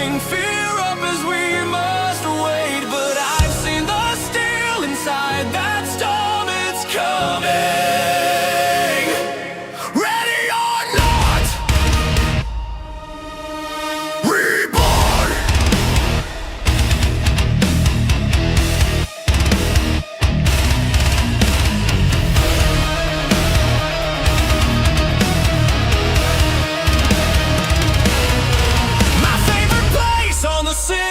building fear up as we must wait. But I've seen the steel inside that storm, it's coming. Ready or not, reborn. My favorite place on the citadel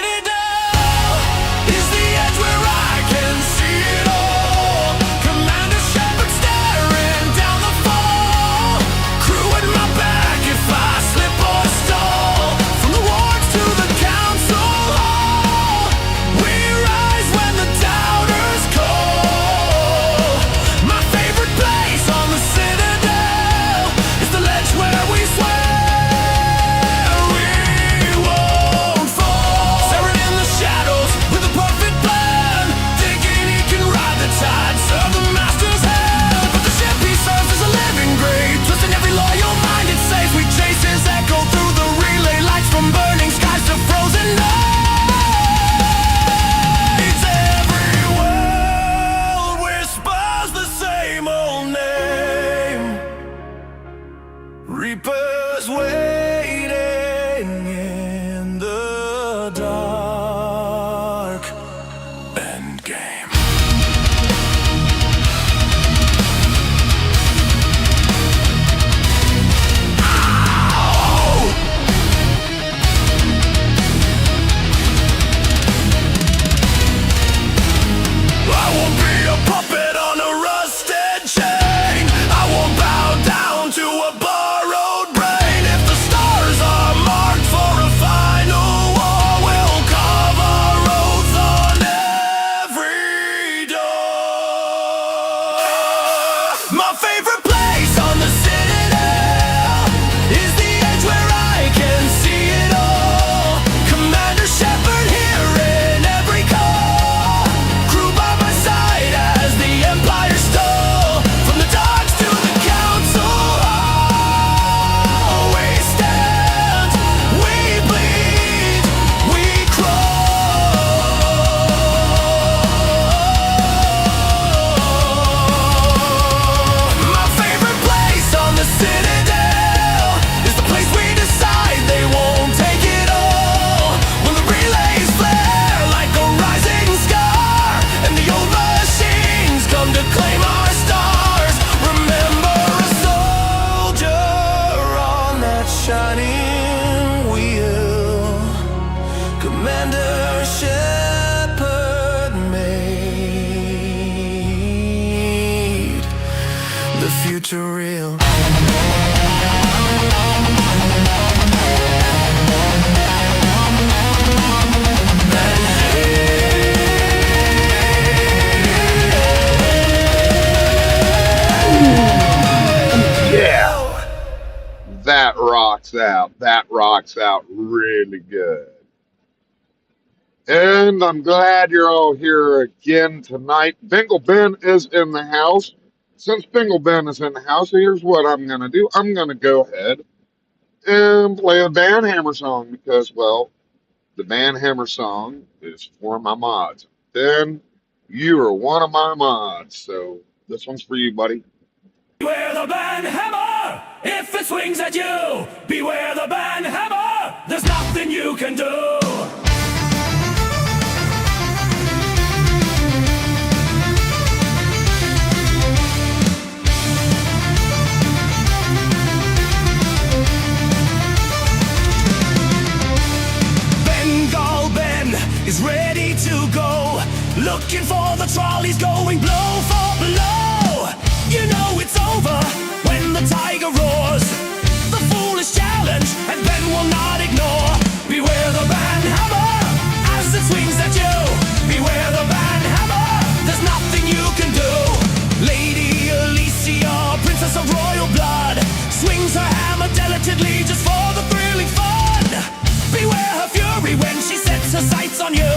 is the edge where I can see it all. Commander Shepard staring down the fall, crew at my back if I slip or stall. From the wards to the council hall, we rise when the doubters call. My favorite place on the citadel is the ledge where we swear we won't fall. Saren in the shadows with a perfect plan, thinking he can ride the tide, serve the master's hand. But the ship he serves is a living grave, twisting every loyal mind it saves. We chase his echo through the relay lights, from burning skies to frozen nights. Every world whispers the same old name. Reapers waiting in the dark. Endgame. I won't be a puppet on a rusted chain. I won't bow down to a borrowed brain. If the stars are marked for a final war, we'll carve our oath on every door. My favorite place on the citadel is the edge where I can see it all. Commander Shepard hearing every call, crew by my side as the empire stole. From the docks to the council hall, we stand, we bleed, we crawl. My favorite place on the citadel is the place we decide they won't take it all. When the relays flare like a rising scar, and the old machines come to claim our stars. Remember a soldier on that shining wheel. Commander Shepard made the future real. Yeah, that rocks out. That rocks out really good. And I'm glad you're all here again tonight. Bingle Ben is in the house. Since Bingle Ben is in the house, here's what I'm going to do. I'm going to go ahead and play a Van Hammer song because, well, the Van Hammer song is for my mods. Ben, you are one of my mods, so this one's for you, buddy. Beware the band hammer, if it swings at you. Beware the band hammer, there's nothing you can do. Bengal Ben is ready to go, looking for the trolleys going blow for blow. You know it's over when the tiger roars, the foolish challenge, and Ben will not ignore. Beware the band hammer as it swings at you. Beware the band hammer, there's nothing you can do. Lady Alicia, princess of royal blood, swings her hammer delicately just for the thrilling fun. Beware her fury when she sets her sights on you.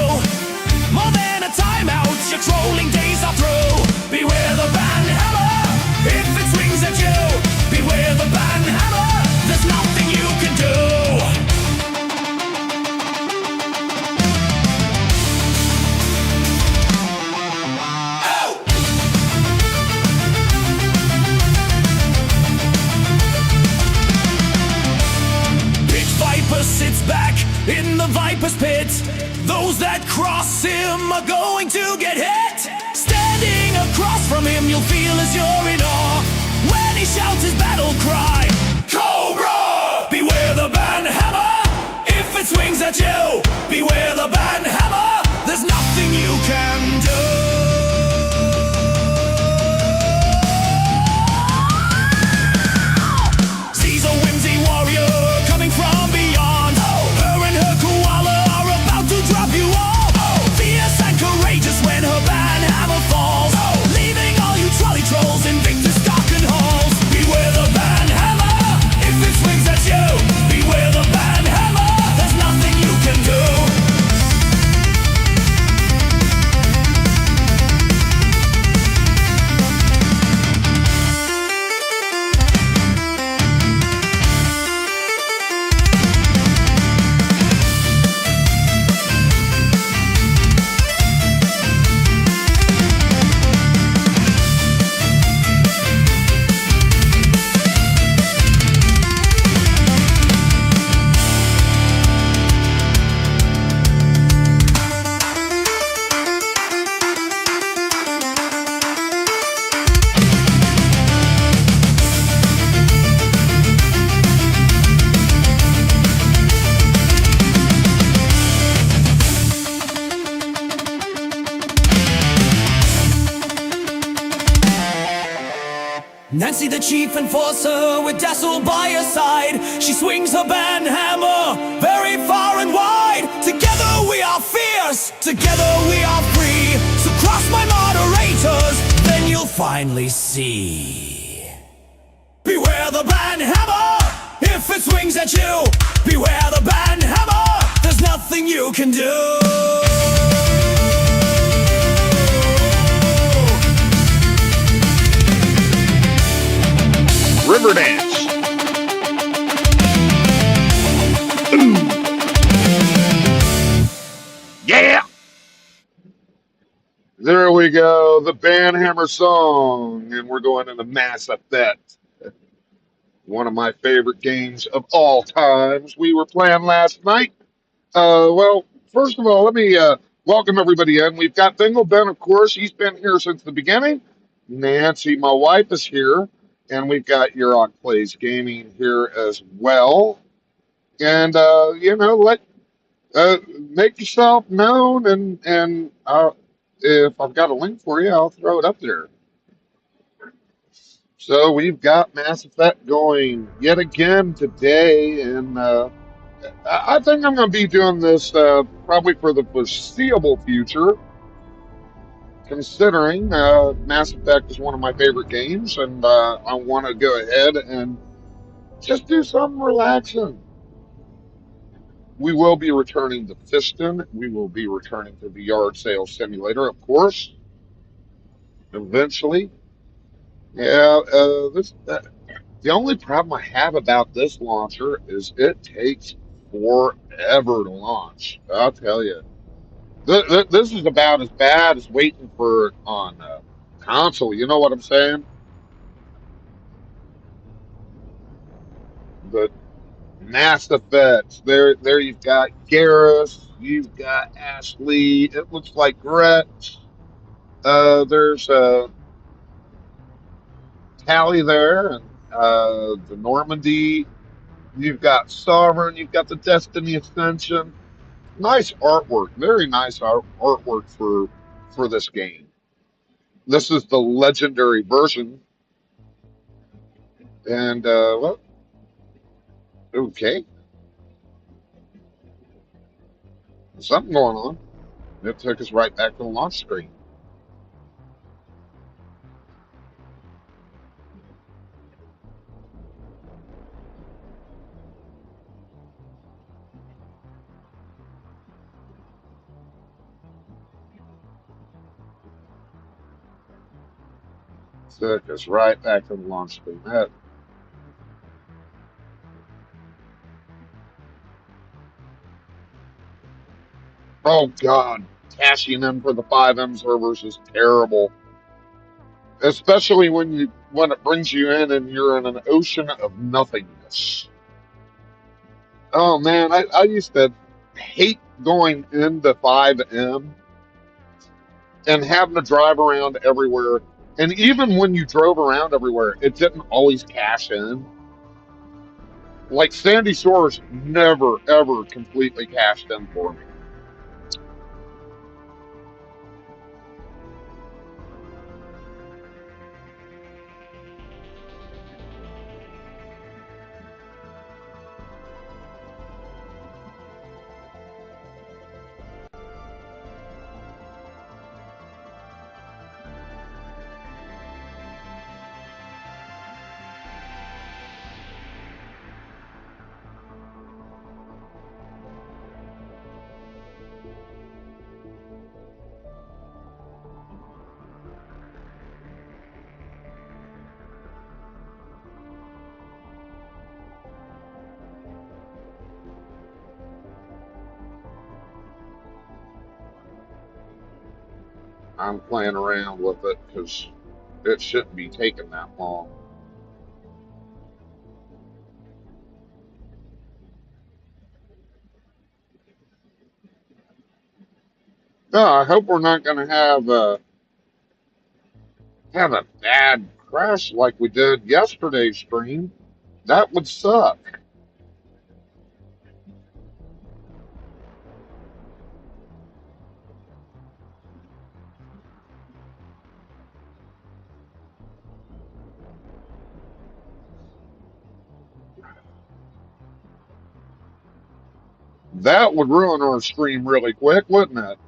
More than a timeout, your trolling days are through. Beware the band hammer, if it swings at you. Beware the band hammer, there's nothing you can do. pit. Those that cross him are going to get hit. Standing across from him, you'll feel as you're in awe when he shouts his battle cry, Cobra! Beware the banhammer. If it swings at you, beware the banhammer. There's nothing you can do. She's a whimsy warrior coming from beyond. Her and her koala are about to drop you all. Fierce and courageous when her banhammer falls, leaving all you trolley trolls in Victor's Starken halls. Beware the banhammer. If it swings at you, beware the banhammer. There's nothing you can do. Nancy the chief enforcer with Dazzle by her side. She swings her banhammer very far and wide. Together we are fierce, together we are free. So cross my moderators, then you'll finally see. Beware the banhammer. If it swings at you, beware the banhammer. There's nothing you can do. River dance. Yeah. There we go. The Banhammer song. And we're going into Mass Effect. One of my favorite games of all times. We were playing last night. Well, first of all, let me welcome everybody in. We've got Bingo Ben, of course. He's been here since the beginning. Nancy, my wife, is here. And we've got Yurok Plays Gaming here as well. And, make yourself known. And if I've got a link for you, I'll throw it up there. So we've got Mass Effect going yet again today. And I think I'm going to be doing this probably for the foreseeable future, considering Mass Effect is one of my favorite games, and I want to go ahead and just do something relaxing. We will be returning to Fiston. We will be returning to the Yard Sale Simulator, of course, eventually. Yeah, the only problem I have about this launcher is it takes forever to launch. I'll tell you. This is about as bad as waiting for it on console. You know what I'm saying? But Mass Effects. There you've got Garrus. You've got Ashley. It looks like Gret. There's Tally there, and the Normandy. You've got Sovereign. You've got the Destiny Ascension. Nice artwork. Very nice artwork for this game. This is the legendary version. And, well, okay. Something going on. It took us right back to the launch screen. Took us right back to the launch screen. Oh God, cashing in for the 5M servers is terrible, especially when it brings you in and you're in an ocean of nothingness. Oh man, I used to hate going into 5M and having to drive around everywhere. And even when you drove around everywhere, it didn't always cash in. Like Sandy Shores never, ever completely cashed in for me. I'm playing around with it because it shouldn't be taking that long. No, I hope we're not going to have a bad crash like we did yesterday's stream. That would suck. That would ruin our stream really quick, wouldn't it?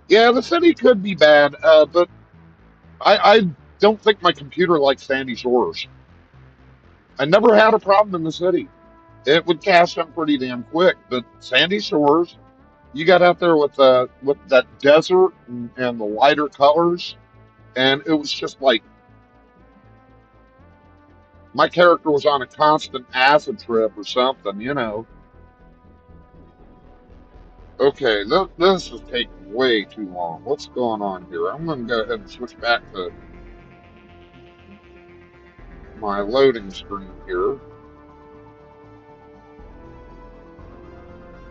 Yeah, the city could be bad, but I don't think my computer likes Sandy Shores. I never had a problem in the city. It would cache in pretty damn quick, but Sandy Shores, you got out there with that desert and the lighter colors, and it was just like my character was on a constant acid trip or something. Okay, this is taking way too long. What's going on here? I'm going to go ahead and switch back to my loading screen here.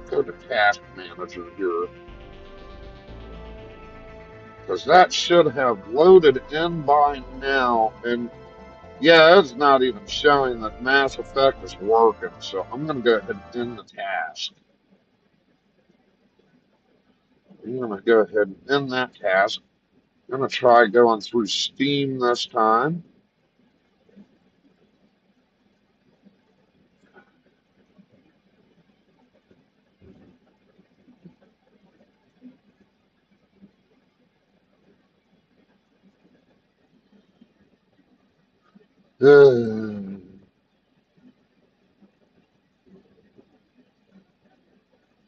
Go to Task Manager here, because that should have loaded in by now. And yeah, it's not even showing that Mass Effect is working. So I'm going to go ahead and end the task. I'm going to go ahead and end that task. I'm going to try going through Steam this time.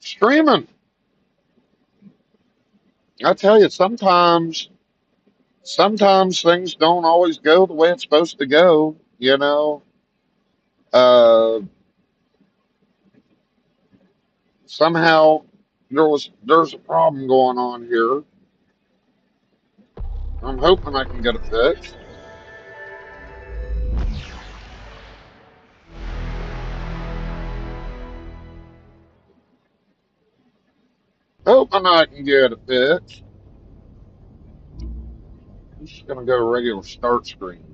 Streaming. I tell you, sometimes things don't always go the way it's supposed to go. Uh, Somehow there's a problem going on here. I'm hoping I can get it fixed. Hoping I can get it fixed. I'm just gonna go regular start screen.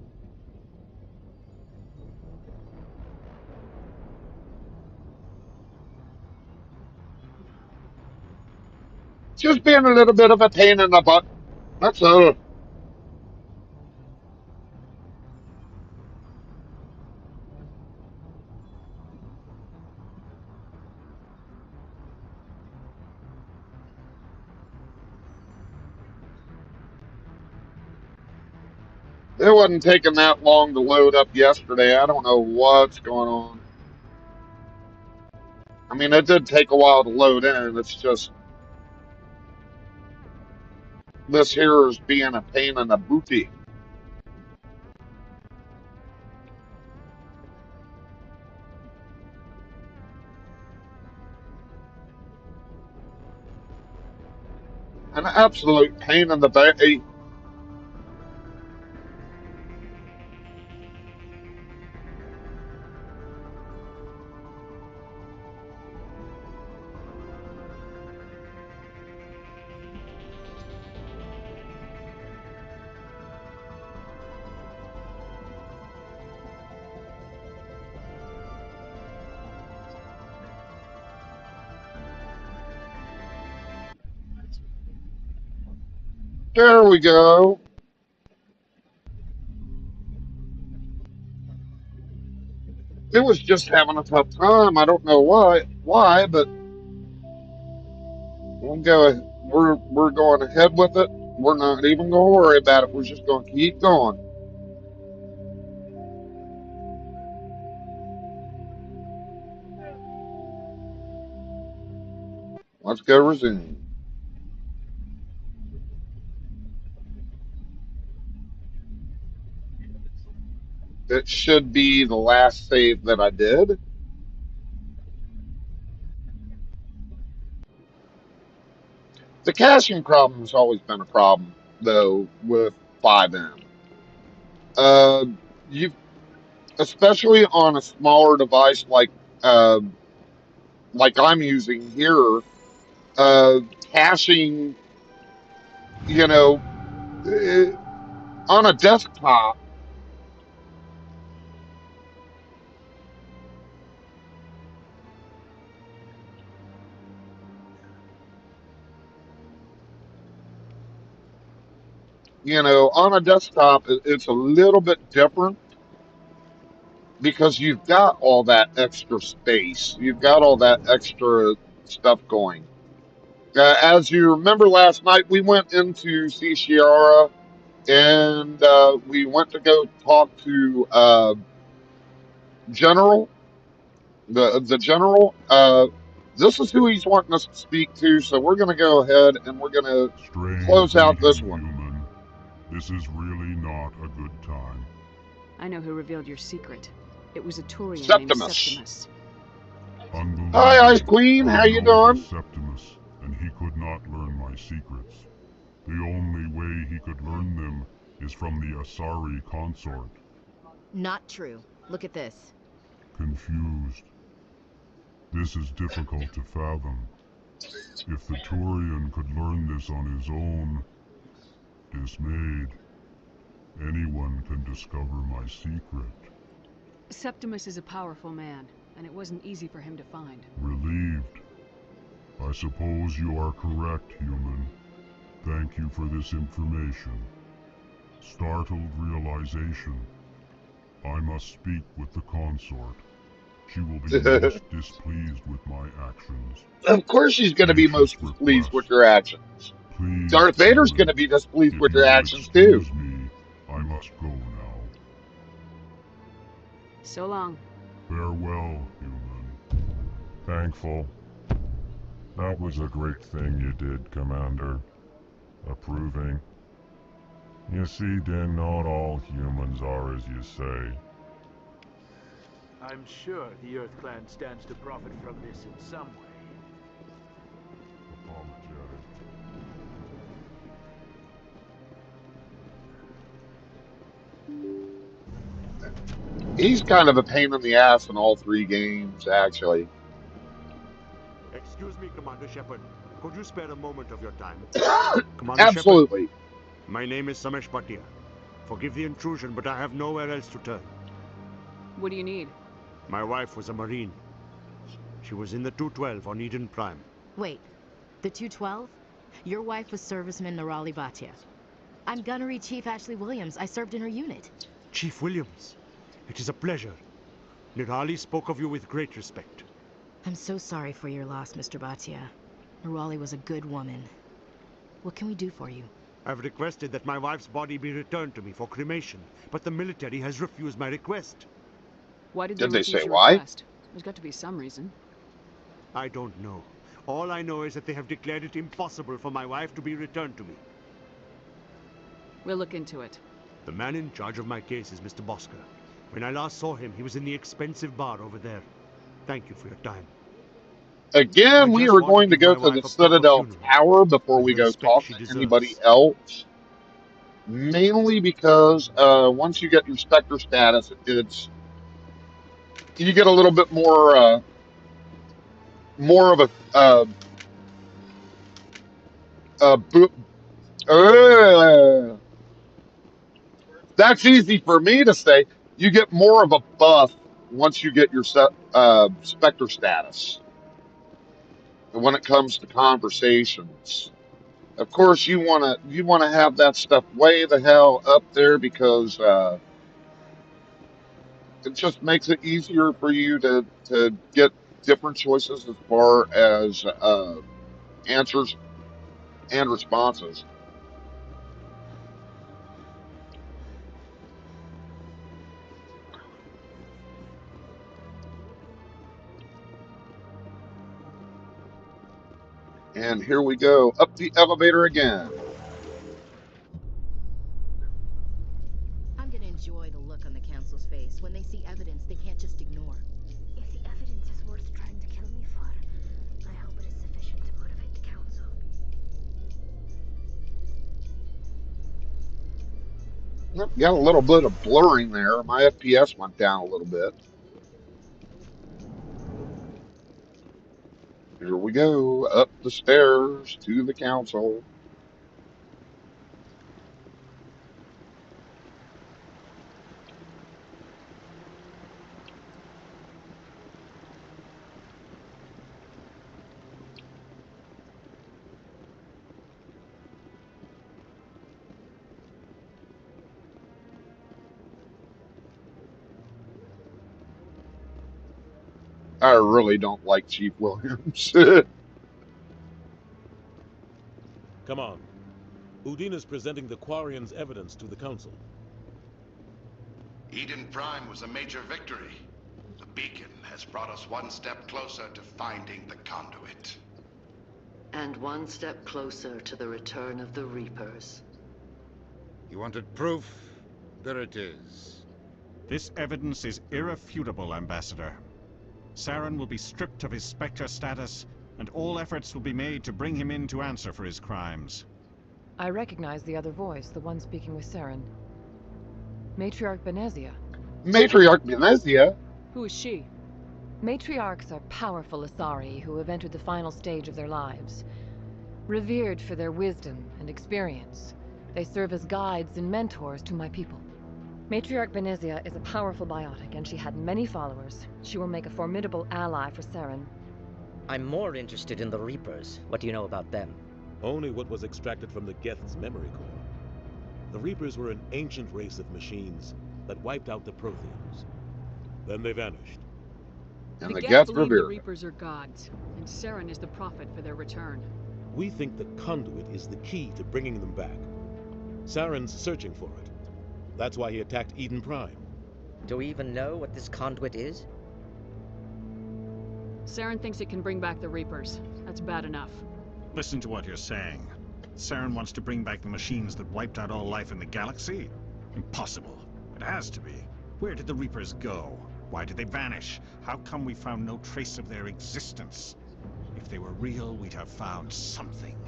Just being a little bit of a pain in the butt. That's all. It wasn't taking that long to load up yesterday. I don't know what's going on. I mean, it did take a while to load in. It's just this here is being a pain in the booty. An absolute pain in the butt. There we go. It was just having a tough time. I don't know why, but we'll go. We're going ahead with it. We're not even going to worry about it. We're just going to keep going. Let's go resume. It should be the last save that I did. The caching problem has always been a problem, though, with 5M. Uh, you, especially on a smaller device uh, like I'm using here, uh, caching, you know, eh, on a desktop, on a desktop, it's a little bit different because you've got all that extra space, you've got all that extra stuff going. As you remember last night, we went into Sierra and we went to go talk to General, the General. This is who he's wanting us to speak to, so we're going to go ahead and we're going to Strange close out meeting, this one. human. This is really not a good time. I know who revealed your secret. It was a Turian named Septimus. Septimus. Unbelievable. Hi, Ice Queen. How I you know it doing? was Septimus, and he could not learn my secrets. The only way he could learn them is from the Asari consort. Not true. Look at this. Confused. This is difficult to fathom. If the Turian could learn this on his own, dismayed, anyone can discover my secret. Septimus is a powerful man, and it wasn't easy for him to find. Relieved. I suppose you are correct, human. Thank you for this information. Startled realization. I must speak with the consort. She will be most displeased with my actions. Of course, she's going to be most Gracious displeased with request. your actions. Please, Darth Vader's going human, to be displeased if with you your will actions too. excuse me, I must go now. So long. Farewell, human. Thankful. That was a great thing you did, Commander. Approving. You see, Din, not all humans are as you say. I'm sure the Earth Clan stands to profit from this in some way. Apologetic. He's kind of a pain in the ass in all three games, actually. Excuse me, Commander Shepard. Could you spare a moment of your time? Commander Shepard, Absolutely. my name is Samesh Bhatia. Forgive the intrusion, but I have nowhere else to turn. What do you need? My wife was a Marine. She was in the 212 on Eden Prime. Wait, the 212? Your wife was serviceman Nirali Bhatia. I'm Gunnery Chief Ashley Williams. I served in her unit. Chief Williams, it is a pleasure. Nirali spoke of you with great respect. I'm so sorry for your loss, Mr. Bhatia. Nirali was a good woman. What can we do for you? I've requested that my wife's body be returned to me for cremation, but the military has refused my request. Why did Did they they refuse say your why? request? There's got to be some reason. I don't know. All I know is that they have declared it impossible for my wife to be returned to me. We'll look into it. The man in charge of my case is Mr. Bosker. When I last saw him, he was in the expensive bar over there. Thank you for your time. Again, I we just are want to going to give go my to wife the a proper Citadel funeral, Tower before with we the go respect talk she to deserves. anybody else. Mainly because once you get your Spectre status, you get a little bit more of a that's easy for me to say. You get more of a buff once you get your Spectre status when it comes to conversations. Of course, you wanna have that stuff way the hell up there because it just makes it easier for you to get different choices as far as answers and responses. And here we go up the elevator again. I'm gonna enjoy the look on the council's face when they see evidence they can't just ignore. If the evidence is worth trying to kill me for, I hope it is sufficient to motivate the council. Yep, got a little bit of blurring there. My FPS went down a little bit. Here we go up the stairs to the council. I really don't like Chief Williams. Come on. Udine is presenting the Quarians' evidence to the Council. Eden Prime was a major victory. The beacon has brought us one step closer to finding the conduit. And one step closer to the return of the Reapers. You wanted proof? There it is. This evidence is irrefutable, Ambassador. Saren will be stripped of his Spectre status, and all efforts will be made to bring him in to answer for his crimes. I recognize the other voice, the one speaking with Saren. Matriarch Benezia. Matriarch Benezia? Who is she? Matriarchs are powerful Asari who have entered the final stage of their lives. Revered for their wisdom and experience, they serve as guides and mentors to my people. Matriarch Benezia is a powerful biotic, and she had many followers. She will make a formidable ally for Saren. I'm more interested in the Reapers. What do you know about them? Only what was extracted from the Geth's memory core. The Reapers were an ancient race of machines that wiped out the Protheans. Then they vanished. And the Geth Geth believe the revered. Reapers are gods, and Saren is the prophet for their return. We think the conduit is the key to bringing them back. Saren's searching for it. That's why he attacked Eden Prime. Do we even know what this conduit is? Saren thinks it can bring back the Reapers. That's bad enough. Listen to what you're saying. Saren wants to bring back the machines that wiped out all life in the galaxy? Impossible. It has to be. Where did the Reapers go? Why did they vanish? How come we found no trace of their existence? If they were real, we'd have found something.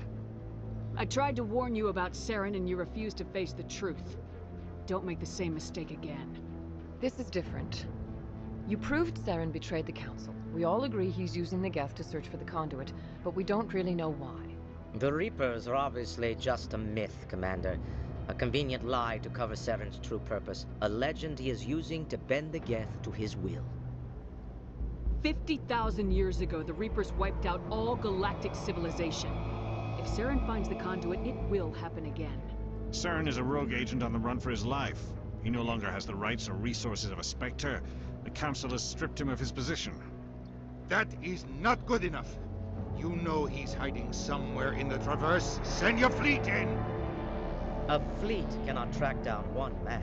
I tried to warn you about Saren, and you refused to face the truth. Don't make the same mistake again. This is different. You proved Saren betrayed the Council. We all agree he's using the Geth to search for the conduit, but we don't really know why. The Reapers are obviously just a myth, Commander. A convenient lie to cover Saren's true purpose. A legend he is using to bend the Geth to his will. 50,000 years ago, the Reapers wiped out all galactic civilization. If Saren finds the conduit, it will happen again. Saren is a rogue agent on the run for his life. He no longer has the rights or resources of a Spectre. The Council has stripped him of his position. That is not good enough. You know he's hiding somewhere in the Traverse. Send your fleet in! A fleet cannot track down one man.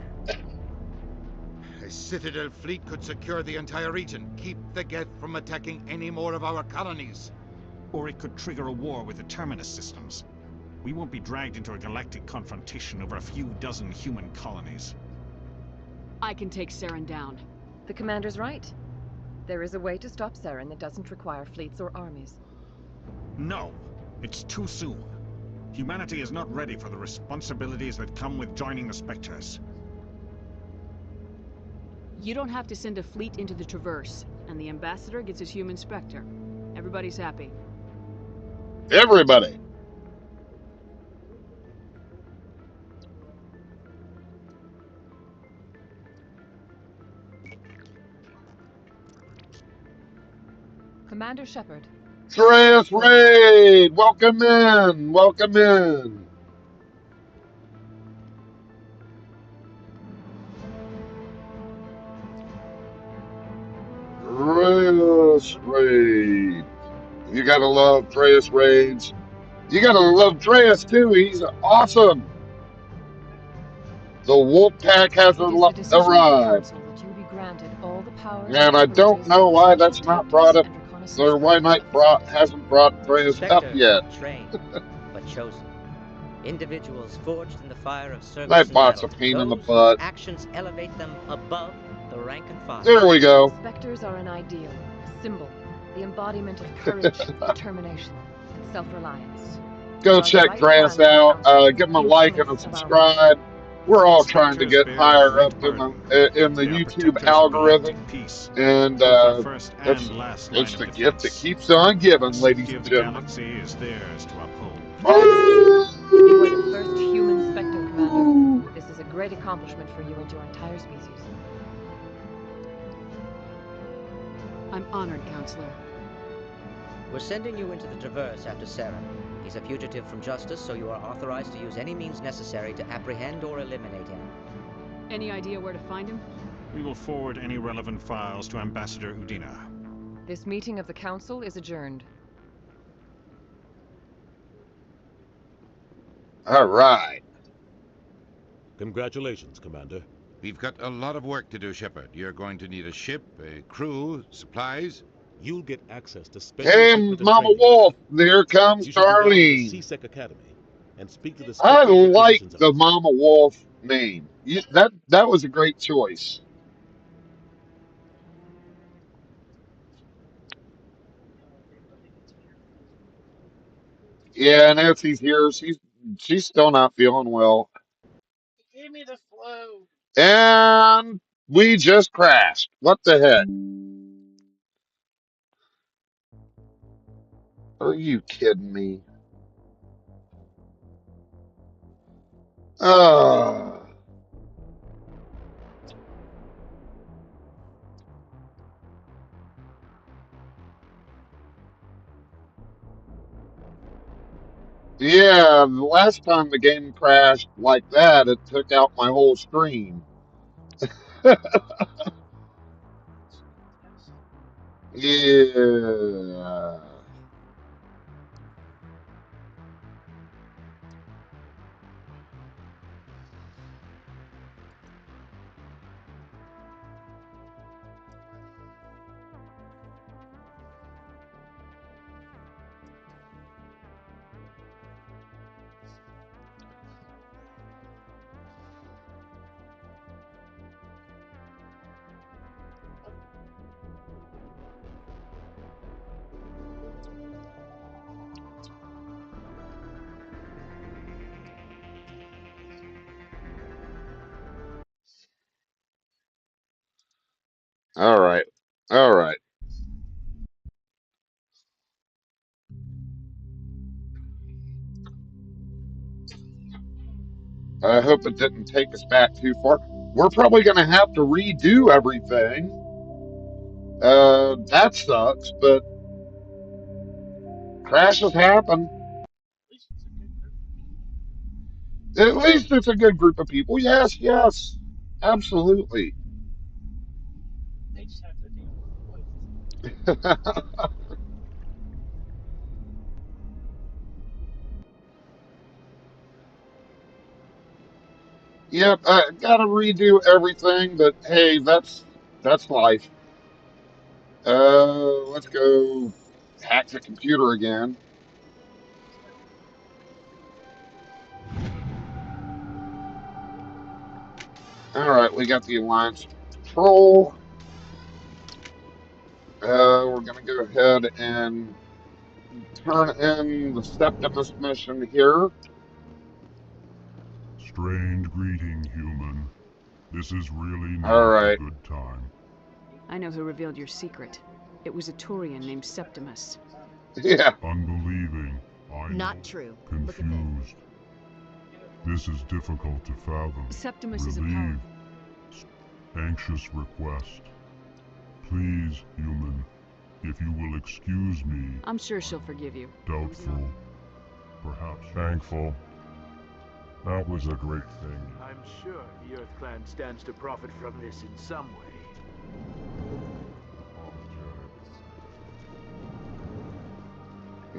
A Citadel fleet could secure the entire region, keep the Geth from attacking any more of our colonies. Or it could trigger a war with the Terminus systems. We won't be dragged into a galactic confrontation over a few dozen human colonies. I can take Saren down. The Commander's right. There is a way to stop Saren that doesn't require fleets or armies. No! It's too soon. Humanity is not ready for the responsibilities that come with joining the Spectres. You don't have to send a fleet into the Traverse, and the Ambassador gets his human Spectre. Everybody's happy. Everybody. Commander Shepard, Dreas Raid! Welcome in! Welcome in! Dreas Raid. You gotta love Dreas Raids. You gotta love Dreas too. He's awesome. The wolf pack has It is the decision of the arrived. Council that you be granted all the powers And I and don't privileges know of why special that's not tactics brought up, and reconnaissance or why Mike hasn't brought Dreas up Spectre, yet. not trained, but chosen. Individuals forged in the fire of service That and bot's battle. a pain in the Those butt. whose actions elevate them above the rank and file. There we go. Spectres are an ideal, a symbol, the embodiment of courage, determination, and self-reliance. Go check Dreas out. Give him a like and a subscribe. We're all trying to Spectres get bear higher great up burden. in the They are YouTube protectors of algorithm, galactic peace, and both our first it's and last line of the gift that defense. keeps on giving, The ladies safety and of the gentlemen. galaxy is theirs to uphold. You are the first human Spectre, Commander. This is a great accomplishment for you and your entire species. I'm honored, Counselor. We're sending you into the Traverse after Saren. He's a fugitive from justice, so you are authorized to use any means necessary to apprehend or eliminate him. Any idea where to find him? We will forward any relevant files to Ambassador Udina. This meeting of the Council is adjourned. All right. Congratulations, Commander. We've got a lot of work to do, Shepard. You're going to need a ship, a crew, supplies. You'll get access to special Hey, equipment and Mama training. Wolf, there comes You should go down to the Darlene. C-Sec Academy and speak to the I Spectre like acquisitions the officer. Mama Wolf name. That was a great choice. Yeah, Nancy's here. She's still not feeling well. Give me the flu. And we just crashed. What the heck? Are you kidding me? Uh, yeah, the last time the game crashed like that, it took out my whole screen. Yeah. All right. All right. I hope it didn't take us back too far. We're probably going to have to redo everything. That sucks, but crashes happen. At least it's a good group of people. Yes, yes. Absolutely. They just have to deal with it. Yep, I gotta redo everything, but hey, that's life. Let's go hack the computer again. All right, we got the Alliance Patrol. We're gonna go ahead and turn in the Septimus mission here. Strained greeting, human. This is really All not right. a good time. I know who revealed your secret. It was a Turian named Septimus. Yeah. Unbelieving. I Not know. true. Look at this. Confused. This is difficult to fathom. Septimus is a power. Relieved. Anxious request. Please, human. If you will excuse me. I'm sure she'll forgive you. Doubtful. Perhaps thankful. That was a great thing. I'm sure the Earth Clan stands to profit from this in some way.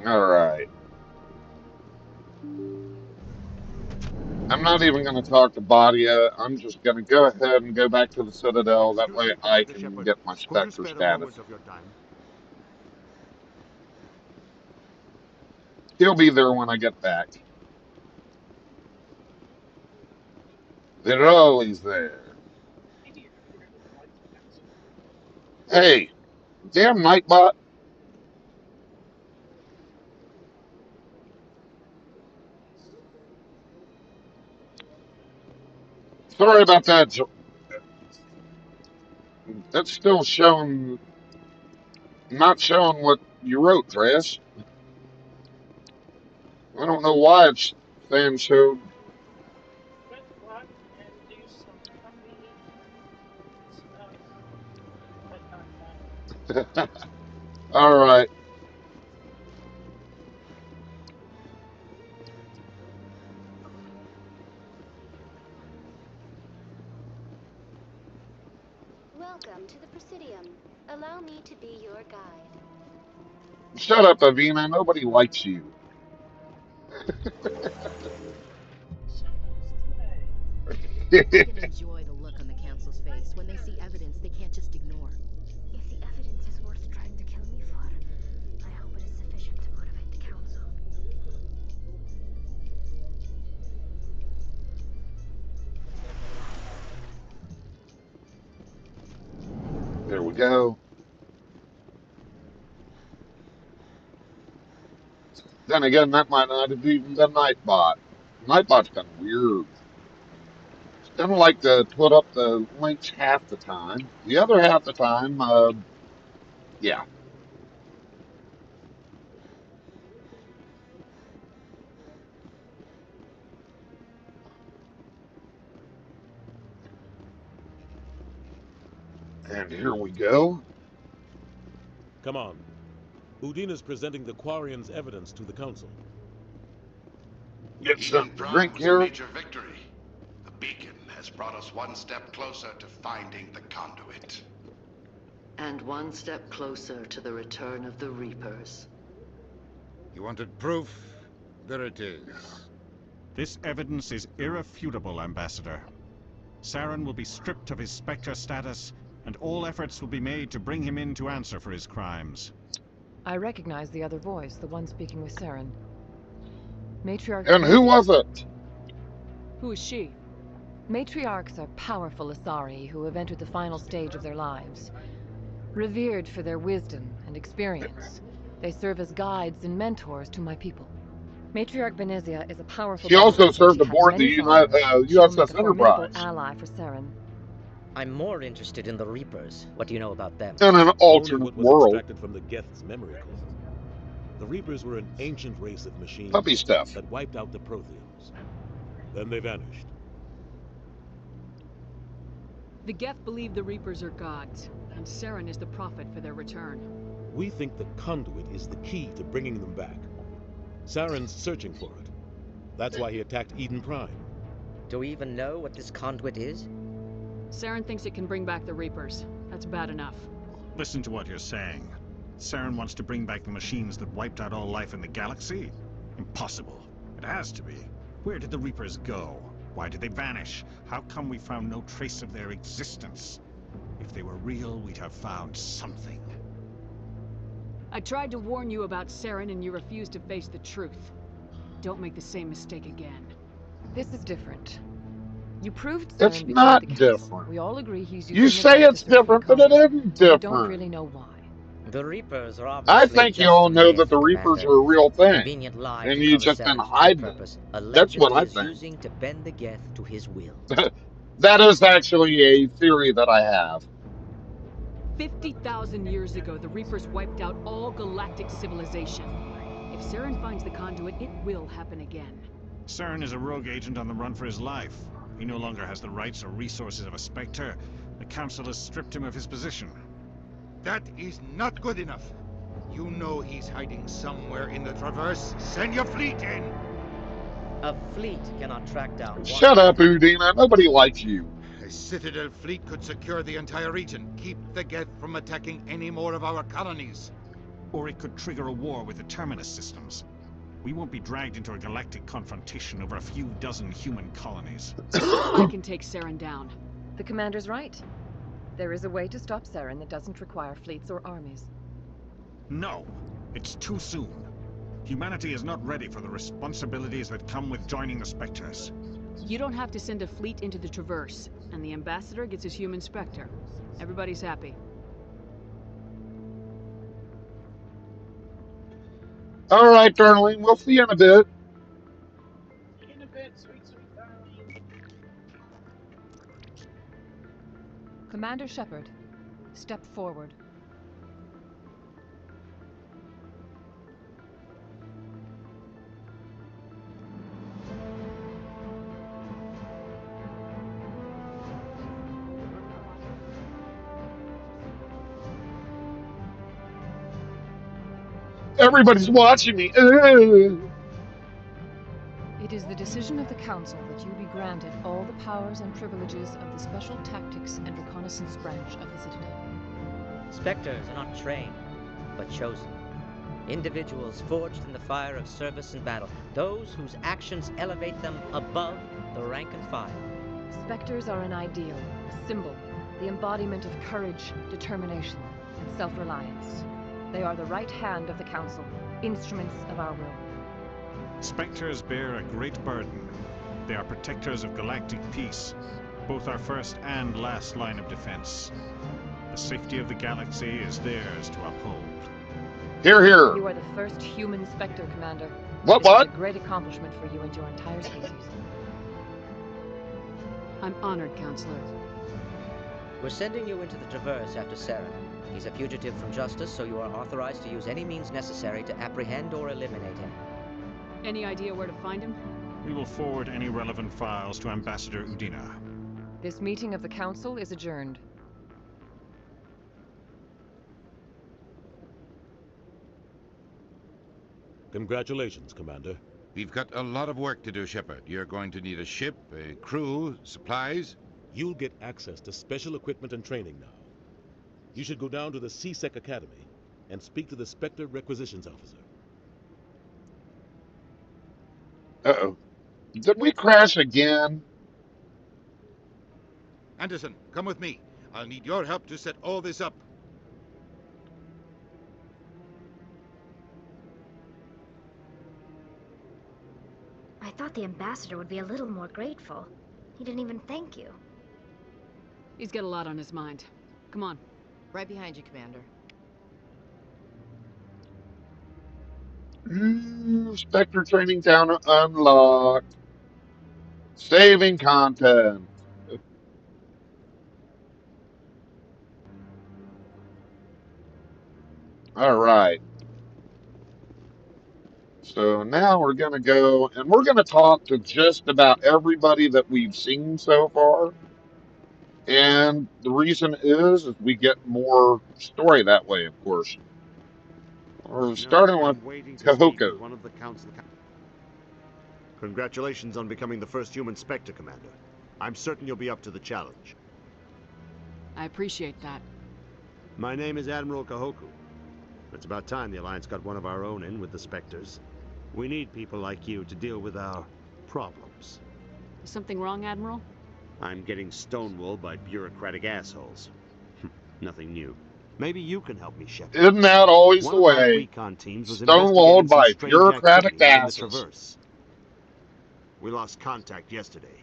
All right. I'm not even going to talk to Badia. I'm just going to go ahead and go back to the Citadel. That way I can Shepard, get my could you Spectre spare a status. moment of your time? He'll be there when I get back. They're always there. Hey, damn Nightbot. Sorry about that. That's still showing, not showing what you wrote, Thresh. I don't know why it's saying showed. Press what and do some funny stuff. But not now. All right. Welcome to the Presidium. Allow me to be your guide. Shut up, Avina. Nobody likes you. You can enjoy the look on the Council's face when they see evidence they can't just ignore. If the evidence is worth trying to kill me for, I hope it is sufficient to motivate the Council. There we go. Then again, that might not have even been Nightbot. Nightbot's kind of weird. Doesn't like to put up the links half the time. The other half the time, yeah. And here we go. Come on. Udine is presenting the Quarians' evidence to the Council. Get Eden something to Prime drink was a here. major victory. The beacon has brought us one step closer to finding the conduit. And one step closer to the return of the Reapers. You wanted proof? There it is. This evidence is irrefutable, Ambassador. Saren will be stripped of his Spectre status, and all efforts will be made to bring him in to answer for his crimes. I recognize the other voice, the one speaking with Saren. Matriarch. And who was it? Who is she? Matriarchs are powerful Asari who have entered the final stage of their lives. Revered for their wisdom and experience, they serve as guides and mentors to my people. Matriarch Benezia is a powerful. She also goddess, served she has aboard the many followers. She will make USS a formidable Enterprise. ally for Saren. I'm more interested in the Reapers. What do you know about them? In an Only alternate what was world. extracted from the Geth's memory core. The Reapers were an ancient race of machines Puppy stuff. that wiped out the Protheans. Then they vanished. The Geth believe the Reapers are gods, and Saren is the prophet for their return. We think the conduit is the key to bringing them back. Saren's searching for it. That's why he attacked Eden Prime. Do we even know what this conduit is? Saren thinks it can bring back the Reapers. That's bad enough. Listen to what you're saying. Saren wants to bring back the machines that wiped out all life in the galaxy? Impossible. It has to be. Where did the Reapers go? Why did they vanish? How come we found no trace of their existence? If they were real, we'd have found something. I tried to warn you about Saren and you refused to face the truth. Don't make the same mistake again. This is different. You proved It's Saren betrayed not the Council. different. We all agree he's You using say the it's different, but it isn't We don't different. really know why. The Reapers are I obviously think you just all a know myth, that the Reapers Commander. are a real A thing. convenient lie And to you cover just been Saren's true hiding it. purpose. A That's what legend I he is think. using to bend the Geth to his will. That is actually a theory that I have. 50,000 years ago, the Reapers wiped out all galactic civilization. If Saren finds the conduit, it will happen again. Saren is a rogue agent on the run for his life. He no longer has the rights or resources of a Spectre. The Council has stripped him of his position. That is not good enough. You know he's hiding somewhere in the Traverse. Send your fleet in! A fleet cannot track down one... Shut up, Udina. Nobody likes you. A Citadel fleet could secure the entire region, keep the Geth from attacking any more of our colonies. Or it could trigger a war with the Terminus systems. We won't be dragged into a galactic confrontation over a few dozen human colonies. I can take Saren down. The commander's right. There is a way to stop Saren that doesn't require fleets or armies. No, it's too soon. Humanity is not ready for the responsibilities that come with joining the Spectres. You don't have to send a fleet into the Traverse, and the Ambassador gets his human Spectre. Everybody's happy. All right, darling. We'll see you in a bit. In a bit, sweet, sweet darling. Commander Shepard, step forward. Everybody's watching me. It is the decision of the Council that you be granted all the powers and privileges of the Special Tactics and Reconnaissance Branch of the Citadel. Spectres are not trained, but chosen. Individuals forged in the fire of service and battle. Those whose actions elevate them above the rank and file. Spectres are an ideal, a symbol, the embodiment of courage, determination, and self-reliance. They are the right hand of the Council, instruments of our will. Spectres bear a great burden. They are protectors of galactic peace, both our first and last line of defense. The safety of the galaxy is theirs to uphold. Hear, hear. You are the first human Spectre, Commander. What? This is a great accomplishment for you and your entire species. I'm honored, Counselor. We're sending you into the Traverse after Saren. He's a fugitive from justice, so you are authorized to use any means necessary to apprehend or eliminate him. Any idea where to find him? We will forward any relevant files to Ambassador Udina. This meeting of the Council is adjourned. Congratulations, Commander. We've got a lot of work to do, Shepard. You're going to need a ship, a crew, supplies. You'll get access to special equipment and training now. You should go down to the C-Sec Academy and speak to the Spectre Requisitions Officer. Uh-oh. Did we crash again? Anderson, come with me. I'll need your help to set all this up. I thought the Ambassador would be a little more grateful. He didn't even thank you. He's got a lot on his mind. Come on. Right behind you, Commander. Spectre training town unlocked. Saving content. All right. So now we're going to go and we're going to talk to just about everybody that we've seen so far. And the reason is we get more story that way, of course. We're starting with Kahoko. One of the council. Congratulations on becoming the first human Spectre, Commander. I'm certain you'll be up to the challenge. I appreciate that. My name is Admiral Kahoku. It's about time the Alliance got one of our own in with the Spectres. We need people like you to deal with our problems. Is something wrong, Admiral? I'm getting stonewalled by bureaucratic assholes. Nothing new. Maybe you can help me, Shepard. Isn't that always the One of my way? recon teams was Stonewalled investigating some by strange bureaucratic activity in the asses. Traverse. We lost contact yesterday.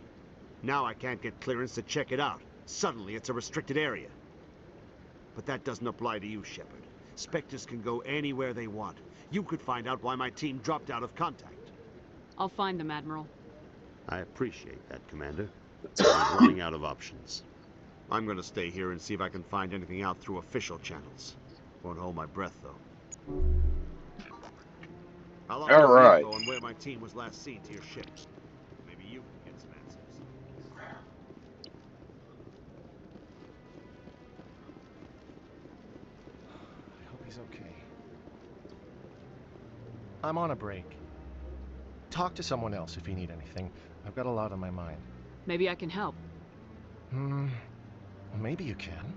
Now I can't get clearance to check it out. Suddenly it's a restricted area. But that doesn't apply to you, Shepard. Spectres can go anywhere they want. You could find out why my team dropped out of contact. I'll find them, Admiral. I appreciate that, Commander. I'm running out of options. I'm gonna stay here and see if I can find anything out through official channels. Won't hold my breath, though. I'll All right. info on where my team was last seen to your ship. Maybe you can get some answers. I'm on a break. Talk to someone else if you need anything. I've got a lot on my mind. Maybe I can help. Maybe you can.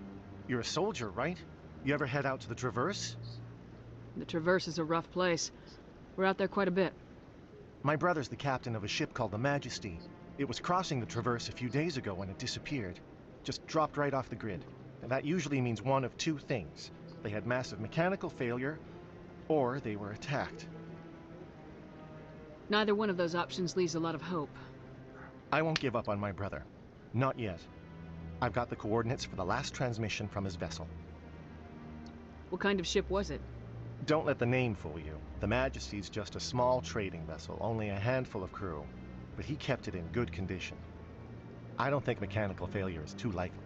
You're a soldier, right? You ever head out to the Traverse? The Traverse is a rough place. We're out there quite a bit. My brother's the captain of a ship called the Majesty. It was crossing the Traverse a few days ago when it disappeared. Just dropped right off the grid. And that usually means one of two things. They had massive mechanical failure, or they were attacked. Neither one of those options leaves a lot of hope. I won't give up on my brother. Not yet. I've got the coordinates for the last transmission from his vessel. What kind of ship was it? Don't let the name fool you. The Majesty's just a small trading vessel, only a handful of crew. But he kept it in good condition. I don't think mechanical failure is too likely.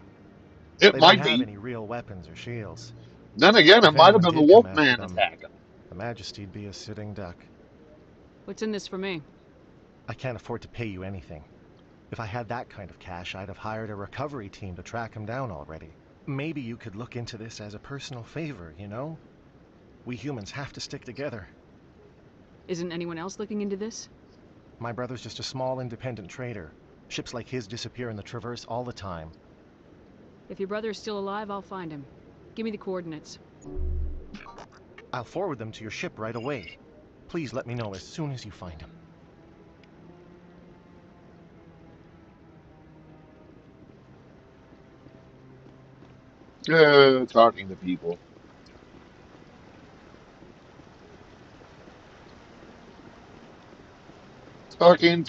It might don't have be. any real weapons or shields. Then again, it If might have anyone been the did come after Wolfman them, attacking. The Majesty'd be a sitting duck. What's in this for me? I can't afford to pay you anything. If I had that kind of cash, I'd have hired a recovery team to track him down already. Maybe you could look into this as a personal favor, you know? We humans have to stick together. Isn't anyone else looking into this? My brother's just a small independent trader. Ships like his disappear in the Traverse all the time. If your brother is still alive, I'll find him. Give me the coordinates. I'll forward them to your ship right away. Please let me know as soon as you find him. Talking to people. Talking.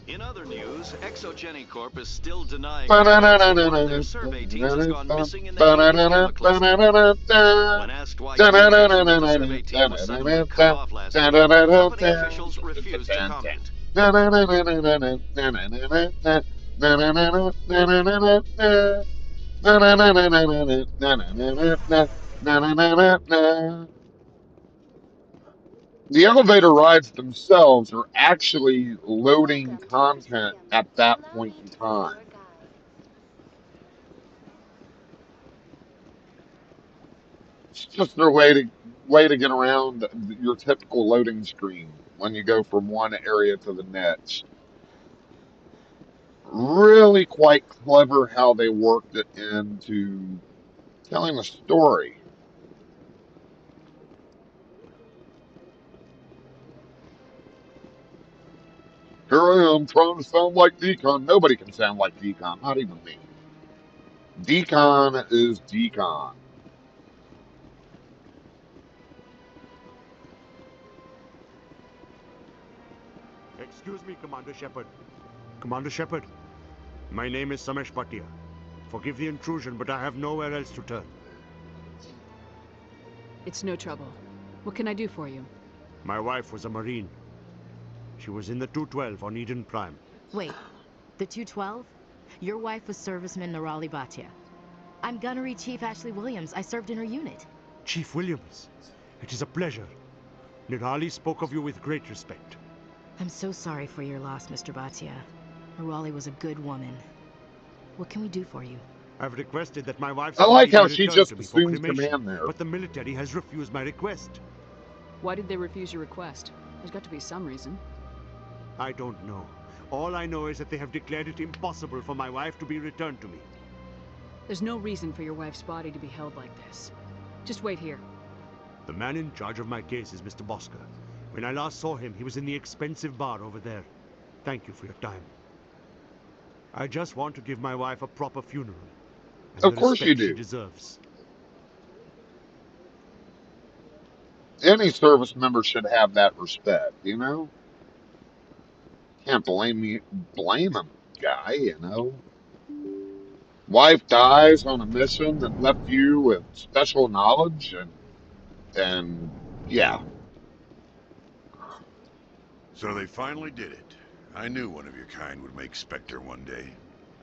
In other news, Exogeny Corp is still denying one of their survey teams has gone missing in the Gamma cluster. When asked why communication with the survey team was suddenly cut off last week, company officials refused to comment. The elevator rides themselves are actually loading content at that point in time. It's just their way to get around your typical loading screen when you go from one area to the next. Really quite clever how they worked it into telling a story. Here I am trying to sound like Decon. Nobody can sound like Decon, not even me. Decon is Decon. Excuse me, Commander Shepard. Commander Shepard, my name is Samesh Bhatia. Forgive the intrusion, but I have nowhere else to turn. It's no trouble. What can I do for you? My wife was a Marine. She was in the 212 on Eden Prime. Wait, the 212? Your wife was serviceman Nirali Bhatia. I'm Gunnery Chief Ashley Williams. I served in her unit. Chief Williams, it is a pleasure. Nirali spoke of you with great respect. I'm so sorry for your loss, Mr. Bhatia. Nirali was a good woman. What can we do for you? I've requested that my wife's I like body how be she returned just to me for assumes cremation, command there. but the military has refused my request. Why did they refuse your request? There's got to be some reason. I don't know. All I know is that they have declared it impossible for my wife to be returned to me. There's no reason for your wife's body to be held like this. Just wait here. The man in charge of my case is Mr. Bosca. When I last saw him, he was in the expensive bar over there. Thank you for your time. I just want to give my wife a proper funeral. And Of the course you respect do. She deserves. Any service member should have that respect, you know? Can't blame him, guy, you know? Wife dies on a mission that left you with special knowledge and yeah. So they finally did it. I knew one of your kind would make Spectre one day.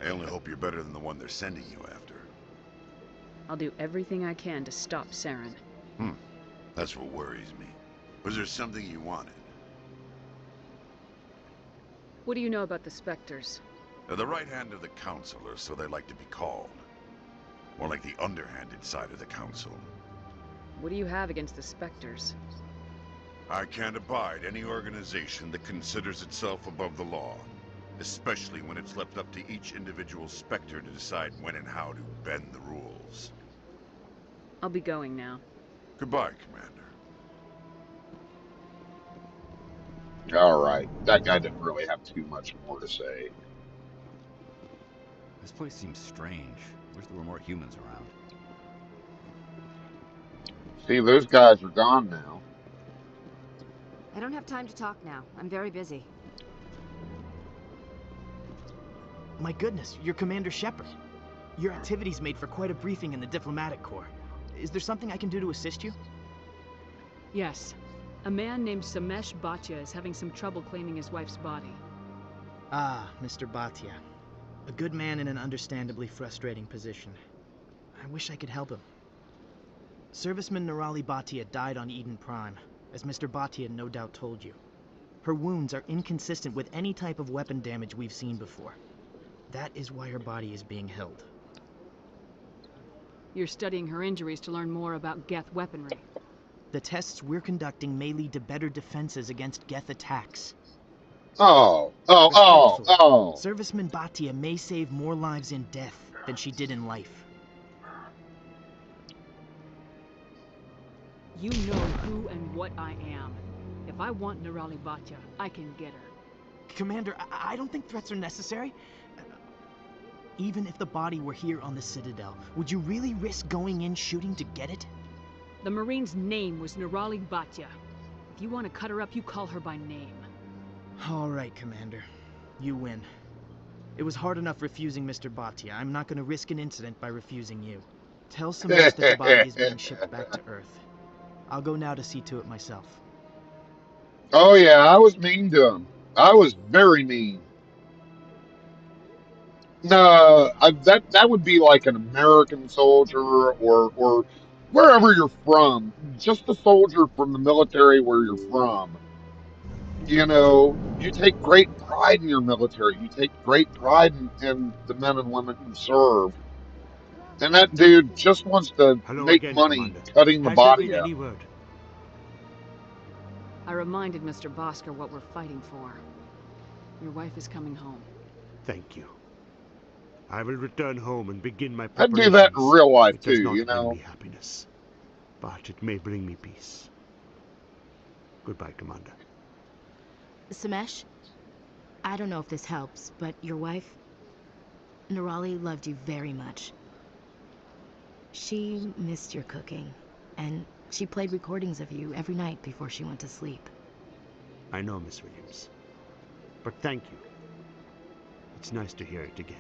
I only hope you're better than the one they're sending you after. I'll do everything I can to stop Saren. That's what worries me. Was there something you wanted? What do you know about the Spectres? They're the right hand of the Council, or so they like to be called. More like the underhanded side of the Council. What do you have against the Spectres? I can't abide any organization that considers itself above the law. Especially when it's left up to each individual Spectre to decide when and how to bend the rules. I'll be going now. Goodbye, Commander. Alright, that guy didn't really have too much more to say. This place seems strange. Wish there were more humans around. See, those guys are gone now. I don't have time to talk now. I'm very busy. My goodness, you're Commander Shepard. Your activities made for quite a briefing in the Diplomatic Corps. Is there something I can do to assist you? Yes. A man named Samesh Bhatia is having some trouble claiming his wife's body. Ah, Mr. Bhatia. A good man in an understandably frustrating position. I wish I could help him. Serviceman Nirali Bhatia died on Eden Prime, as Mr. Bhatia no doubt told you. Her wounds are inconsistent with any type of weapon damage we've seen before. That is why her body is being held. You're studying her injuries to learn more about Geth weaponry. The tests we're conducting may lead to better defenses against Geth attacks. Oh. Serviceman Bhatia may save more lives in death than she did in life. You know who and what I am. If I want Nirali Bhatia, I can get her. Commander, I don't think threats are necessary. Even if the body were here on the Citadel, would you really risk going in shooting to get it? The Marine's name was Nirali Bhatia. If you want to cut her up, you call her by name. All right, Commander. You win. It was hard enough refusing Mr. Bhatia. I'm not going to risk an incident by refusing you. Tell Samesh that the body is being shipped back to Earth. I'll go now to see to it myself. Oh yeah, I was mean to him. I was very mean. No, that would be like an American soldier or wherever you're from. Just a soldier from the military where you're from. You know, you take great pride in your military. You take great pride in the men and women who serve. And that dude just wants to make money cutting the body up. I reminded Mr. Bosker what we're fighting for. Your wife is coming home. Thank you. I will return home and begin my I'd preparations. do that in real life It does too, not you bring know. me happiness, but it may bring me peace. Goodbye, Commander. Samesh, I don't know if this helps, but your wife, Nirali, loved you very much. She missed your cooking, and she played recordings of you every night before she went to sleep. I know, Miss Williams. But thank you. It's nice to hear it again.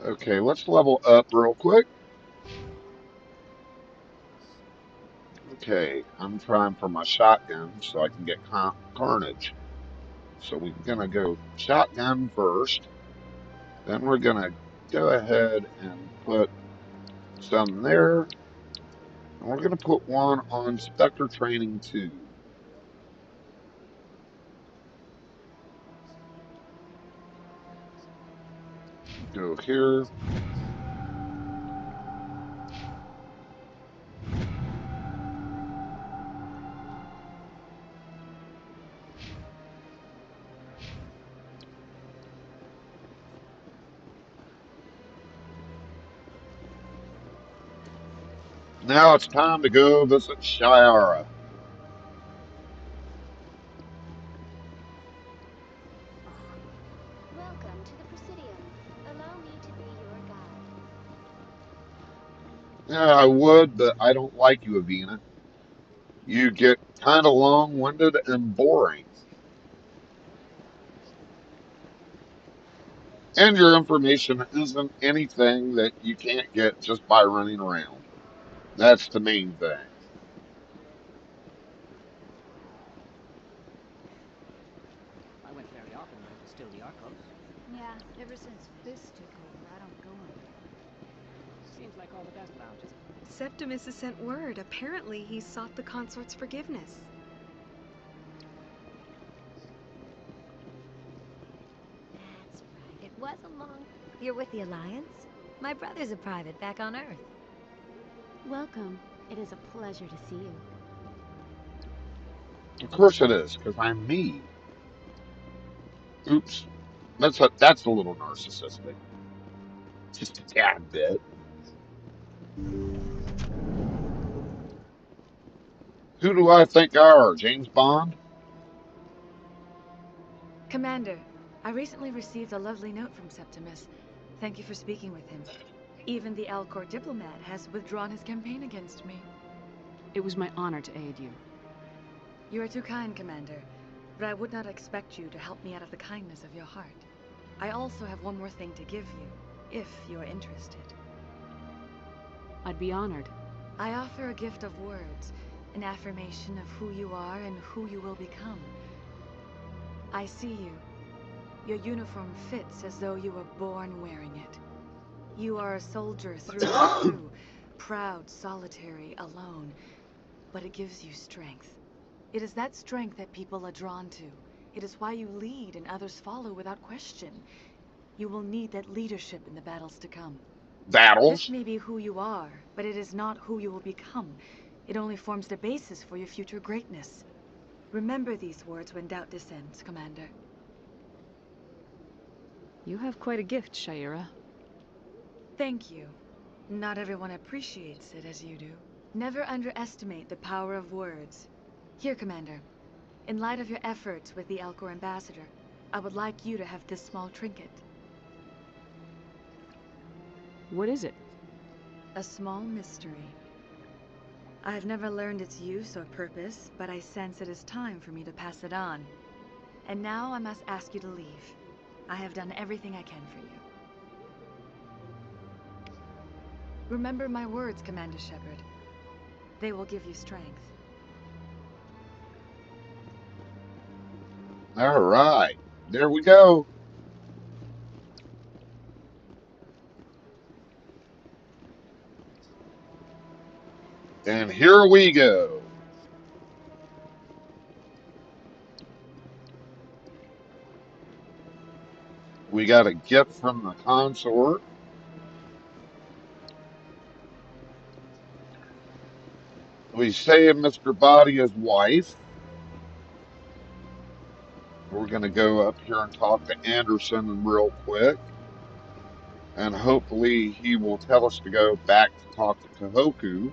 Okay, let's level up real quick. Okay, I'm trying for my shotgun so I can get carnage. So we're gonna go shotgun first. Then we're gonna go ahead and put some there. And we're gonna put one on Spectre Training 2. Go here. Now it's time to go visit Shira. Welcome to the Presidium. Allow me to be your guide. Yeah, I would, but I don't like you, Avina. You get kind of long-winded and boring. And your information isn't anything that you can't get just by running around. That's the main thing. I went very often there to steal the Arcos. Yeah, ever since Fisk took over, I don't go anymore. Seems like all the best lounges. Septimus has sent word. Apparently, he sought the consort's forgiveness. That's right. It wasn't long. You're with the Alliance? My brother's a private back on Earth. Welcome. It is a pleasure to see you. Of course it is, because I'm me. Oops. That's a little narcissistic. Just a tad bit. Who do I think I are? James Bond? Commander, I recently received a lovely note from Septimus. Thank you for speaking with him. Even the Alcor diplomat has withdrawn his campaign against me. It was my honor to aid you. You are too kind, Commander, but I would not expect you to help me out of the kindness of your heart. I also have one more thing to give you, if you are interested. I'd be honored. I offer a gift of words, an affirmation of who you are and who you will become. I see you. Your uniform fits as though you were born wearing it. You are a soldier through and through, proud, solitary, alone, but it gives you strength. It is that strength that people are drawn to. It is why you lead and others follow without question. You will need that leadership in the battles to come. Battles? This may be who you are, but it is not who you will become. It only forms the basis for your future greatness. Remember these words when doubt descends, Commander. You have quite a gift, Sha'ira. Thank you. Not everyone appreciates it as you do. Never underestimate the power of words. Here, Commander. In light of your efforts with the Alcor ambassador, I would like you to have this small trinket. What is it? A small mystery. I have never learned its use or purpose, but I sense it is time for me to pass it on. And now I must ask you to leave. I have done everything I can for you. Remember my words, Commander Shepard. They will give you strength. All right. There we go. And here we go. We got a gift from the consort. We saved Mr. Badia's wife. We're going to go up here and talk to Anderson real quick. And hopefully he will tell us to go back to talk to Kahoku.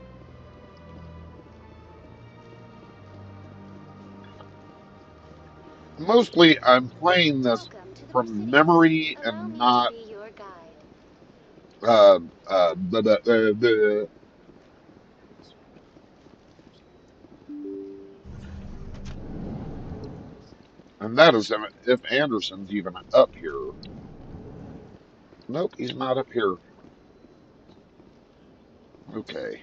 Mostly I'm playing this from memory and not the and that is if Anderson's even up here. Nope, he's not up here. Okay.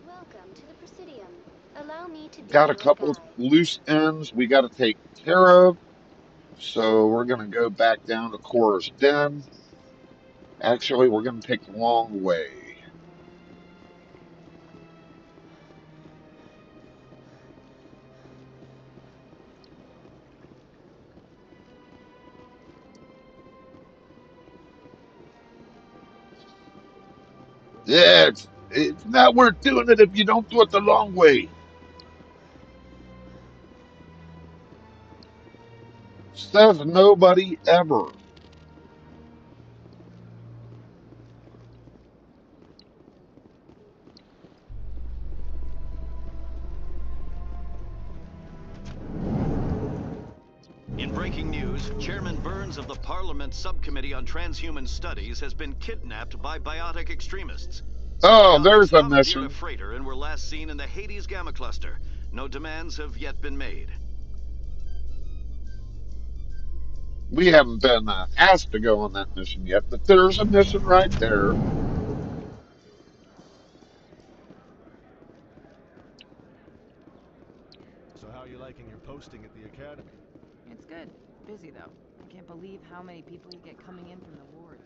Welcome to the Presidium. Allow me to Got a couple of loose ends we got to take care of. So we're going to go back down to Cora's Den. Actually, we're going to take the long way. Yeah, it's not worth doing it if you don't do it the long way. Says nobody ever. In breaking news, Chairman Burns of the Parliament Subcommittee on Transhuman Studies has been kidnapped by biotic extremists. Oh, there's a commandeered mission. a freighter and were last seen in the Hades Gamma Cluster. No demands have yet been made. We haven't been asked to go on that mission yet, but there's a mission right there. So how are you liking your posting at the academy. It's good. Busy, though. I can't believe how many people you get coming in from the wards.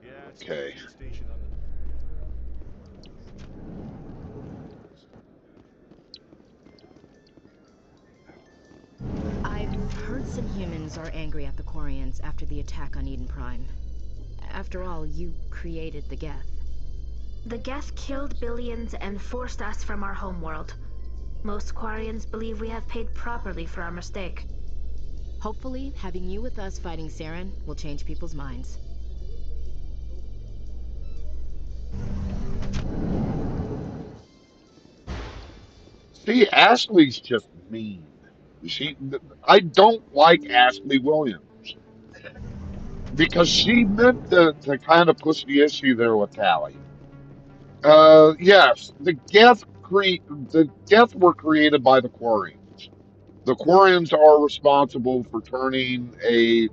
Yeah, it's Okay. a station on the... I've heard some humans are angry at the Quarians after the attack on Eden Prime. After all, you created the Geth. The Geth killed billions and forced us from our homeworld. Most Quarians believe we have paid properly for our mistake. Hopefully, having you with us fighting Saren will change people's minds. See, Ashley's just mean. I don't like Ashley Williams because she meant to kind of push the issue there with Tally. Yes, the Geth were created by the Quarians. The Quarians are responsible for turning a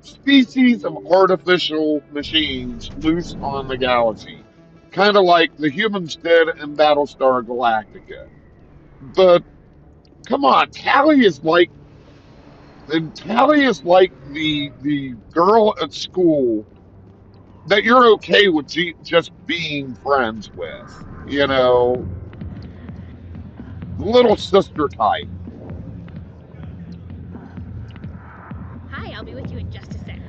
species of artificial machines loose on the galaxy, kind of like the humans did in Battlestar Galactica. But come on, Tally is like the girl at school that you're okay with just being friends with, you know, little sister type. Hi, I'll be with you in just a sec.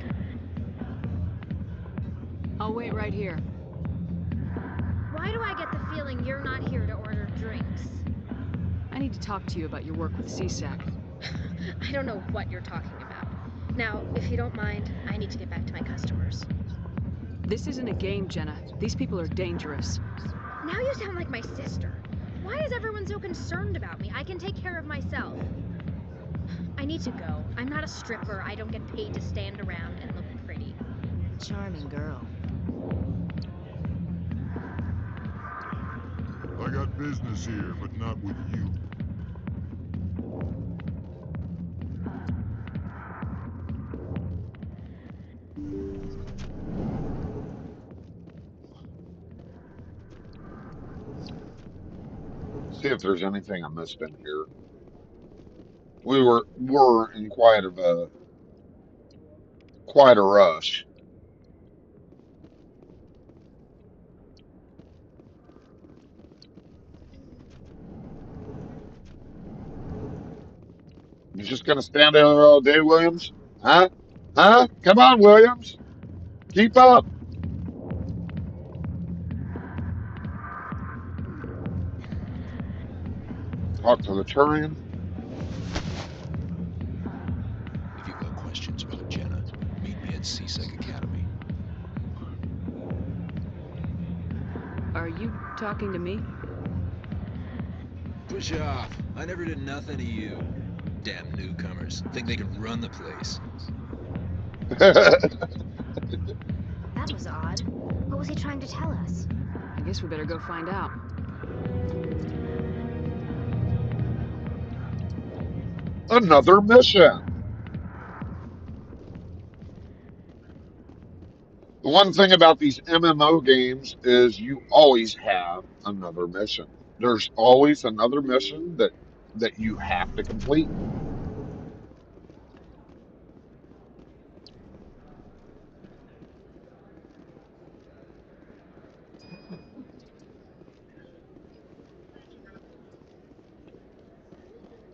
I'll wait right here. Why do I get the feeling you're not here to order drinks? I need to talk to you about your work with CSAC. I don't know what you're talking about. Now, if you don't mind, I need to get back to my customers. This isn't a game, Jenna. These people are dangerous. Now you sound like my sister. Why is everyone so concerned about me? I can take care of myself. I need to go. I'm not a stripper. I don't get paid to stand around and look pretty. Charming girl. I got business here, but not with you. See if there's anything I missed in here. We're in quite a rush. You just gonna stand there all day, Williams? Huh? Huh? Come on, Williams. Keep up. Talk to the Turian. If you've got questions about Jenna, meet me at CSEC Academy. Are you talking to me? Push off. I never did nothing to you. Damn newcomers. Think they can run the place. That was odd. What was he trying to tell us? I guess we better go find out. Another mission. The one thing about these MMO games is you always have another mission. There's always another mission that you have to complete.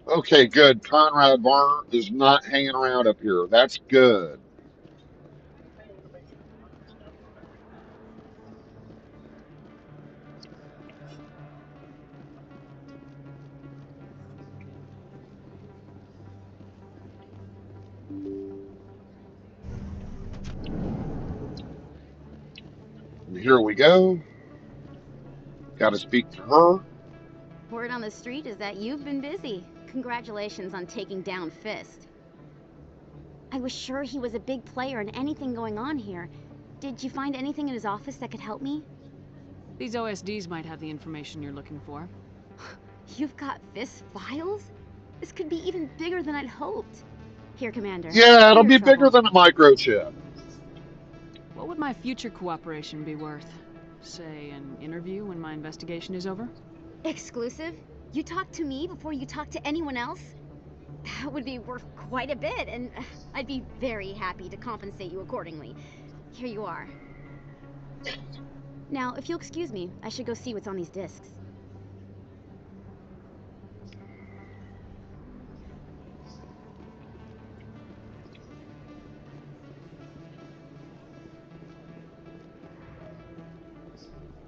Okay, good. Conrad Varner is not hanging around up here. That's good. And here we go. Got to speak to her. Word on the street is that you've been busy. Congratulations on taking down Fist. I was sure he was a big player in anything going on here. Did you find anything in his office that could help me? These OSDs might have the information you're looking for. You've got Fist's files? This could be even bigger than I'd hoped. Here, Commander. Yeah, it'll be bigger than a microchip. What would my future cooperation be worth? Say, an interview when my investigation is over? Exclusive? You talk to me before you talk to anyone else? That would be worth quite a bit, and I'd be very happy to compensate you accordingly. Here you are. Now, if you'll excuse me, I should go see what's on these discs.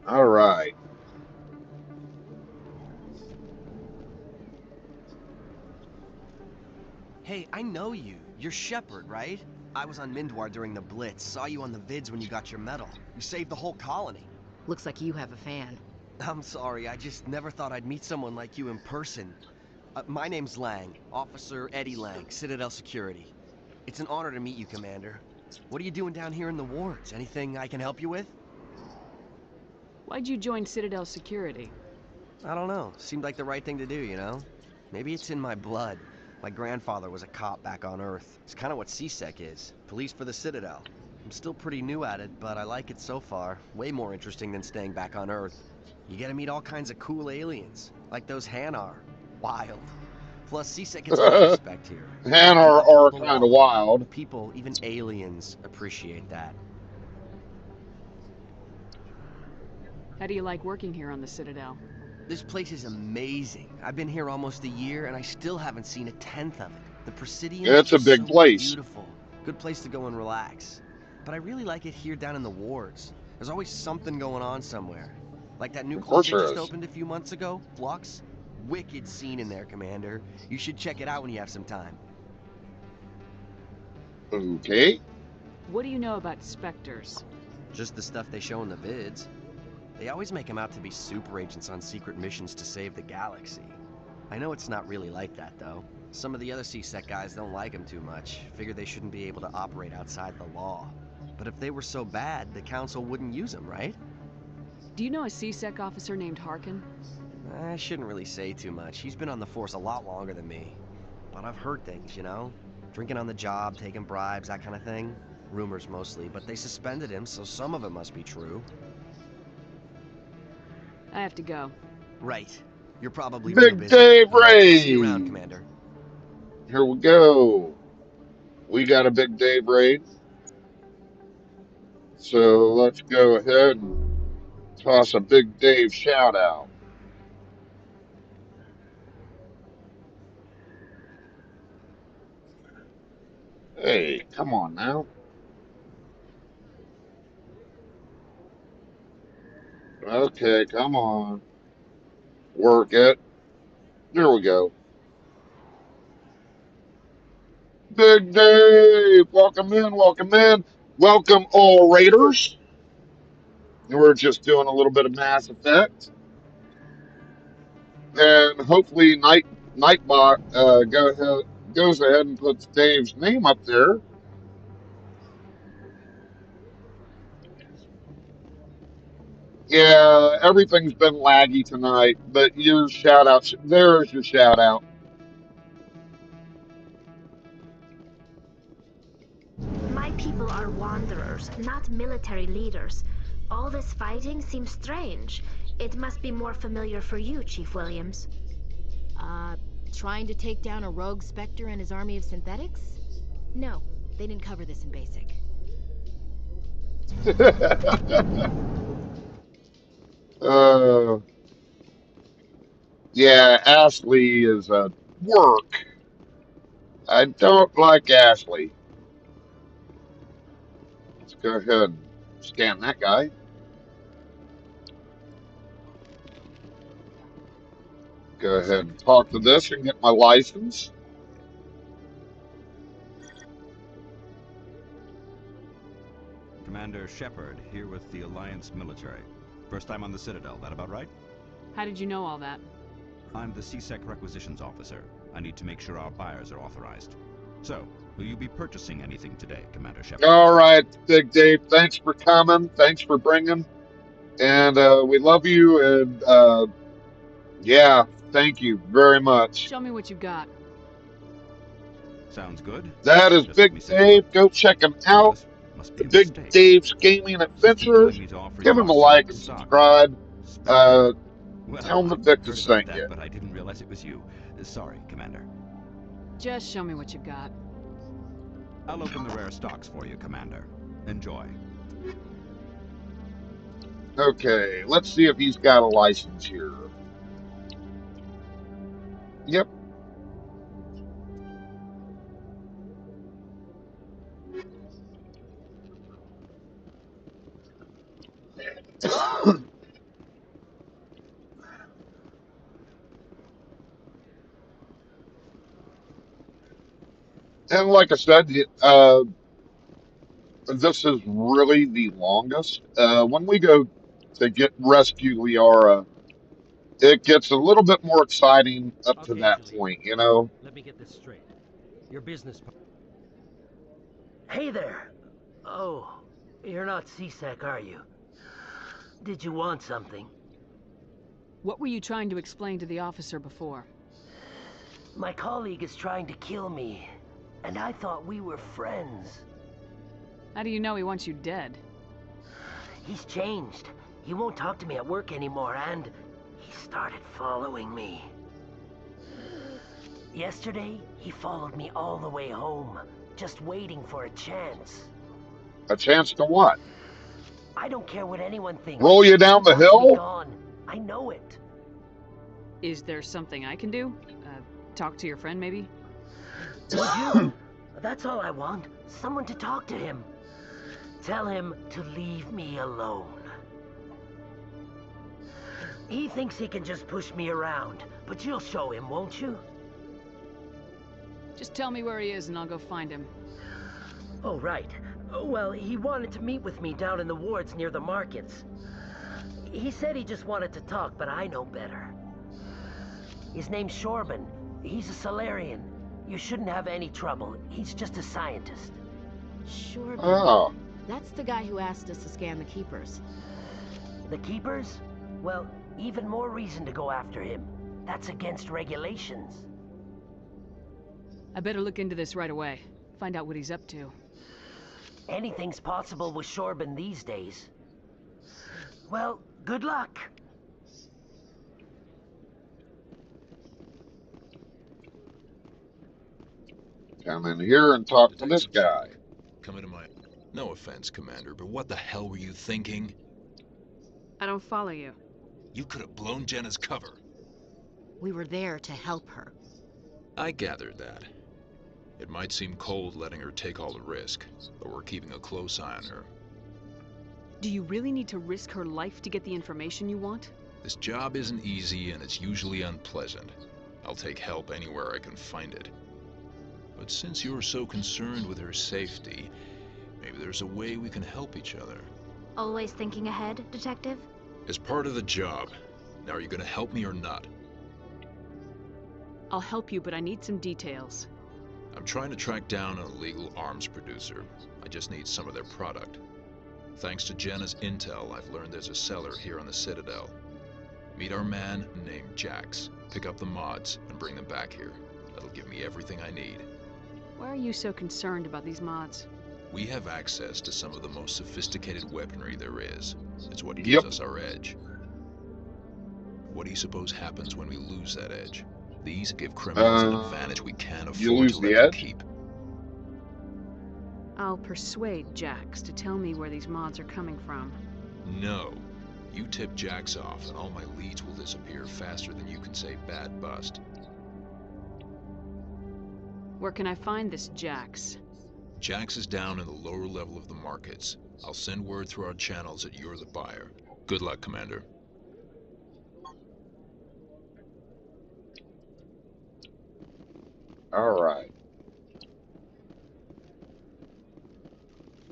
All right. Hey, I know you. You're Shepard, right? I was on Mindwar during the Blitz. Saw you on the vids when you got your medal. You saved the whole colony. Looks like you have a fan. I'm sorry, I just never thought I'd meet someone like you in person. My name's Lang, Officer Eddie Lang, Citadel Security. It's an honor to meet you, Commander. What are you doing down here in the wards? Anything I can help you with? Why'd you join Citadel Security? I don't know. Seemed like the right thing to do, you know? Maybe it's in my blood. My grandfather was a cop back on Earth. It's kind of what CSEC is. Police for the Citadel. I'm still pretty new at it, but I like it so far. Way more interesting than staying back on Earth. You get to meet all kinds of cool aliens, like those Hanar. Wild. Plus, CSEC gets a lot of respect here. Hanar are kind of wild. People, even aliens, appreciate that. How do you like working here on the Citadel? This place is amazing. I've been here almost a year, and I still haven't seen a tenth of it. The Presidium it's a big place. Beautiful. Good place to go and relax. But I really like it here down in the wards. There's always something going on somewhere. Like that new club that just opened a few months ago, Flux. Wicked scene in there, Commander. You should check it out when you have some time. Okay. What do you know about Spectres? Just the stuff they show in the vids. They always make them out to be super agents on secret missions to save the galaxy. I know it's not really like that, though. Some of the other CSEC guys don't like them too much. Figure they shouldn't be able to operate outside the law. But if they were so bad, the Council wouldn't use them, right? Do you know a CSEC officer named Harkin? I shouldn't really say too much. He's been on the force a lot longer than me. But I've heard things, you know? Drinking on the job, taking bribes, that kind of thing. Rumors mostly, but they suspended him, so some of it must be true. I have to go. Right. You're probably Big Dave Raid. See you around, Commander. Here we go. We got a Big Dave raid. So let's go ahead and toss a Big Dave shout out. Hey, come on now. Okay, come on. Work it. There we go. Big Dave, welcome in, welcome in. Welcome all raiders. And we're just doing a little bit of Mass Effect. And hopefully Nightbot goes ahead and puts Dave's name up there. Yeah, everything's been laggy tonight, but your shout out, there's your shout out. My people are wanderers, not military leaders. All this fighting seems strange. It must be more familiar for you, Chief Williams. Trying to take down a rogue Spectre and his army of synthetics? No, they didn't cover this in basic. Yeah, Ashley is a work. I don't like Ashley. Let's go ahead and scan that guy. Go ahead and talk to this and get my license. Commander Shepard, here with the Alliance military. First time on the Citadel, that about right? How did you know all that? I'm the CSEC requisitions officer. I need to make sure our buyers are authorized. So, will you be purchasing anything today, Commander Shepard? All right, Big Dave, thanks for coming. Thanks for bringing. And we love you. And yeah, thank you very much. Show me what you got. Sounds good. That is Big Dave. Go check him out. The Big Dave's Gaming Adventures. Give him a like and subscribe. Well, Tell him that I've Victor heard about sent that, you. but I didn't realize it was you. Sorry, Commander. Just show me what you got. I'll open the rare stocks for you, Commander. Enjoy. Okay, let's see if he's got a license here. Yep. And like I said, this is really the longest. When we go to get rescue Liara, it gets a little bit more exciting up to Okay, that Juliet. point, you know? Let me get this straight. Your business Hey there! Oh, you're not CSEC, are you? Did you want something? What were you trying to explain to the officer before? My colleague is trying to kill me, and I thought we were friends. How do you know he wants you dead? He's changed. He won't talk to me at work anymore, and he started following me. Yesterday, he followed me all the way home, just waiting for a chance. A chance to what? I don't care what anyone thinks. Roll you down the He wants me hill? gone. I know it. Is there something I can do? Talk to your friend, maybe? Would you? That's all I want. Someone to talk to him. Tell him to leave me alone. He thinks he can just push me around, but you'll show him, won't you? Just tell me where he is and I'll go find him. Oh, right. Well, he wanted to meet with me down in the wards near the markets. He said he just wanted to talk, but I know better. His name's Shorban. He's a Salarian. You shouldn't have any trouble. He's just a scientist. Sure. Oh. That's the guy who asked us to scan the Keepers. The Keepers? Well, even more reason to go after him. That's against regulations. I better look into this right away. Find out what he's up to. Anything's possible with Shorban these days. Well, good luck. Come in here and talk to this guy. Come into my... No offense, Commander, but what the hell were you thinking? I don't follow you. You could have blown Jenna's cover. We were there to help her. I gathered that. It might seem cold letting her take all the risk, but we're keeping a close eye on her. Do you really need to risk her life to get the information you want? This job isn't easy and it's usually unpleasant. I'll take help anywhere I can find it. But since you're so concerned with her safety, maybe there's a way we can help each other. Always thinking ahead, Detective? As part of the job. Now, are you gonna help me or not? I'll help you, but I need some details. I'm trying to track down an illegal arms producer. I just need some of their product. Thanks to Jenna's intel, I've learned there's a seller here on the Citadel. Meet our man named Jax. Pick up the mods and bring them back here. That'll give me everything I need. Why are you so concerned about these mods? We have access to some of the most sophisticated weaponry there is. It's what gives us our edge. What do you suppose happens when we lose that edge? These give criminals an advantage we can't afford to let them keep. I'll persuade Jax to tell me where these mods are coming from. No. You tip Jax off and all my leads will disappear faster than you can say bad bust. Where can I find this Jax? Jax is down in the lower level of the markets. I'll send word through our channels that you're the buyer. Good luck, Commander. All right.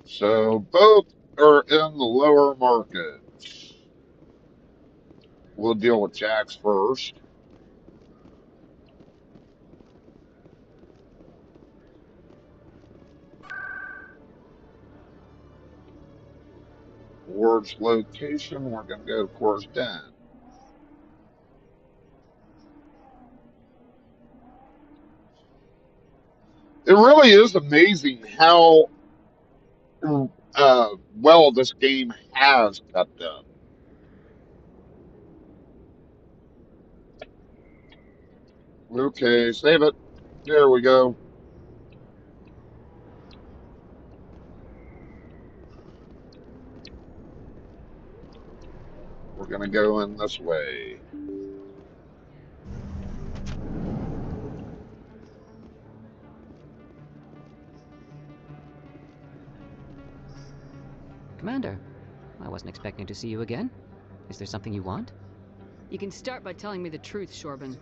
So both are in the lower markets. We'll deal with Jax first. Ward's location, we're going to go, of course, down. It really is amazing how well this game has kept up. Okay, save it. There we go. We're gonna go in this way. Commander, I wasn't expecting to see you again. Is there something you want? You can start by telling me the truth, Shorban.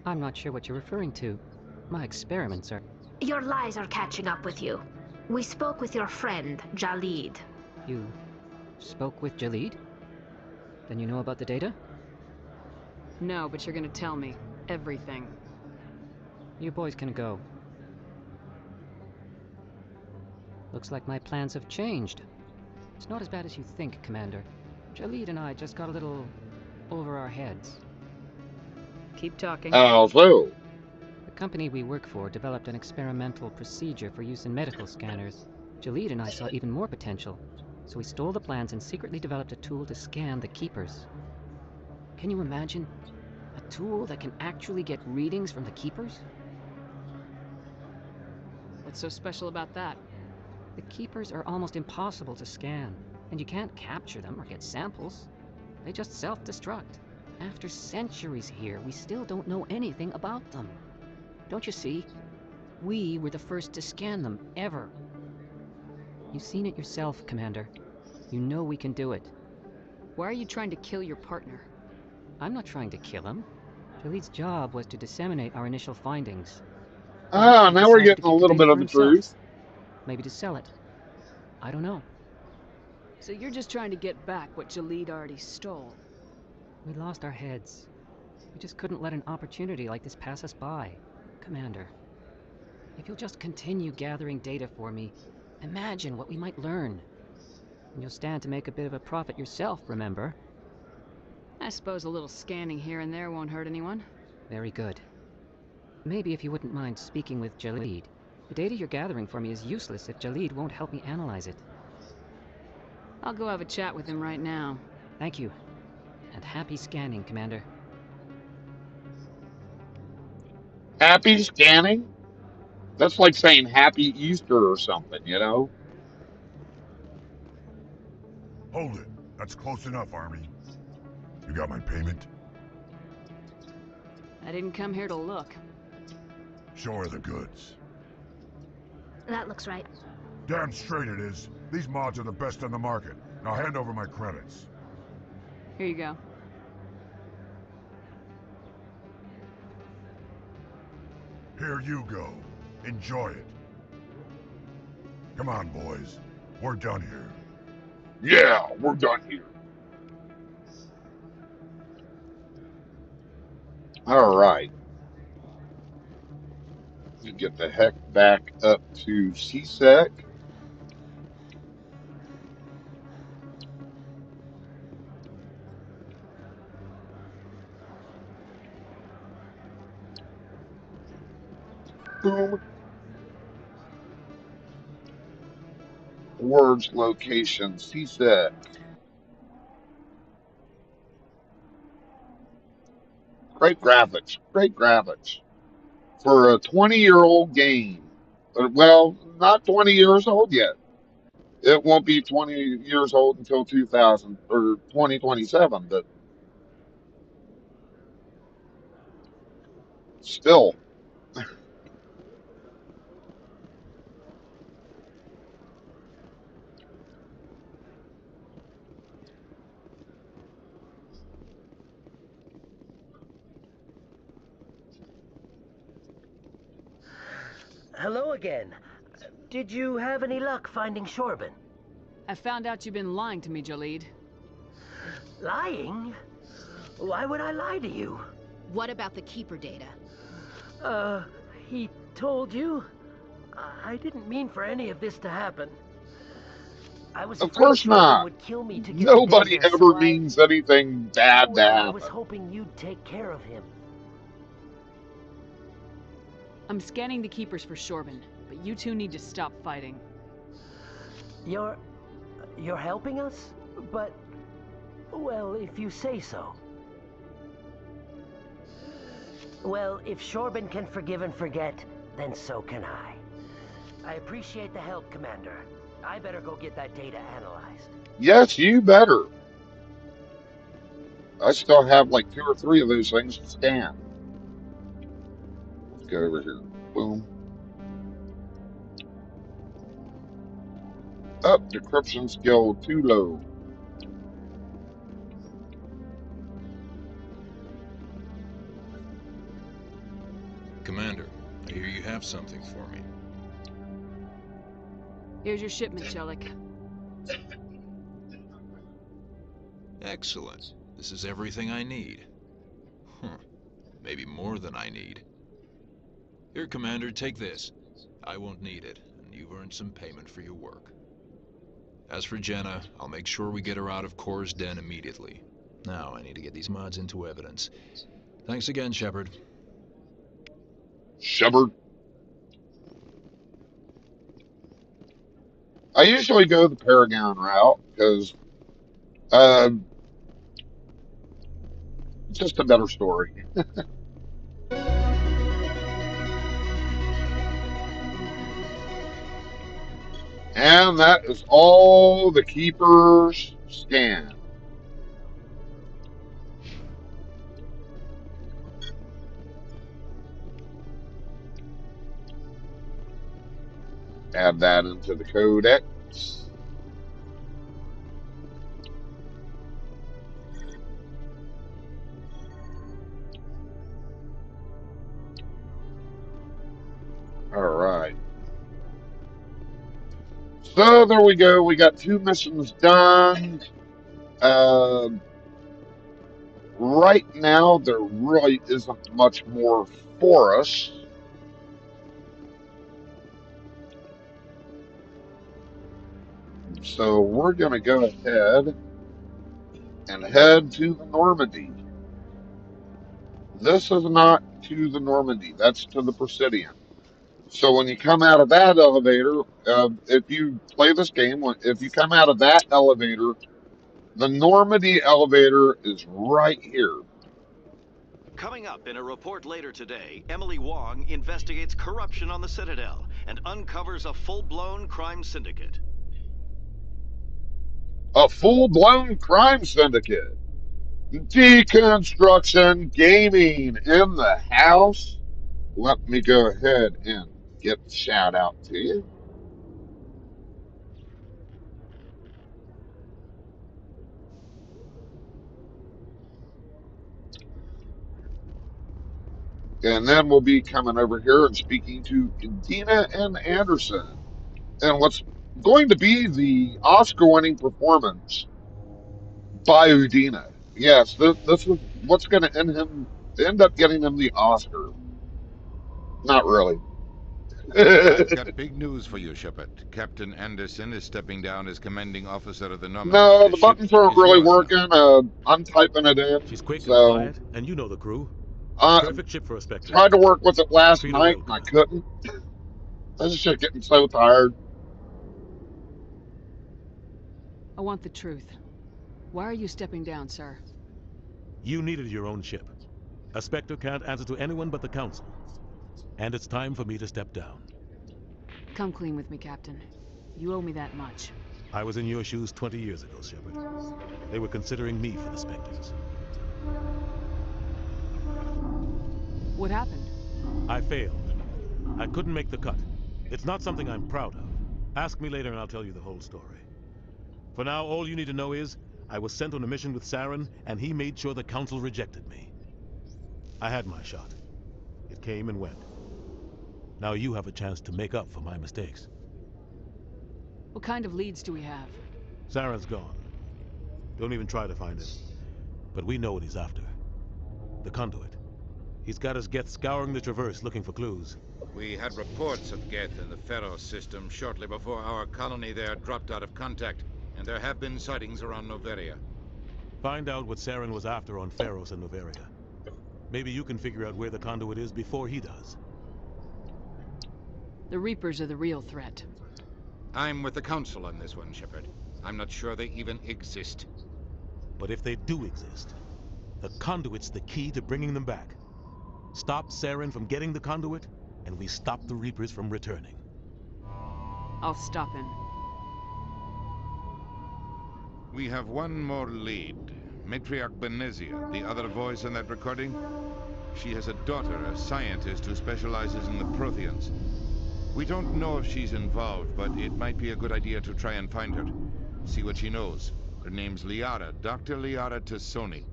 I'm not sure what you're referring to. My experiments are... Your lies are catching up with you. We spoke with your friend, Jalid. You spoke with Jalid? Then you know about the data? No, but you're gonna tell me. Everything. You boys can go. Looks like my plans have changed. It's not as bad as you think, Commander. Jalid and I just got a little over our heads. Keep talking. How so? The company we work for developed an experimental procedure for use in medical scanners. Jalid and I saw even more potential, so we stole the plans and secretly developed a tool to scan the Keepers. Can you imagine? A tool that can actually get readings from the Keepers? What's so special about that? The Keepers are almost impossible to scan, and you can't capture them or get samples. They just self-destruct. After centuries here, we still don't know anything about them. Don't you see? We were the first to scan them, ever. You've seen it yourself, Commander. You know we can do it. Why are you trying to kill your partner? I'm not trying to kill him. Jalid's job was to disseminate our initial findings. Ah, now we're getting a little bit of the truth. Maybe to sell it. I don't know. So you're just trying to get back what Jalid already stole? We lost our heads. We just couldn't let an opportunity like this pass us by. Commander, if you'll just continue gathering data for me, imagine what we might learn. And you'll stand to make a bit of a profit yourself, remember? I suppose a little scanning here and there won't hurt anyone. Very good. Maybe if you wouldn't mind speaking with Jalid. The data you're gathering for me is useless if Jalid won't help me analyze it. I'll go have a chat with him right now. Thank you. And happy scanning, Commander. Happy scanning? That's like saying Happy Easter or something, you know? Hold it. That's close enough, Army. You got my payment? I didn't come here to look. Show her the goods. That looks right. Damn straight it is. These mods are the best on the market. Now hand over my credits. Here you go. Here you go. Enjoy it. Come on, boys. We're done here. Yeah, we're done here. All right. You get the heck back up to CSEC. Boom. Words location CSEC. Great graphics. Great graphics. For a 20-year-old game. Well, not 20 years old yet. It won't be 20 years old until 2000 or 2027, but still. Hello again. Did you have any luck finding Shorban? I found out you've been lying to me, Jalid. Lying? Why would I lie to you? What about the Keeper data? He told you? I didn't mean for any of this to happen. I was Of course not. would kill me to get Nobody there, ever so means anything bad to I happen. was hoping you'd take care of him. I'm scanning the Keepers for Shorban, but you two need to stop fighting. You're helping us? But, well, if you say so. Well, if Shorban can forgive and forget, then so can I. I appreciate the help, Commander. I better go get that data analyzed. Yes, you better. I still have like 2 or 3 of those things to scan. Let's go over here. Boom. Up, decryption skill too low. Commander, I hear you have something for me. Here's your shipment, Jellic. Excellent. This is everything I need. Maybe more than I need. Here, Commander, take this. I won't need it, and you've earned some payment for your work. As for Jenna, I'll make sure we get her out of Kor's den immediately. Now, I need to get these mods into evidence. Thanks again, Shepard. Shepard. I usually go the Paragon route because it's just a better story. And that is all the Keepers scan. Add that into the codex. All right. So there we go. We got 2 missions done. Right now, there really isn't much more for us. So we're going to go ahead and head to the Normandy. This is not to the Normandy. That's to the Presidium. So when you come out of that elevator, if you play this game, if you come out of that elevator, the Normandy elevator is right here. Coming up in a report later today, Emily Wong investigates corruption on the Citadel and uncovers a full-blown crime syndicate. A full-blown crime syndicate. Deconstruction Gaming in the house. Let me go ahead and get the shout out to you. And then we'll be coming over here and speaking to Dina and Anderson. And what's going to be the Oscar-winning performance by Udina. Yes, this is what's going to end up getting him the Oscar. Not really. I've got big news for you, Shepard. Captain Anderson is stepping down as commanding officer of the Normandy. No, the buttons aren't really working. I'm typing it in. She's quick so, and quiet, and you know the crew. Perfect ship for a Spectre. Tried to work with it last night, and I couldn't. I was just getting so tired. I want the truth. Why are you stepping down, sir? You needed your own ship. A Spectre can't answer to anyone but the Council. And it's time for me to step down. Come clean with me, Captain. You owe me that much. I was in your shoes 20 years ago, Shepard. They were considering me for the Spectres. What happened? I failed. I couldn't make the cut. It's not something I'm proud of. Ask me later and I'll tell you the whole story. For now, all you need to know is, I was sent on a mission with Saren, and he made sure the Council rejected me. I had my shot. It came and went. Now you have a chance to make up for my mistakes. What kind of leads do we have? Saren's gone. Don't even try to find him. But we know what he's after. The conduit. He's got his Geth scouring the Traverse looking for clues. We had reports of Geth in the Pharos system shortly before our colony there dropped out of contact, and there have been sightings around Noveria. Find out what Saren was after on Pharos and Noveria. Maybe you can figure out where the conduit is before he does. The Reapers are the real threat. I'm with the Council on this one, Shepard. I'm not sure they even exist. But if they do exist, the conduit's the key to bringing them back. Stop Saren from getting the conduit, and we stop the Reapers from returning. I'll stop him. We have one more lead. Matriarch Benezia, the other voice in that recording. She has a daughter, a scientist who specializes in the Protheans. We don't know if she's involved, but it might be a good idea to try and find her. See what she knows. Her name's Liara, Dr. Liara Tassoni.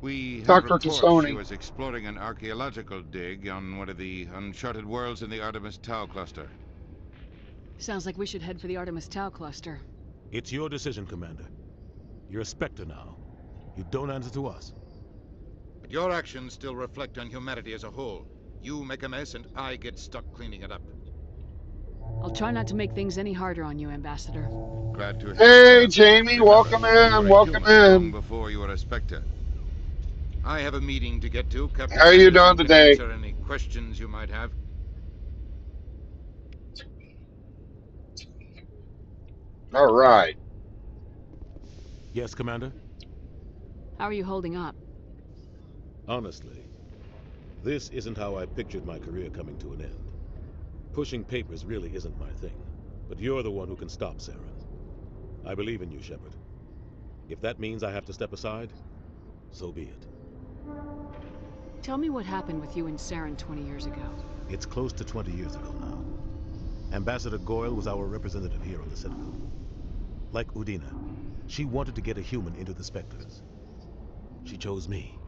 We have Dr. reports Tassoni. she was exploring an archaeological dig on one of the uncharted worlds in the Artemis Tau cluster. Sounds like we should head for the Artemis Tau cluster. It's your decision, Commander. You're a Spectre now. You don't answer to us. But your actions still reflect on humanity as a whole. You make a mess and I get stuck cleaning it up. I'll try not to make things any harder on you, Ambassador. Glad to. Hey, Jamie, welcome in, welcome in. Before you were a Spectre. I have a meeting to get to. Captain, how are you doing today? Answer any questions you might have. All right. Yes, Commander? How are you holding up? Honestly, this isn't how I pictured my career coming to an end. Pushing papers really isn't my thing, but you're the one who can stop Saren. I believe in you, Shepard. If that means I have to step aside, so be it. Tell me what happened with you and Saren 20 years ago. It's close to 20 years ago now. Ambassador Goyle was our representative here on the Citadel. Like Udina, she wanted to get a human into the Spectres. She chose me.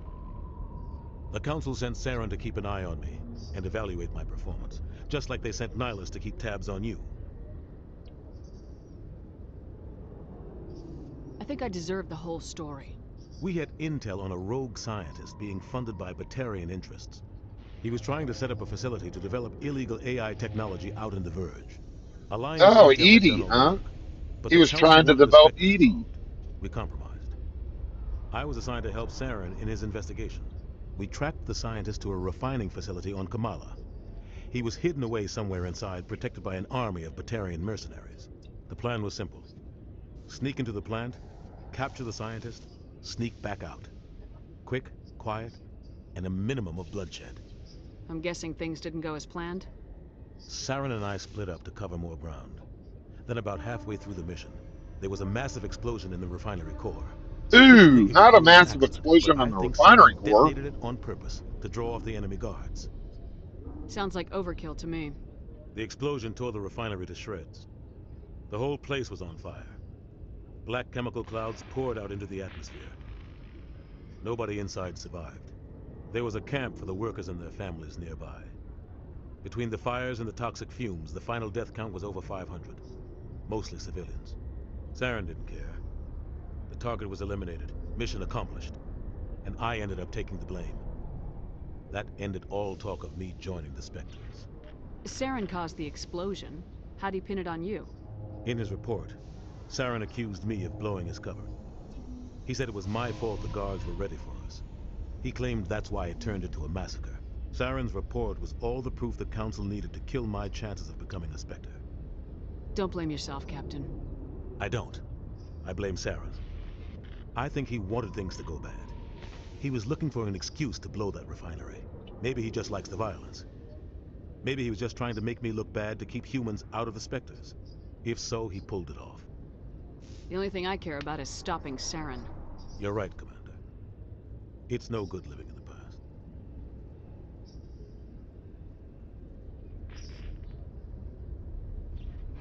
The Council sent Saren to keep an eye on me and evaluate my performance, just like they sent Nihilus to keep tabs on you. I think I deserve the whole story. We had intel on a rogue scientist being funded by Batarian interests. He was trying to set up a facility to develop illegal AI technology out in the Verge. Alliance Oh, intel had Edie, done all the huh? work, but He the was Council trying to wanted the develop Spectres Edie. involved. We compromised. I was assigned to help Saren in his investigation. We tracked the scientist to a refining facility on Kamala. He was hidden away somewhere inside, protected by an army of Batarian mercenaries. The plan was simple. Sneak into the plant, capture the scientist, sneak back out. Quick, quiet, and a minimum of bloodshed. I'm guessing things didn't go as planned? Saren and I split up to cover more ground. Then about halfway through the mission, there was a massive explosion in the refinery core. Ooh, not a massive explosion in the refinery core. Detonated it on purpose to draw off the enemy guards. Sounds like overkill to me. The explosion tore the refinery to shreds. The whole place was on fire. Black chemical clouds poured out into the atmosphere. Nobody inside survived. There was a camp for the workers and their families nearby. Between the fires and the toxic fumes, the final death count was over 500. Mostly civilians. Saren didn't care. The target was eliminated, mission accomplished, and I ended up taking the blame. That ended all talk of me joining the Spectres. Saren caused the explosion. How'd he pin it on you? In his report, Saren accused me of blowing his cover. He said it was my fault the guards were ready for us. He claimed that's why it turned into a massacre. Saren's report was all the proof the Council needed to kill my chances of becoming a Spectre. Don't blame yourself, Captain. I don't. I blame Saren. I think he wanted things to go bad. He was looking for an excuse to blow that refinery. Maybe he just likes the violence. Maybe he was just trying to make me look bad to keep humans out of the Spectres. If so, he pulled it off. The only thing I care about is stopping Saren. You're right, Commander. It's no good living in the past.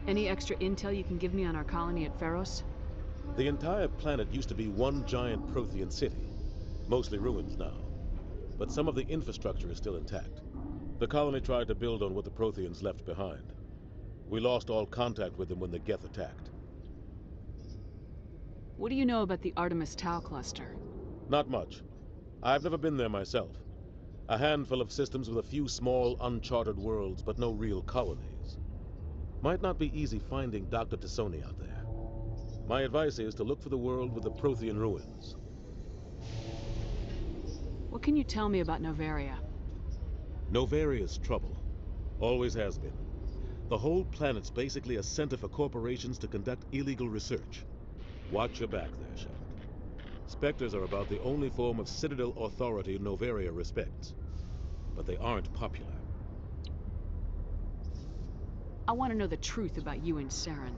Any extra intel you can give me on our colony at Pharos? The entire planet used to be one giant Prothean city. Mostly ruins now. But some of the infrastructure is still intact. The colony tried to build on what the Protheans left behind. We lost all contact with them when the Geth attacked. What do you know about the Artemis Tau cluster? Not much. I've never been there myself. A handful of systems with a few small, uncharted worlds, but no real colonies. Might not be easy finding Dr. Tassoni out there. My advice is to look for the world with the Prothean ruins. What can you tell me about Novaria? Novaria's trouble. Always has been. The whole planet's basically a center for corporations to conduct illegal research. Watch your back there, Shepard. Spectres are about the only form of Citadel authority Novaria respects. but they aren't popular. I want to know the truth about you and Saren.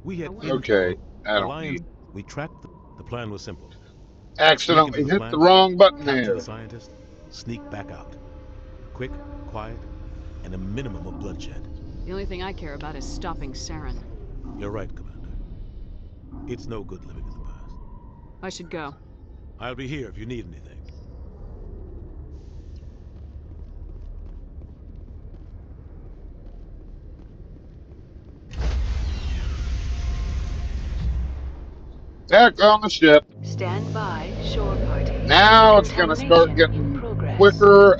We had Okay, I don't Alliance. need. We tracked the plan was simple. Sneak Accidentally into the hit the plant, wrong button capture here. the scientist, sneak back out. Quick, quiet, and a minimum of bloodshed. The only thing I care about is stopping Saren. You're right, Commander. It's no good living in the past. I should go. I'll be here if you need anything. Back on the ship. Stand by, shore party. Now it's gonna start getting quicker.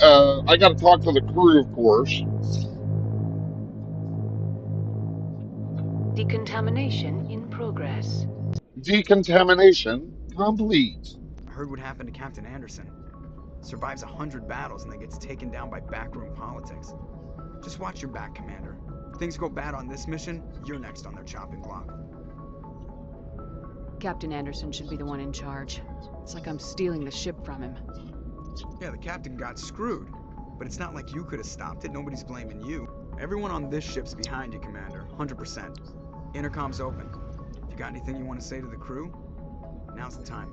I gotta talk to the crew, of course. Decontamination in progress. Decontamination complete. I heard what happened to Captain Anderson. Survives 100 battles and then gets taken down by backroom politics. Just watch your back, Commander. If things go bad on this mission, you're next on their chopping block. Captain Anderson should be the one in charge. It's like I'm stealing the ship from him. Yeah, the captain got screwed. But it's not like you could have stopped it. Nobody's blaming you. Everyone on this ship's behind you, Commander. 100%. Intercom's open. If you got anything you want to say to the crew, now's the time.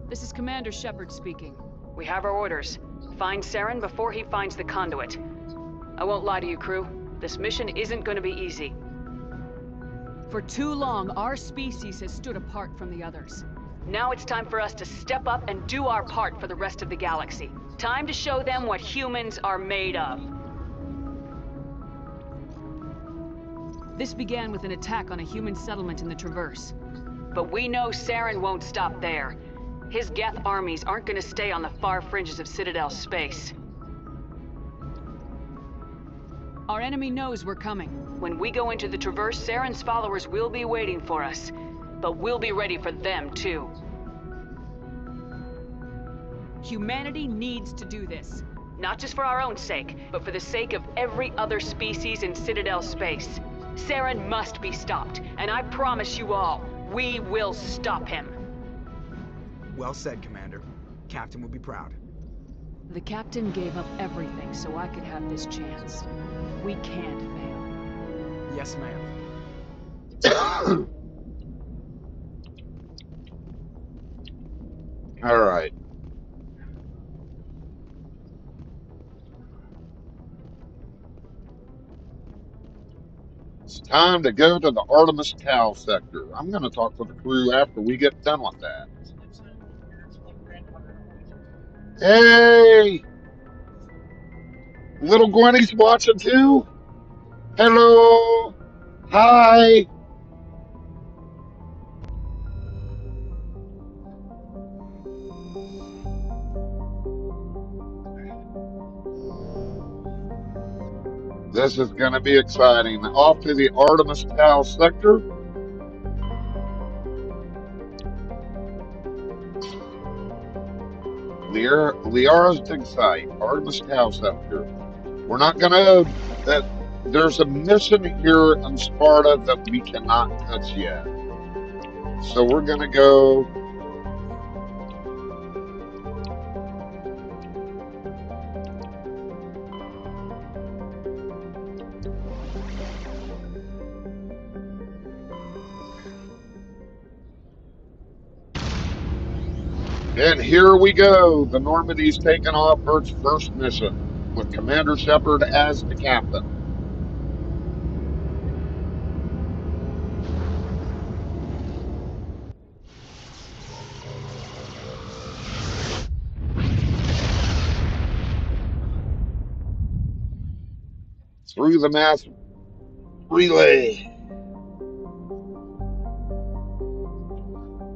This is Commander Shepard speaking. We have our orders. Find Saren before he finds the conduit. I won't lie to you, crew. This mission isn't going to be easy. For too long, our species has stood apart from the others. Now it's time for us to step up and do our part for the rest of the galaxy. Time to show them what humans are made of. This began with an attack on a human settlement in the Traverse. But we know Saren won't stop there. His Geth armies aren't going to stay on the far fringes of Citadel space. Our enemy knows we're coming. When we go into the Traverse, Saren's followers will be waiting for us. But we'll be ready for them, too. Humanity needs to do this. Not just for our own sake, but for the sake of every other species in Citadel space. Saren must be stopped, and I promise you all, we will stop him. Well said, Commander. Captain will be proud. The Captain gave up everything so I could have this chance. We can't fail. Yes, ma'am. All right. It's time to go to the Artemis Tau sector. I'm going to talk to the crew after we get done with that. Hey! Little Gwenny's watching too? Hello! Hi! This is going to be exciting. Off to the Artemis Tau sector. Liara's dig site, Artemis Tau sector. We're not going to... There's a mission here in Sparta that we cannot touch yet. So we're going to go... And here we go. The Normandy's taken off for its first mission with Commander Shepard as the captain. Through the mass relay.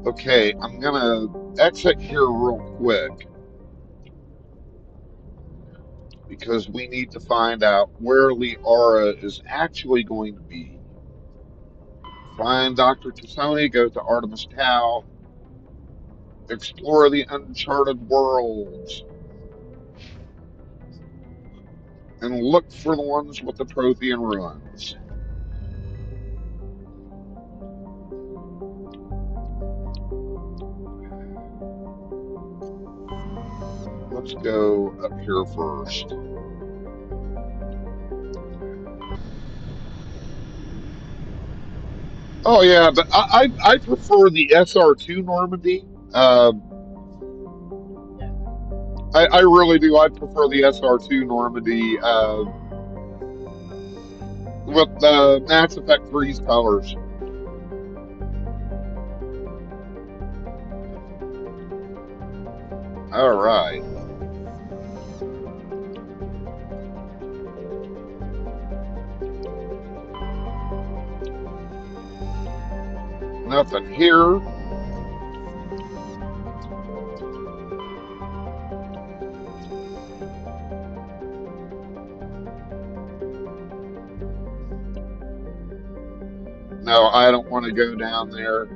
Okay, I'm gonna exit here real quick because we need to find out where Liara is actually going to be. Find Dr. Tassoni, go to Artemis Tau, explore the uncharted worlds, and look for the ones with the Prothean ruins. let's go up here first. Oh yeah, but I prefer the SR2 Normandy. I really do. I prefer the SR2 Normandy with the Mass Effect 3's colors. All right. Nothing here. No, I don't want to go down there.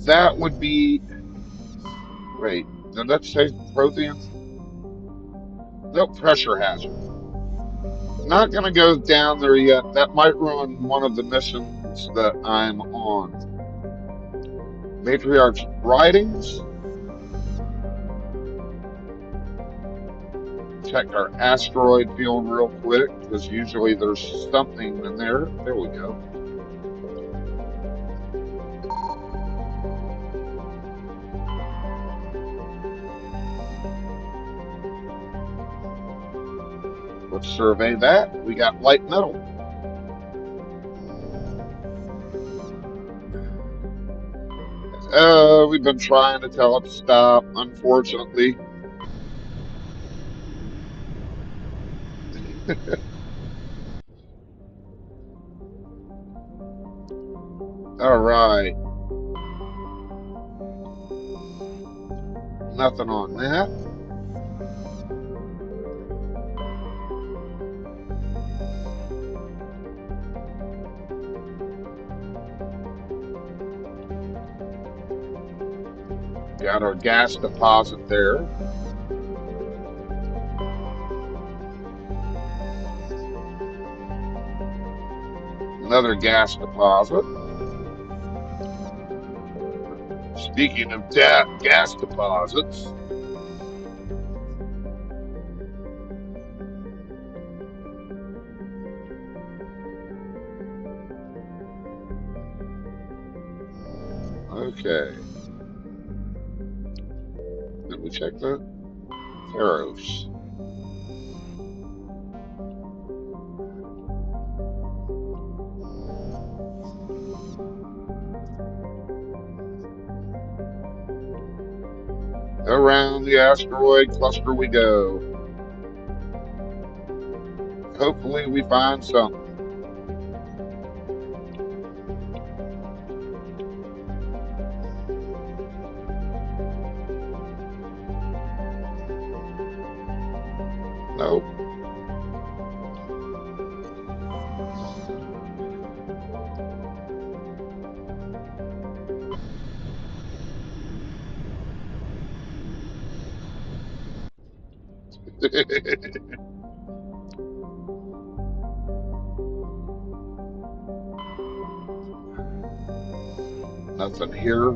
That would be... Wait, did that say Prothean? No, pressure hazard. Not going to go down there yet. That might ruin one of the missions that I'm on. Matriarch's writings. Check our asteroid field real quick, because usually there's something in there. There we go. Let's survey that. We got light metal. We've been trying to tell it to stop, unfortunately. All right. Nothing on that. Got our gas deposit there. Another gas deposit. Speaking of gas deposits, okay. Did we check that? Theros. Around the asteroid cluster we go. Hopefully we find something. Nope. Nothing here.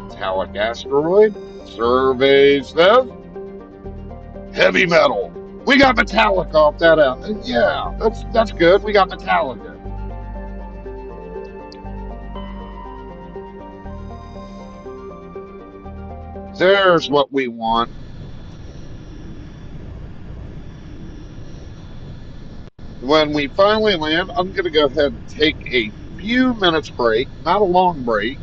Metallic asteroid. Survey stuff. Heavy metal. We got metallic off that out. Yeah, that's good. We got Metallica. There's what we want. When we finally land, I'm going to go ahead and take a few minutes break, not a long break.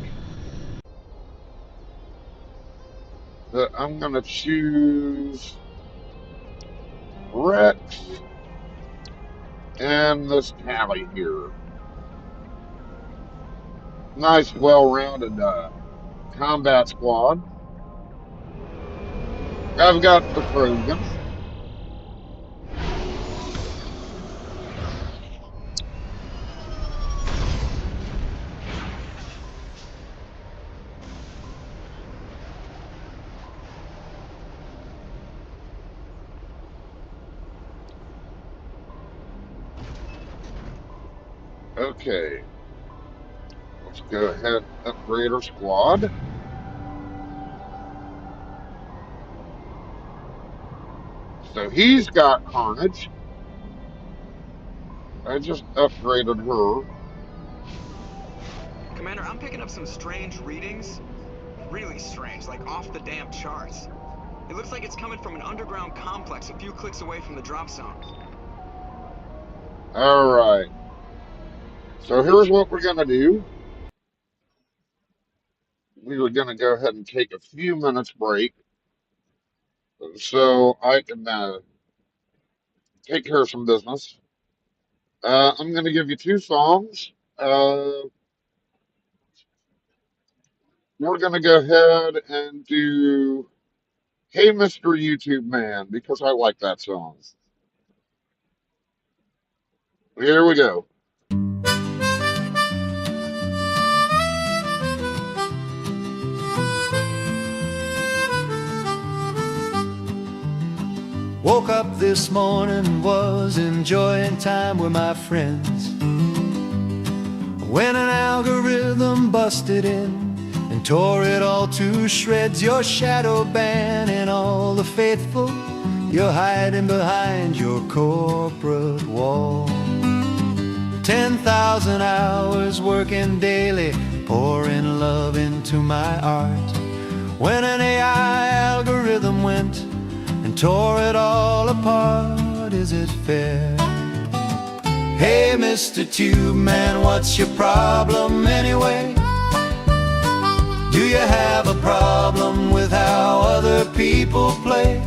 I'm going to choose Rex and this tally here. Nice, well-rounded combat squad. I've got the Krogan. Okay. Let's go ahead and upgrade our squad. So he's got Carnage. I just upgraded her. Commander, I'm picking up some strange readings. Really strange, like off the damn charts. It looks like it's coming from an underground complex a few clicks away from the drop zone. All right. So here's what we're going to do. We are going to go ahead and take a few minutes break so I can take care of some business. I'm going to give you two songs. We're going to go ahead and do Hey Mr. YouTube Man because I like that song. Here we go. Woke up this morning and was enjoying time with my friends when an algorithm busted in and tore it all to shreds. Your shadow ban and all the faithful, you're hiding behind your corporate wall. 10,000 hours working daily, pouring love into my art, when an AI algorithm went and tore it all apart. Is it fair? Hey Mr. Tube Man, what's your problem anyway? Do you have a problem with how other people play?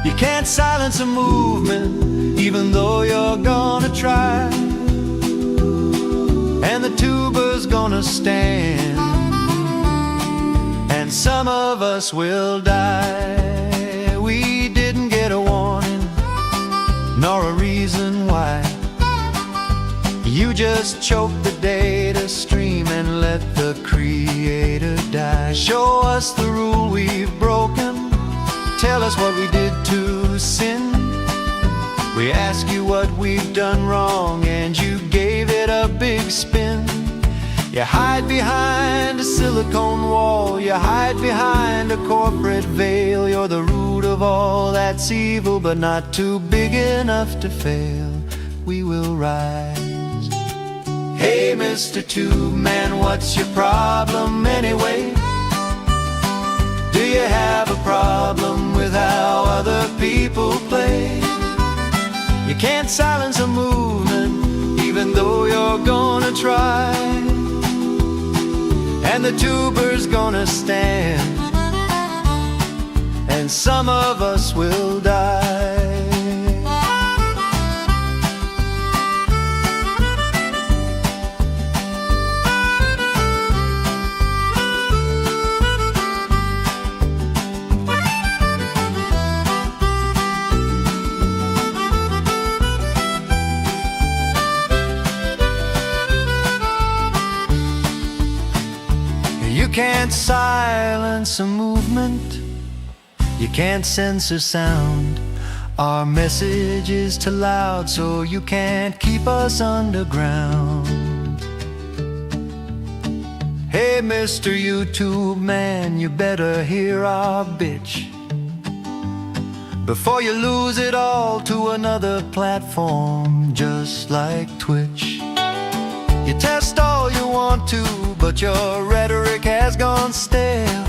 You can't silence a movement even though you're gonna try, and the tuber's gonna stand, and some of us will die. We didn't get a warning nor a reason why. You just choked the data stream and let the creator die. Show us the rule we've broken, tell us what we did to sin. We ask you what we've done wrong and you gave it a big spin. You hide behind a silicone wall, you hide behind a corporate veil. You're the root of all that's evil, but not too big enough to fail. We will rise. Hey Mr. Tube Man, what's your problem anyway? Do you have a problem with how other people play? You can't silence a movement even though you're gonna try, and the tuber's gonna stand, and some of us will die. You can't silence a movement, you can't censor sound. Our message is too loud, so you can't keep us underground. Hey Mr. YouTube Man, you better hear our bitch before you lose it all to another platform just like Twitch. You test all you want to, but your rhetoric has gone stale,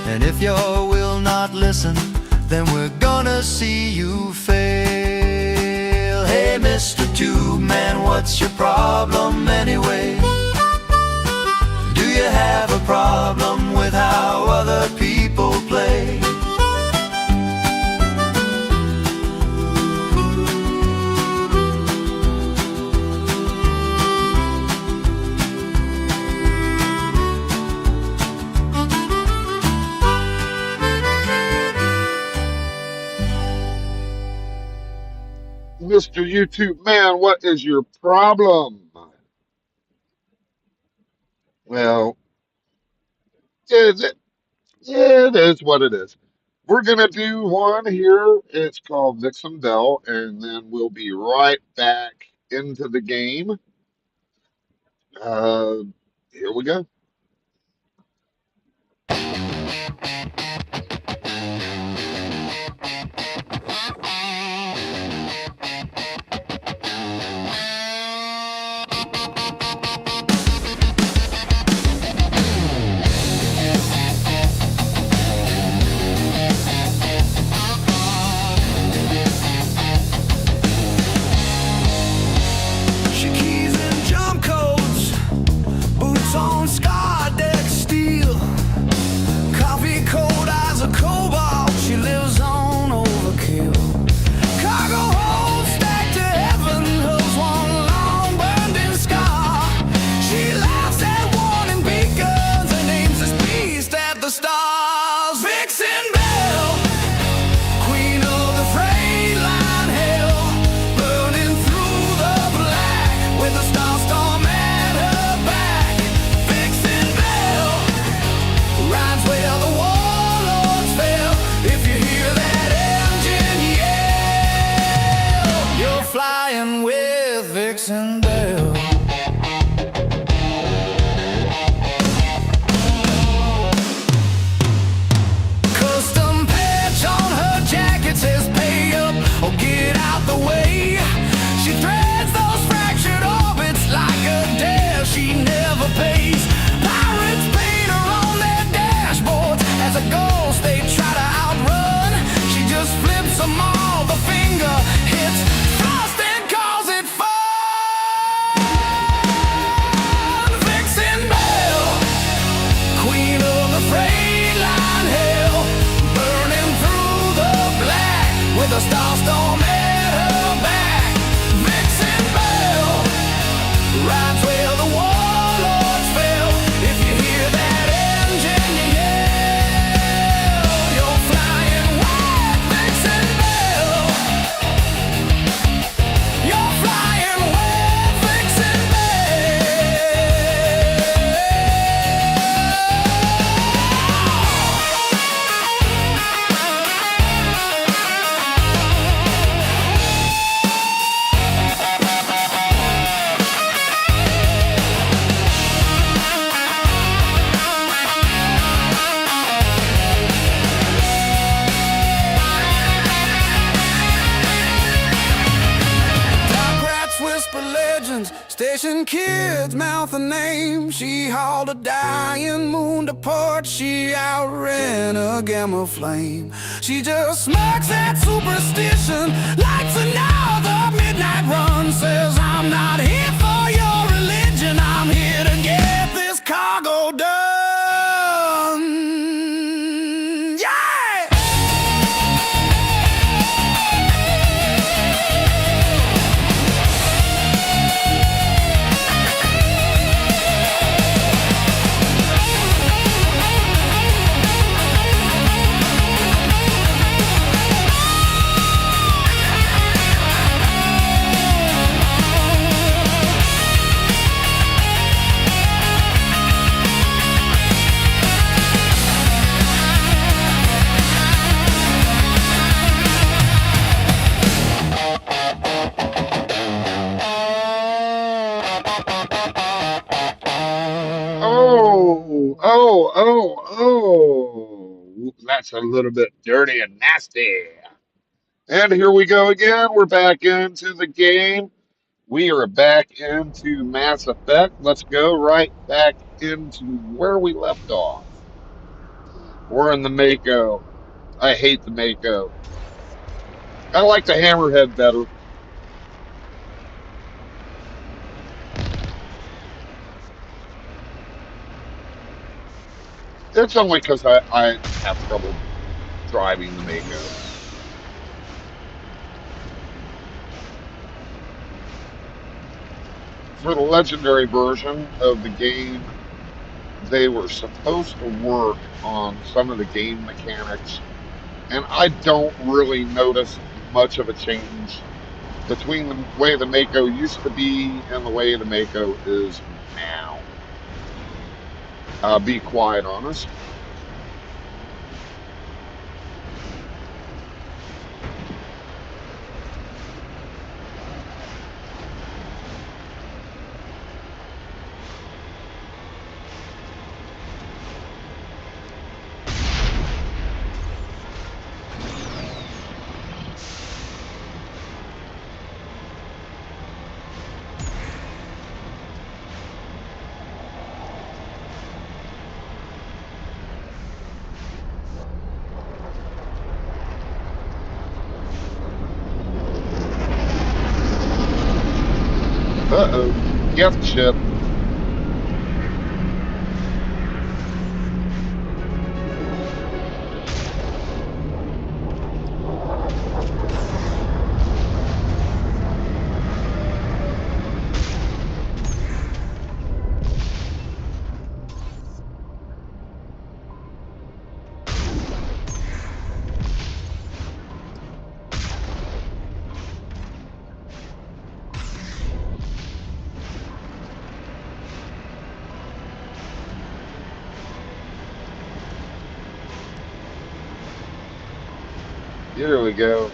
and if you will not listen, then we're gonna see you fail. Hey Mr. Tube Man, what's your problem anyway? Do you have a problem with how other people play? Mr. YouTube Man, what is your problem? Well, it is what it is. We're going to do one here. It's called Vixen Bell, and then we'll be right back into the game. Uh, Here we go. Keys and jump coats, boots on scar deck steel, coffee cold eyes of cobalt. She lives on overkill. Cargo hold stacked to heaven, hooves one long burned-in scar. She laughs at warning beacons and aims this beast at the stars. Vixen Bell, queen of the freight line hell, burning through the black with a star storm at her back. Vixen Bell rides where the warlords fell. If you hear that engine yell, you're flying with Vixen Bell. Custom patch on her jacket says pay up or get out the way. She threads those fractured orbits like a dare she never pays. Pirates paint her on their dashboards as a ghost they try to outrun. She just flips them all the finger, hits frost and calls it fun. Vixen Bell, queen of the freight line hell, burning through the black with a star storm at her back. Vixen Bell rides where the warlords fell. If you hear that engine yell, you're flying with Vixen Bell. You're flying with Vixen Dark rats whisper legends, station kids mouth a name. She hauled a dying moon to port, she outran a gamma flame. She just smirks at superstition, lights another midnight run. Says I'm not here for your religion, I'm here to get this cargo done. Yeah! Oh, that's a little bit dirty and nasty. And here we go again. We're back into the game. We are back into Mass Effect. Let's go right back into where we left off. We're in the Mako. I hate the Mako. I like the Hammerhead better. It's only because I have trouble driving the Mako. For the legendary version of the game, they were supposed to work on some of the game mechanics, and I don't really notice much of a change between the way the Mako used to be and the way the Mako is now. I'll be quite honest. Uh-oh. Geth ship. Here we go.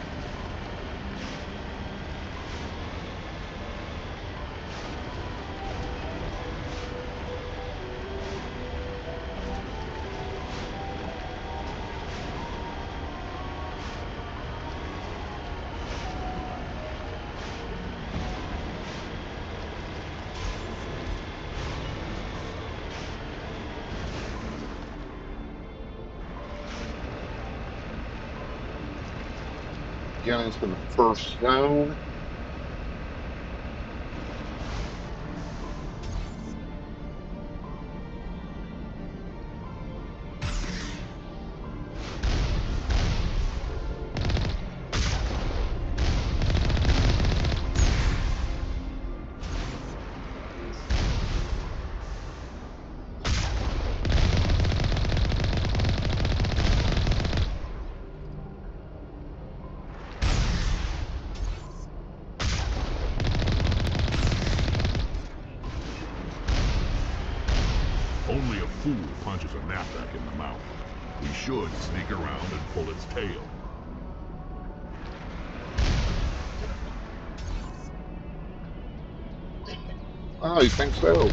Getting into the first zone. Only a fool punches a knapsack in the mouth. We should sneak around and pull its tail. Oh, you think so?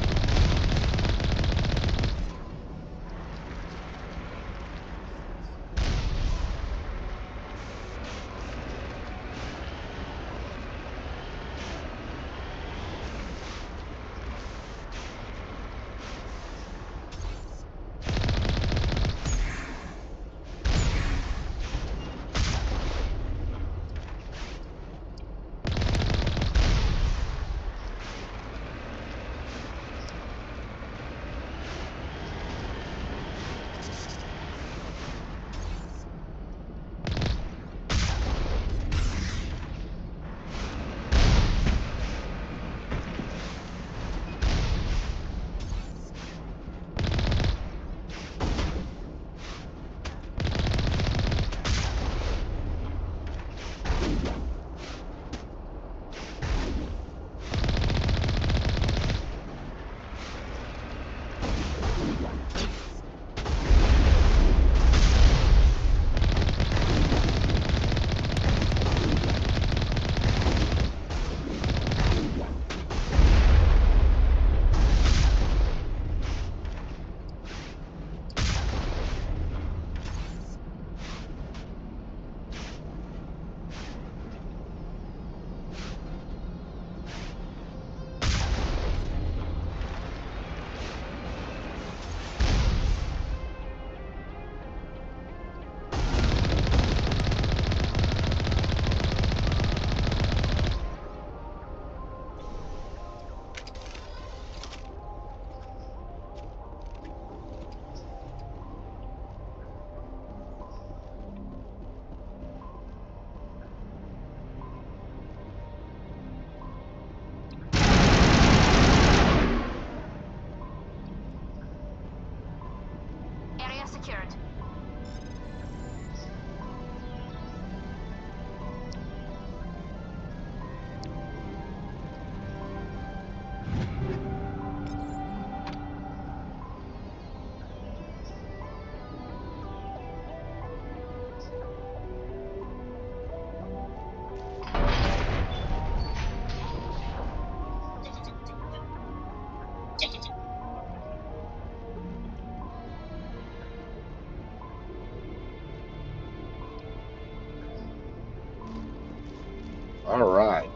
All right.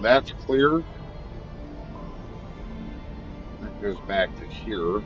That's clear. That goes back to here.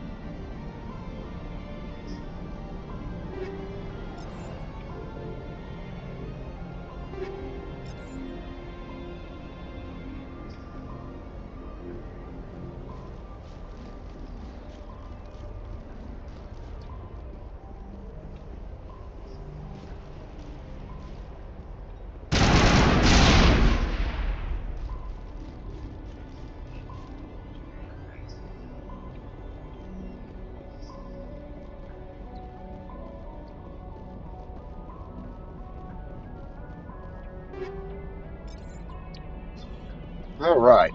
All right.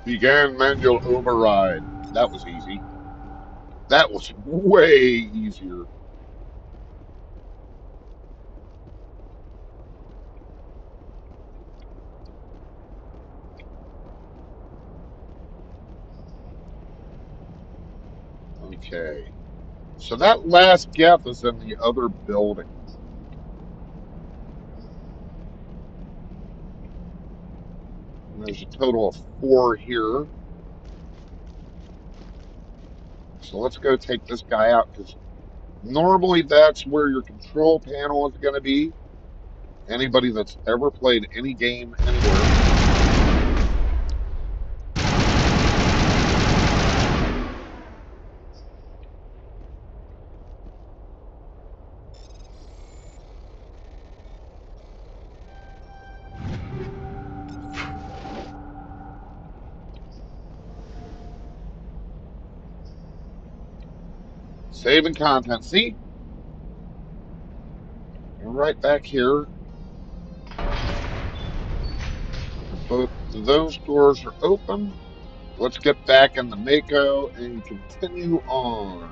Begin manual override. That was easy. That was way easier. Okay. So that last Geth is in the other building. And there's a total of 4 here. So let's go take this guy out, because normally that's where your control panel is going to be. Anybody that's ever played any game anywhere. Saving content. See? We're right back here. Both of those doors are open. Let's get back in the Mako and continue on.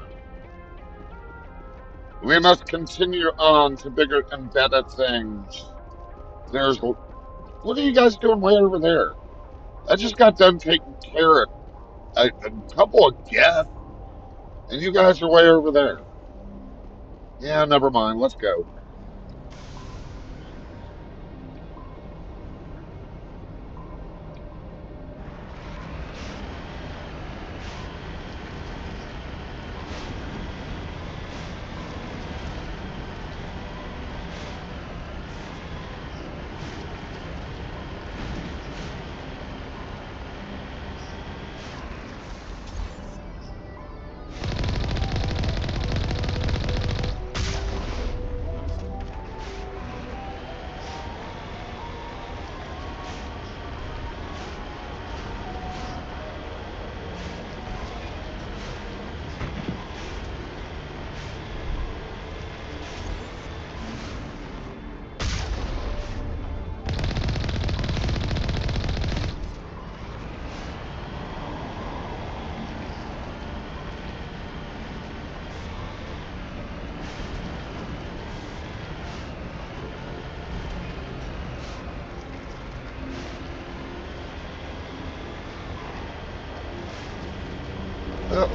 We must continue on to bigger and better things. There's... What are you guys doing way over there? I just got done taking care of a couple of Geth, and you guys are way over there. Yeah, never mind. Let's go.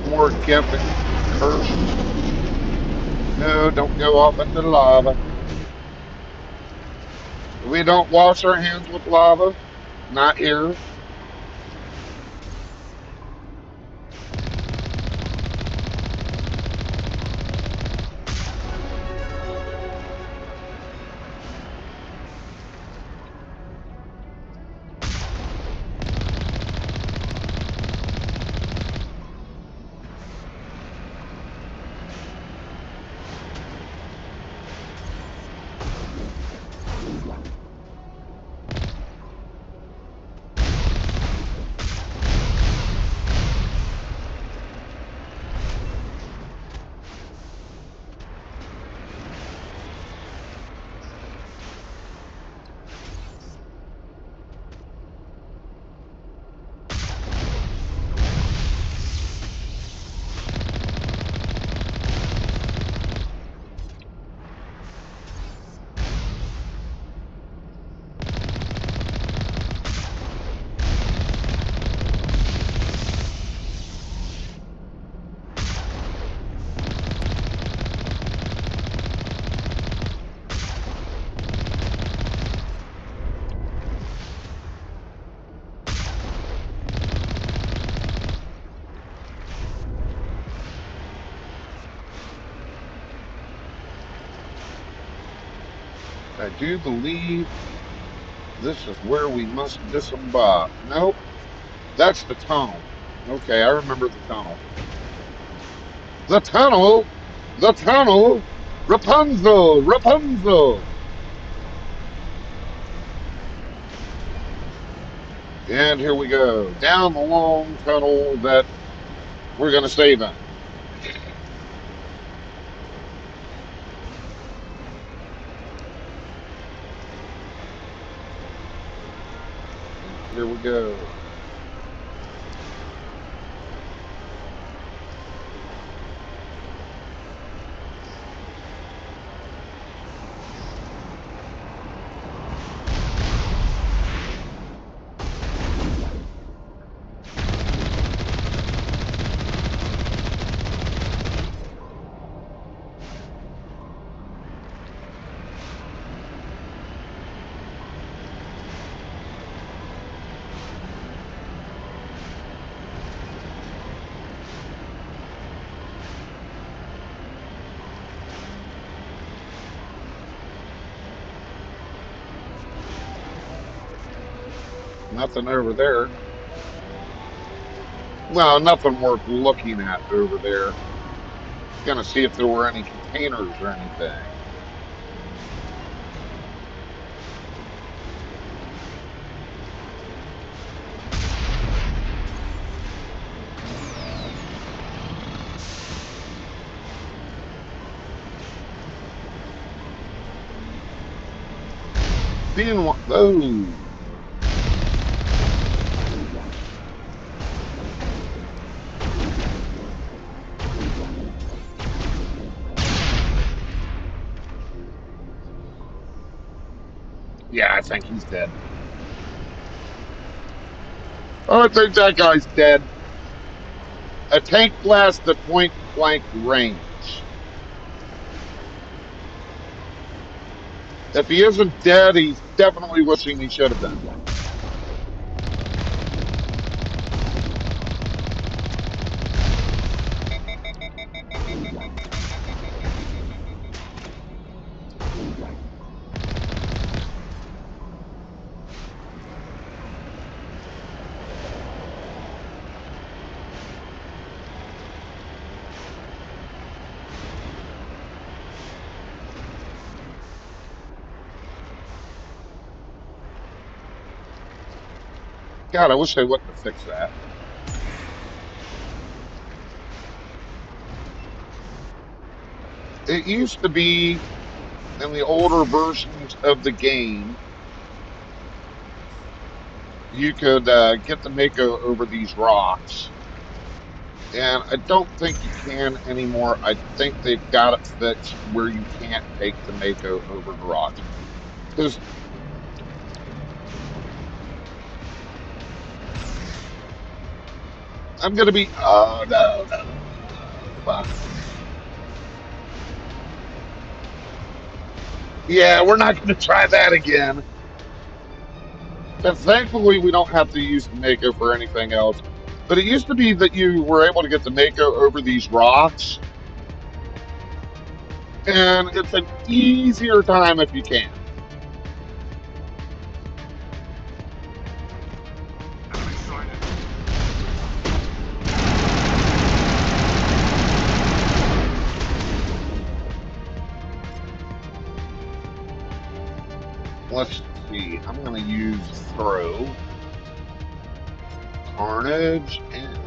More camping cursed. No, don't go off into the lava. We don't wash our hands with lava. Not here. I do believe this is where we must disembark. Nope, that's the tunnel. Okay, I remember the tunnel. The tunnel! The tunnel! Rapunzel! Rapunzel! And here we go, down the long tunnel that we're going to save in. Here we go. Nothing over there. Well, nothing worth looking at over there. Gonna see if there were any containers or anything. Being one. Oh. Yeah, I think he's dead. Oh, I think that guy's dead. A tank blast at point blank range. If he isn't dead, he's definitely wishing he should have been. God, I wish they wouldn't have fixed that. It used to be in the older versions of the game, you could get the Mako over these rocks. And I don't think you can anymore. I think they've got it fixed where you can't take the Mako over the rocks. Because I'm going to be... Oh, no, no. Fuck. Yeah, we're not going to try that again. But thankfully, we don't have to use the Mako for anything else. But it used to be that you were able to get the Mako over these rocks. And it's an easier time if you can. Let's see. I'm going to use throw, carnage, and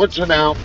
switching out.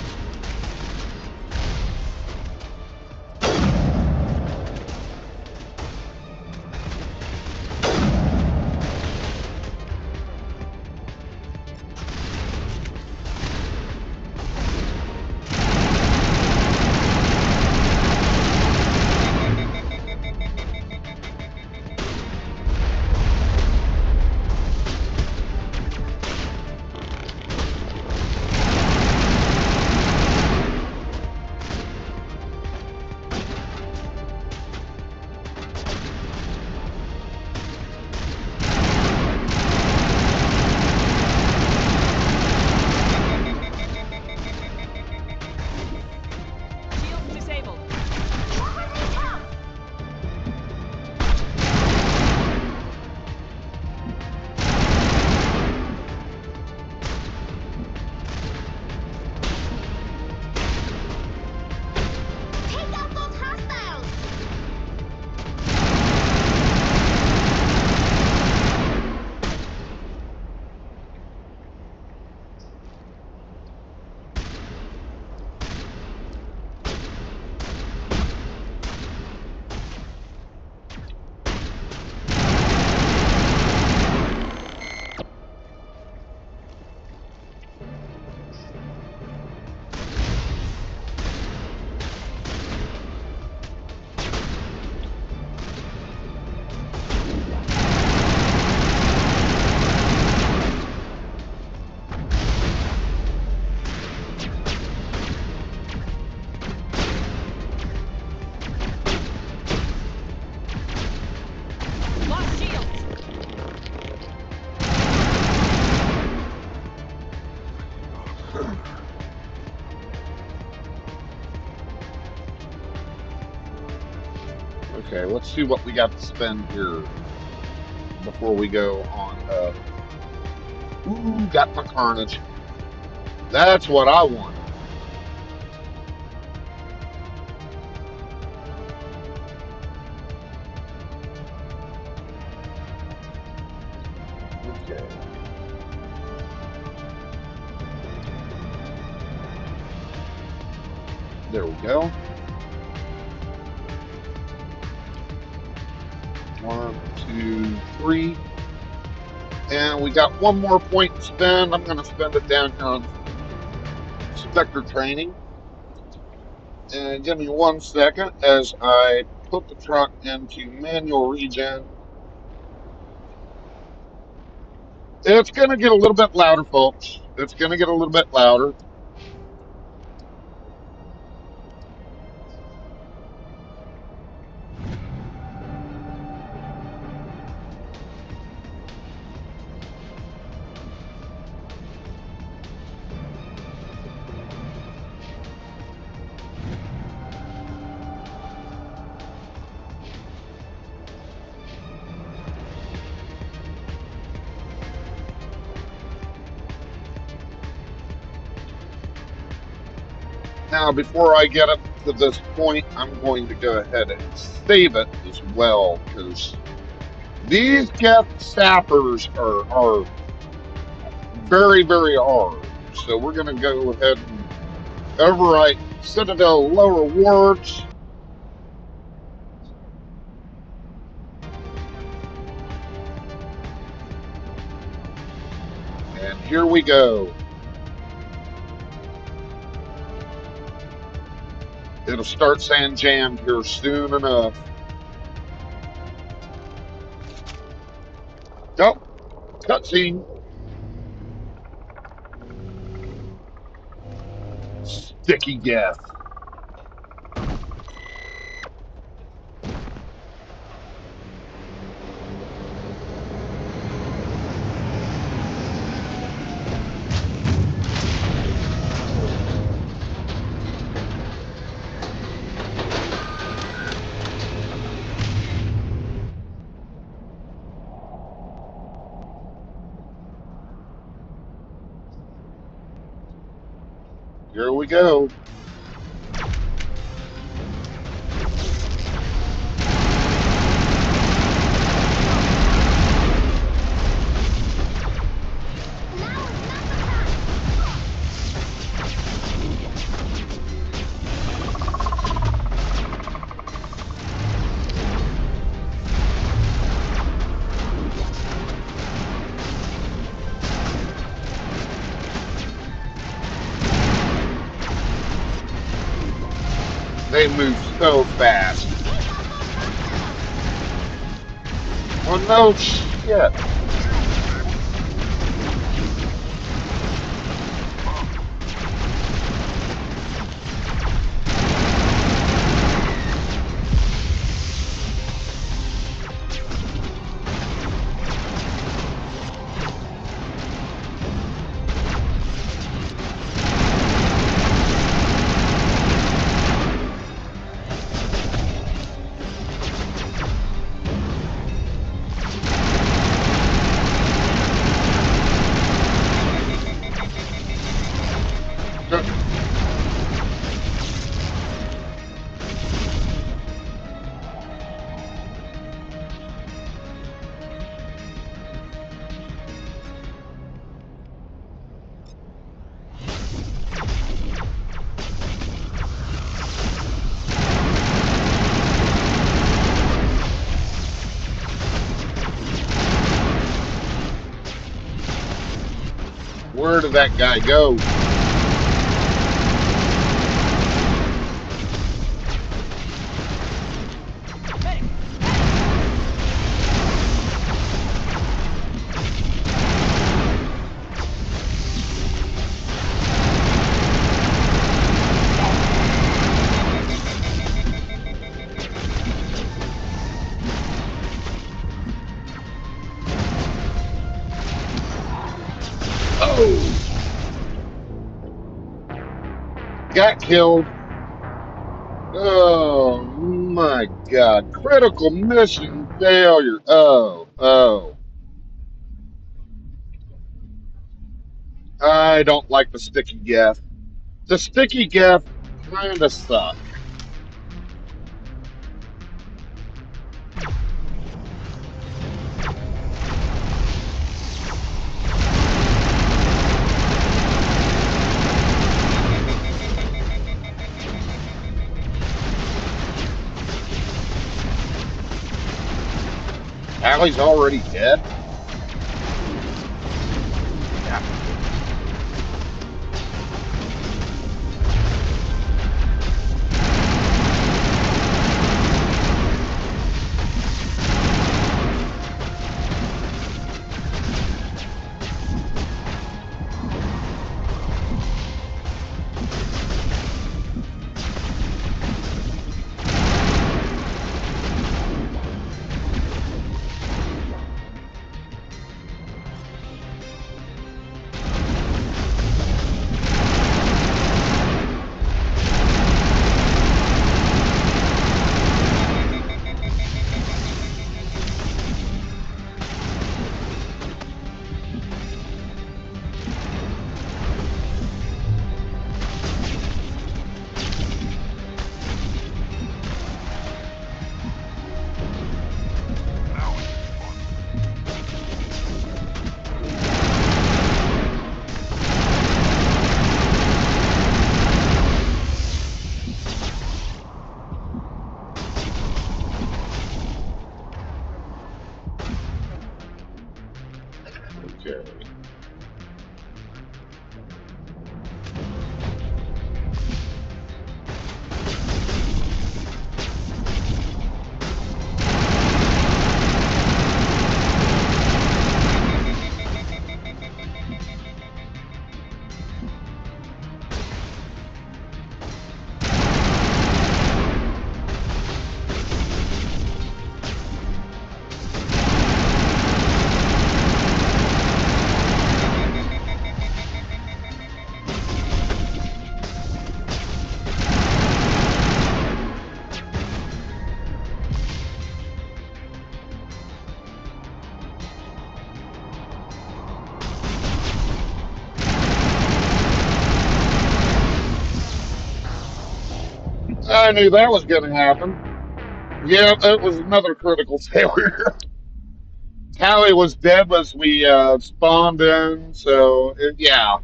Okay, let's see what we got to spend here before we go on up. Ooh, got my carnage. That's what I want. Okay. There we go. 1, 2, 3. And we got one more point to spend. I'm going to spend it down here on Spectre training. And give me 1 second as I put the truck into manual regen. It's going to get a little bit louder, folks. It's going to get a little bit louder. Now, before I get up to this point, I'm going to go ahead and save it as well, because these Geth sappers are very, very hard. So we're going to go ahead and overwrite Citadel low rewards. And here we go. It'll start saying jammed here soon enough. Oh, cutscene. Sticky Geth. Here we go. They move so fast. Oh no, shit. Where did that guy go? Got killed. Oh my god. Critical mission failure. Oh. I don't like the sticky Geth. The sticky Geth kinda suck. Allie's already dead? Yeah. Okay. I knew that was going to happen. Yeah, it was another critical failure. Callie was dead as we spawned in, so yeah.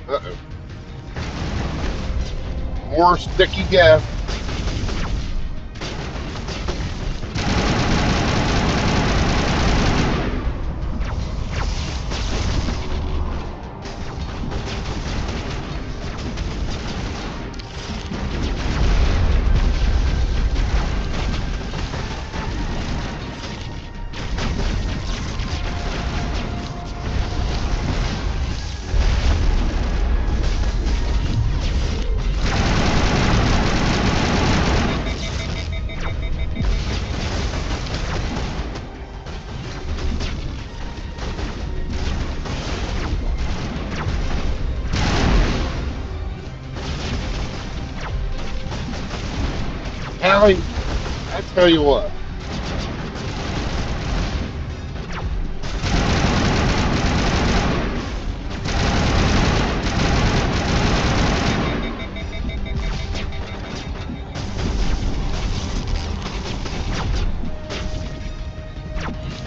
Uh-oh. More sticky Geth. Callie, I tell you what.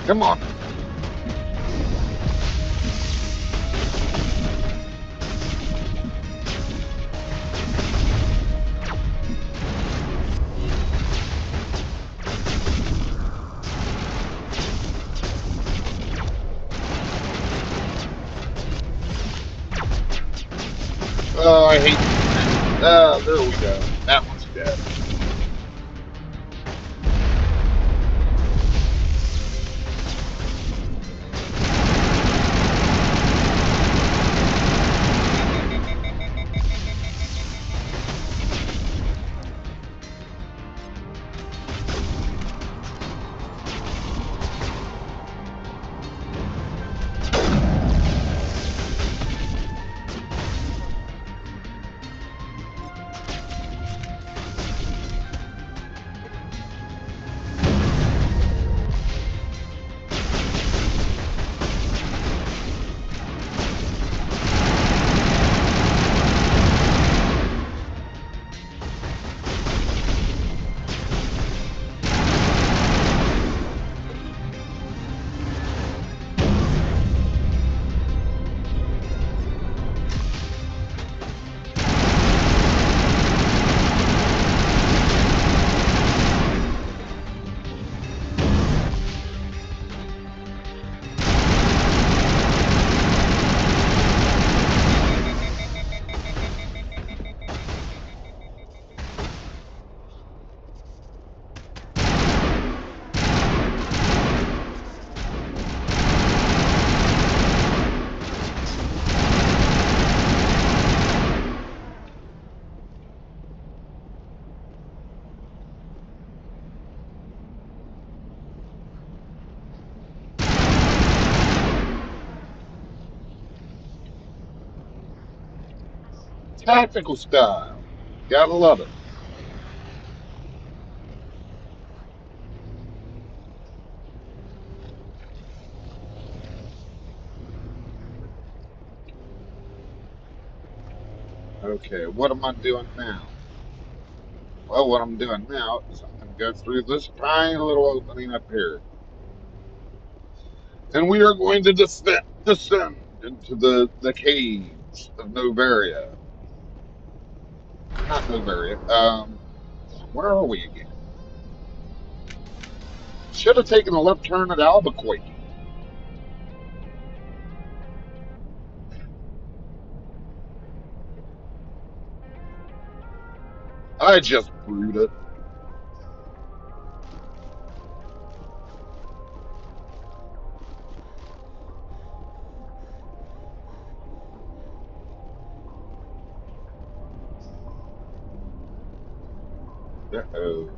Come on. Oh, I hate this. There we go. That one's dead. Tactical style. Gotta love it. Okay, what am I doing now? Well, what I'm doing now is I'm going to go through this tiny little opening up here. And we are going to descend into the caves of Novaria. Not Novaria. Where are we again? Should have taken a left turn at Albuquerque. I just brewed it. Uh-oh.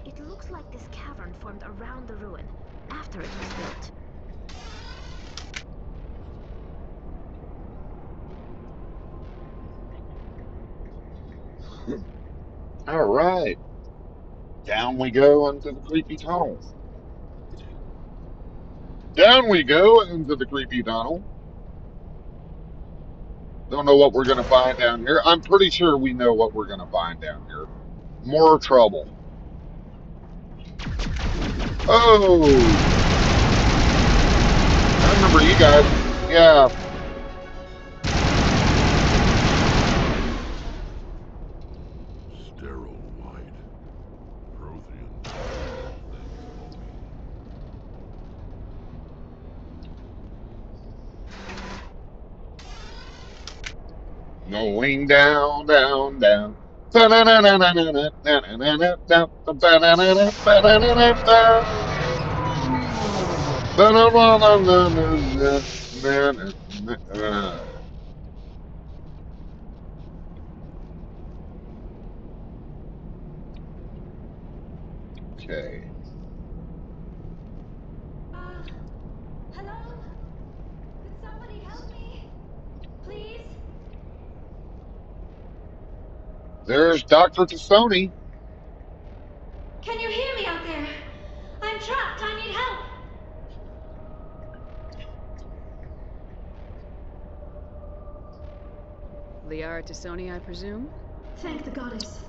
It looks like this cavern formed around the ruin, after it was built. All right. Down we go into the creepy tunnel. Down we go into the creepy tunnel. Don't know what we're going to find down here. I'm pretty sure we know what we're going to find down here. More trouble. Oh! I remember you guys. Yeah. Sterile white. Prothean. Going down, down, down. Okay. Hello? Could somebody help me? Please? There's Dr. Tassoni. Can you hear me out there? I'm trapped. I need help. Liara Tassoni, I presume? Thank the goddess.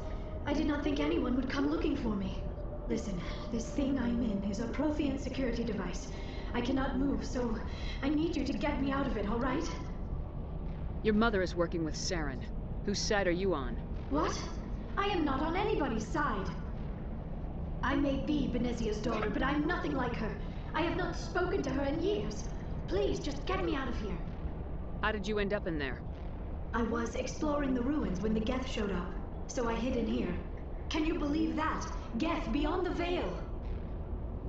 I did not think anyone would come looking for me. Listen, this thing I'm in is a Prothean security device. I cannot move, so I need you to get me out of it, all right? Your mother is working with Saren. Whose side are you on? What? I am not on anybody's side. I may be Benezia's daughter, but I'm nothing like her. I have not spoken to her in years. Please, just get me out of here. How did you end up in there? I was exploring the ruins when the Geth showed up, so I hid in here. Can you believe that? Geth beyond the veil!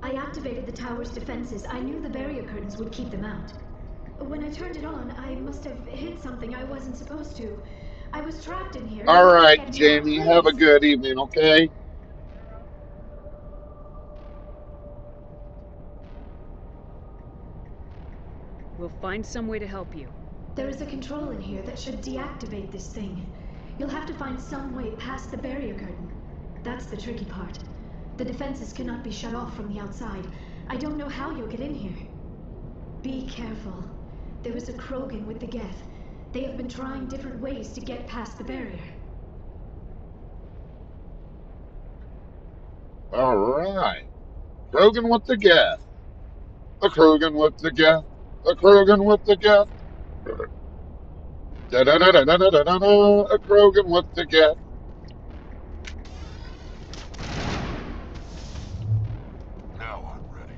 I activated the tower's defenses. I knew the barrier curtains would keep them out. When I turned it on, I must have hit something I wasn't supposed to. I was trapped in here. All right, Jamie, have a good evening, okay? find some way to help you. There is a control in here that should deactivate this thing. You'll have to find some way past the barrier curtain. That's the tricky part. The defenses cannot be shut off from the outside. I don't know how you'll get in here. Be careful. There is a Krogan with the Geth. They have been trying different ways to get past the barrier. Alright. Krogan with the Geth. A Krogan with the Geth. A Krogan with the Geth. Da-da-da-da-da-da-da-da. A Krogan with the Geth. Now I'm ready.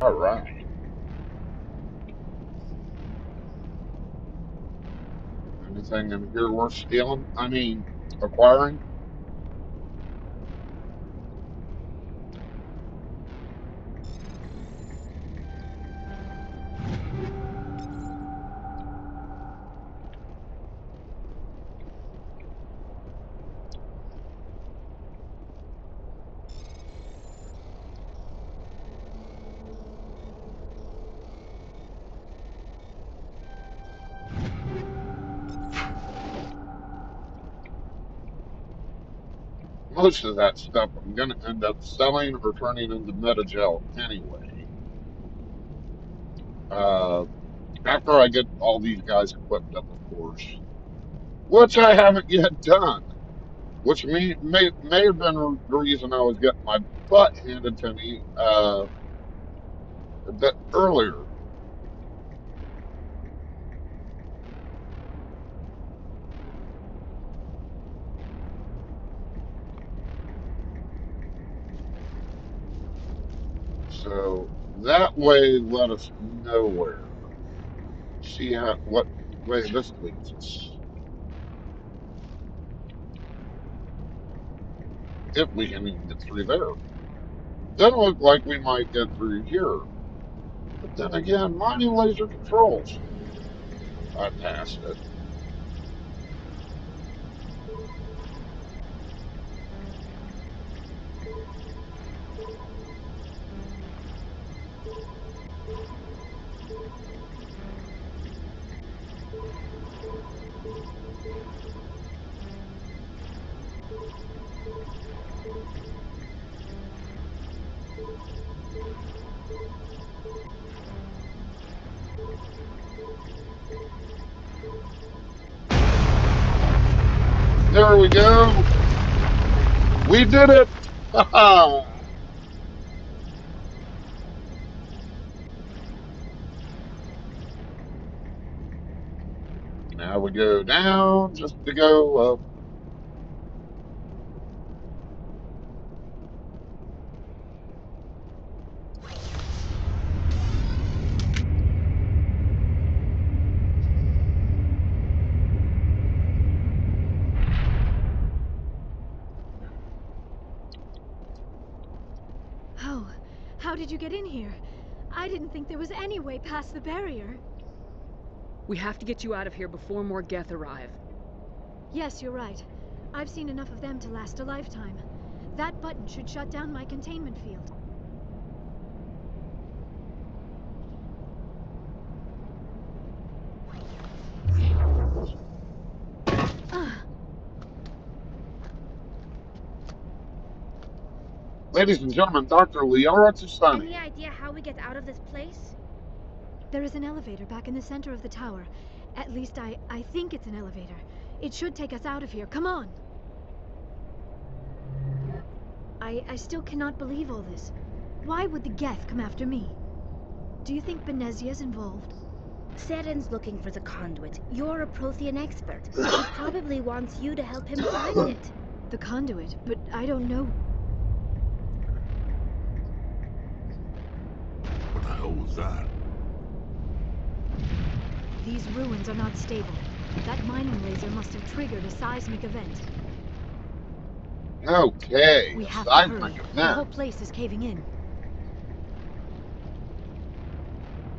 Alright. Anything in here worth stealing? I mean, acquiring? Most of that stuff I'm going to end up selling or turning into metagel anyway. After I get all these guys equipped up, of course. Which I haven't yet done. Which may have been the reason I was getting my butt handed to me a bit earlier. So that way let us know where. See what way this leads us. If we can even get through there. Doesn't look like we might get through here. But then again, mining laser controls. I passed it. There we go. We did it. Now we go down just to go up. How did you get in here? I didn't think there was any way past the barrier. We have to get you out of here before more Geth arrive. Yes, you're right. I've seen enough of them to last a lifetime. That button should shut down my containment field. Ladies and gentlemen, Dr. Liara Tusani. Any idea how we get out of this place? There is an elevator back in the center of the tower. At least I think it's an elevator. It should take us out of here. Come on. I still cannot believe all this. Why would the Geth come after me? Do you think Benezia's involved? Saren's looking for the conduit. You're a Prothean expert. He probably wants you to help him find it. The conduit? But I don't know. What the hell was that? These ruins are not stable. That mining laser must have triggered a seismic event. Okay, We have to seismic hurry. The event. whole place is caving in.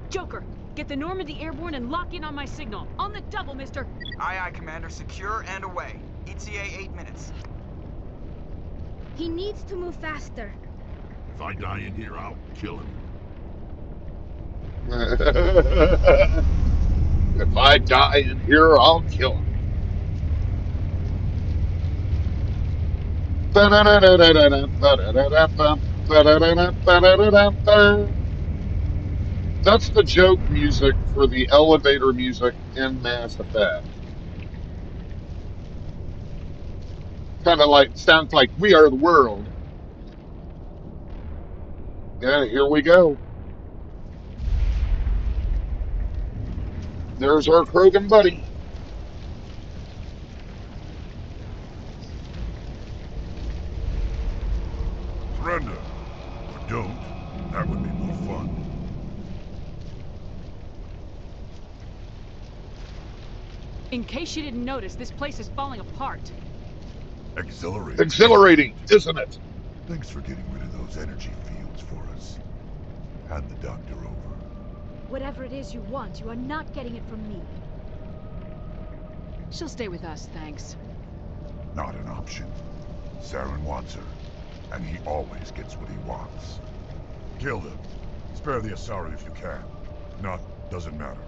Joker, get the Normandy airborne and lock in on my signal. On the double, mister. Aye, aye, Commander. Secure and away. ETA 8 minutes. He needs to move faster. If I die in here, I'll kill him. If I die in here, I'll kill him. That's the joke music for the elevator music in Mass Effect. Kind of like, sounds like We Are the World. Yeah, here we go. There's our Krogan buddy. Surrender. Or don't. That would be more fun. In case you didn't notice, this place is falling apart. Exhilarating. Exhilarating, isn't it? Thanks for getting rid of those energy fields for us. Hand the doctor over. Whatever it is you want, you are not getting it from me. She'll stay with us, thanks. Not an option. Saren wants her, and he always gets what he wants. Kill them. Spare the Asari if you can. If not, doesn't matter.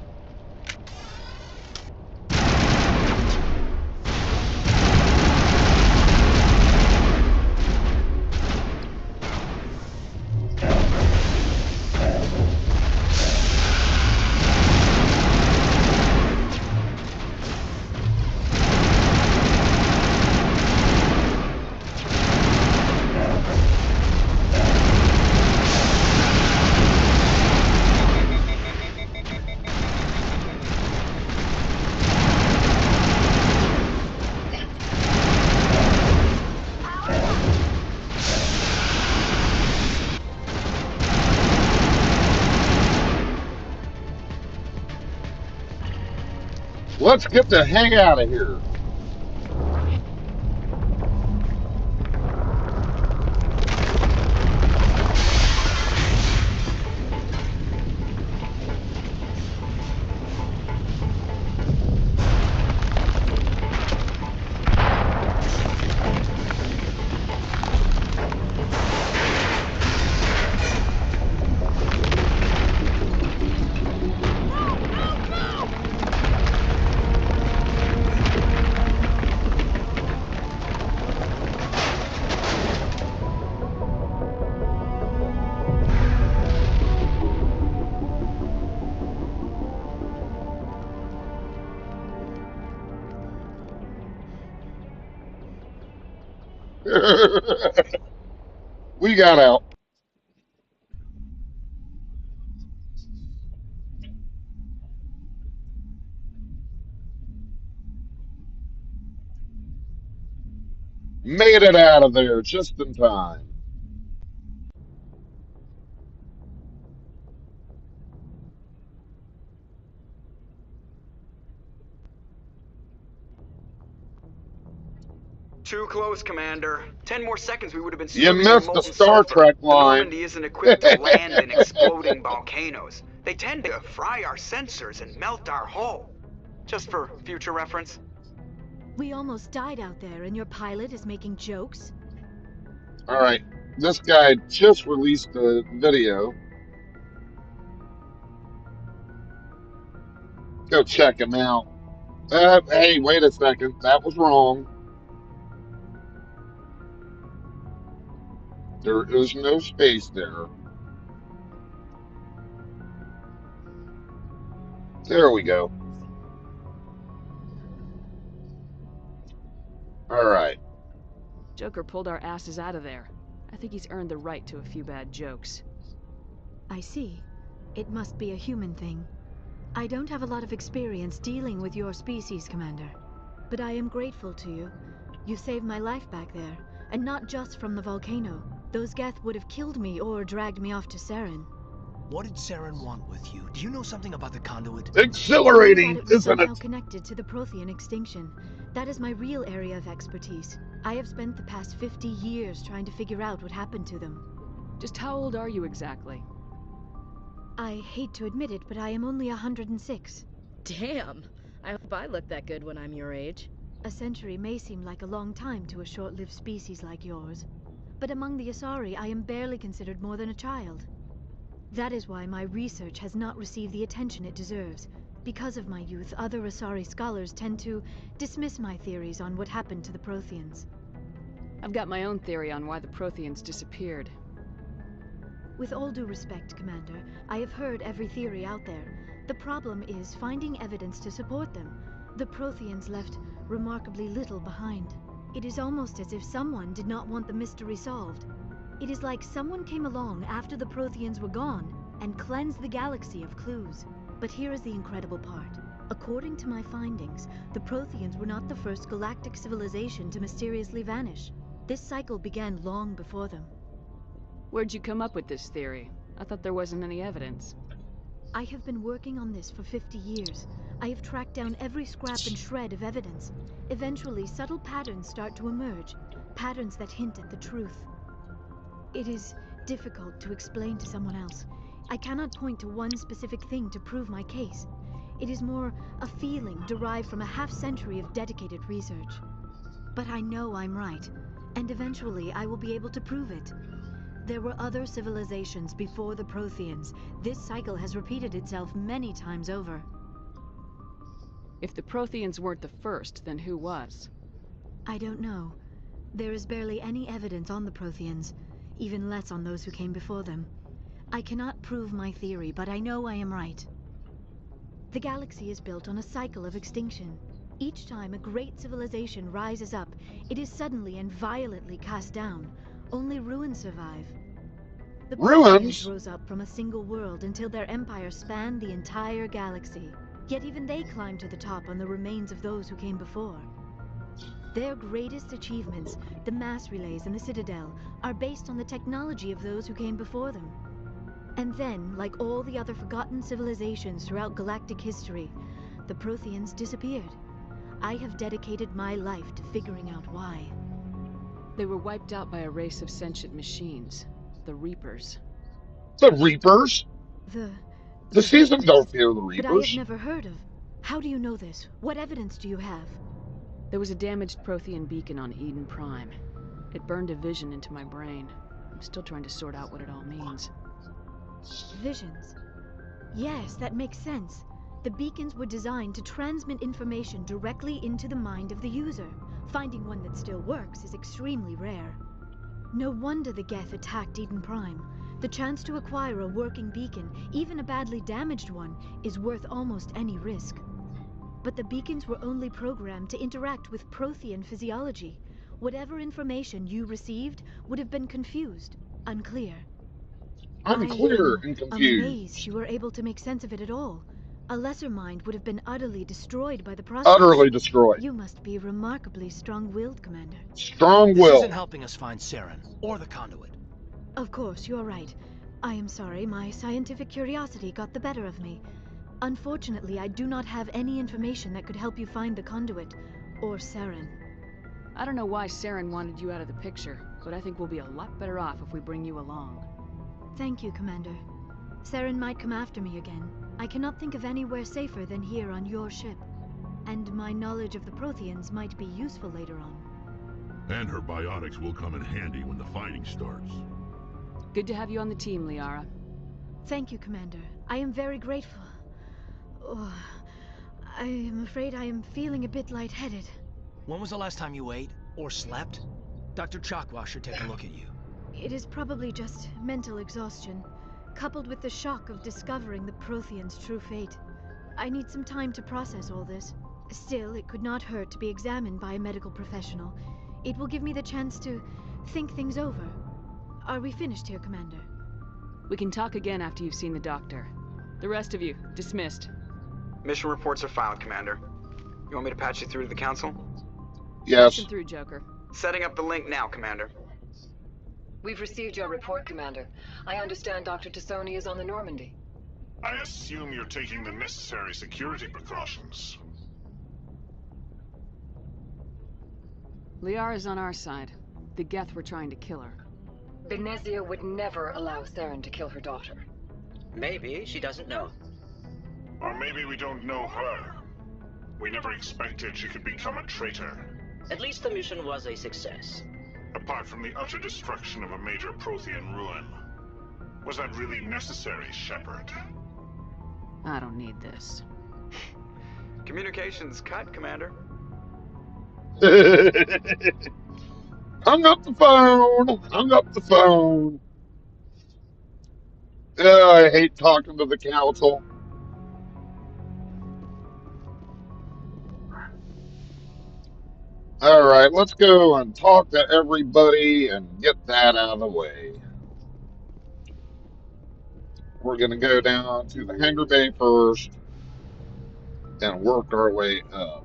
Let's get the heck out of here. We got out. Made it out of there just in time. Too close, Commander. 10 more seconds, we would have been You swimming in missed the molten Star sulfur. Trek The line. Normandy isn't equipped to land in exploding volcanoes. They tend to fry our sensors and melt our hull. Just for future reference. We almost died out there, and your pilot is making jokes? All right, this guy just released a video. Go check him out. Hey, wait a second. That was wrong. There is no space there. There we go. Joker pulled our asses out of there. I think he's earned the right to a few bad jokes. I see. It must be a human thing. I don't have a lot of experience dealing with your species, Commander. But I am grateful to you. You saved my life back there, and not just from the volcano. Those Geth would have killed me or dragged me off to Saren. What did Saren want with you? Do you know something about the conduit? Exhilarating, It was isn't somehow it? connected to the Prothean extinction. That is my real area of expertise. I have spent the past 50 years trying to figure out what happened to them. Just how old are you exactly? I hate to admit it, but I am only 106. Damn! I hope I look that good when I'm your age. A century may seem like a long time to a short-lived species like yours, but among the Asari, I am barely considered more than a child. That is why my research has not received the attention it deserves. Because of my youth, other Asari scholars tend to dismiss my theories on what happened to the Protheans. I've got my own theory on why the Protheans disappeared. With all due respect, Commander, I have heard every theory out there. The problem is finding evidence to support them. The Protheans left remarkably little behind. It is almost as if someone did not want the mystery solved. It is like someone came along after the Protheans were gone and cleansed the galaxy of clues. But here is the incredible part. According to my findings, the Protheans were not the first galactic civilization to mysteriously vanish. This cycle began long before them. Where'd you come up with this theory? I thought there wasn't any evidence. I have been working on this for 50 years. I have tracked down every scrap and shred of evidence. Eventually, subtle patterns start to emerge, patterns that hint at the truth. It is difficult to explain to someone else. I cannot point to one specific thing to prove my case. It is more a feeling derived from a half-century of dedicated research. But I know I'm right, and eventually I will be able to prove it. There were other civilizations before the Protheans. This cycle has repeated itself many times over. If the Protheans weren't the first, then who was? I don't know. There is barely any evidence on the Protheans, even less on those who came before them. I cannot prove my theory, but I know I am right. The galaxy is built on a cycle of extinction. Each time a great civilization rises up, it is suddenly and violently cast down. Only ruins survive. The Protheans rose up from a single world until their empire spanned the entire galaxy. Yet even they climbed to the top on the remains of those who came before. Their greatest achievements, the mass relays and the Citadel, are based on the technology of those who came before them. And then, like all the other forgotten civilizations throughout galactic history, the Protheans disappeared. I have dedicated my life to figuring out why. They were wiped out by a race of sentient machines, the Reapers. The Reapers? The season don't fear the But I Reapers. have never heard of. How do you know this? What evidence do you have? There was a damaged Prothean beacon on Eden Prime. It burned a vision into my brain. I'm still trying to sort out what it all means. Visions. Yes, that makes sense. The beacons were designed to transmit information directly into the mind of the user. Finding one that still works is extremely rare. No wonder the Geth attacked Eden Prime. The chance to acquire a working beacon, even a badly damaged one, is worth almost any risk. But the beacons were only programmed to interact with Prothean physiology. Whatever information you received would have been confused, unclear. Unclear and confused. Amazed you were able to make sense of it at all. A lesser mind would have been utterly destroyed by the process. Utterly destroyed. You must be remarkably strong-willed, Commander. Strong-willed. This isn't helping us find Saren, or the conduit. Of course, you're right. I am sorry, my scientific curiosity got the better of me. Unfortunately, I do not have any information that could help you find the conduit, or Saren. I don't know why Saren wanted you out of the picture, but I think we'll be a lot better off if we bring you along. Thank you, Commander. Saren might come after me again. I cannot think of anywhere safer than here on your ship. And my knowledge of the Protheans might be useful later on. And her biotics will come in handy when the fighting starts. Good to have you on the team, Liara. Thank you, Commander. I am very grateful. Oh, I am afraid I am feeling a bit lightheaded. When was the last time you ate, or slept? Dr. Chakwa should take a look at you. It is probably just mental exhaustion, coupled with the shock of discovering the Protheans' true fate. I need some time to process all this. Still, it could not hurt to be examined by a medical professional. It will give me the chance to think things over. Are we finished here, Commander? We can talk again after you've seen the doctor. The rest of you, dismissed. Mission reports are filed, Commander. You want me to patch you through to the Council? Yes. Patch him through, Joker. Setting up the link now, Commander. We've received your report, Commander. I understand Dr. Tassoni is on the Normandy. I assume you're taking the necessary security precautions. Liara's on our side. The Geth were trying to kill her. Benezia would never allow Saren to kill her daughter. Maybe she doesn't know. Or maybe we don't know her. We never expected she could become a traitor. At least the mission was a success. Apart from the utter destruction of a major Prothean ruin. Was that really necessary, Shepard? I don't need this. Communications cut, Commander. Hung up the phone. Hung up the phone. I hate talking to the Council. All right, let's go and talk to everybody and get that out of the way. We're going to go down to the hangar bay first and work our way up.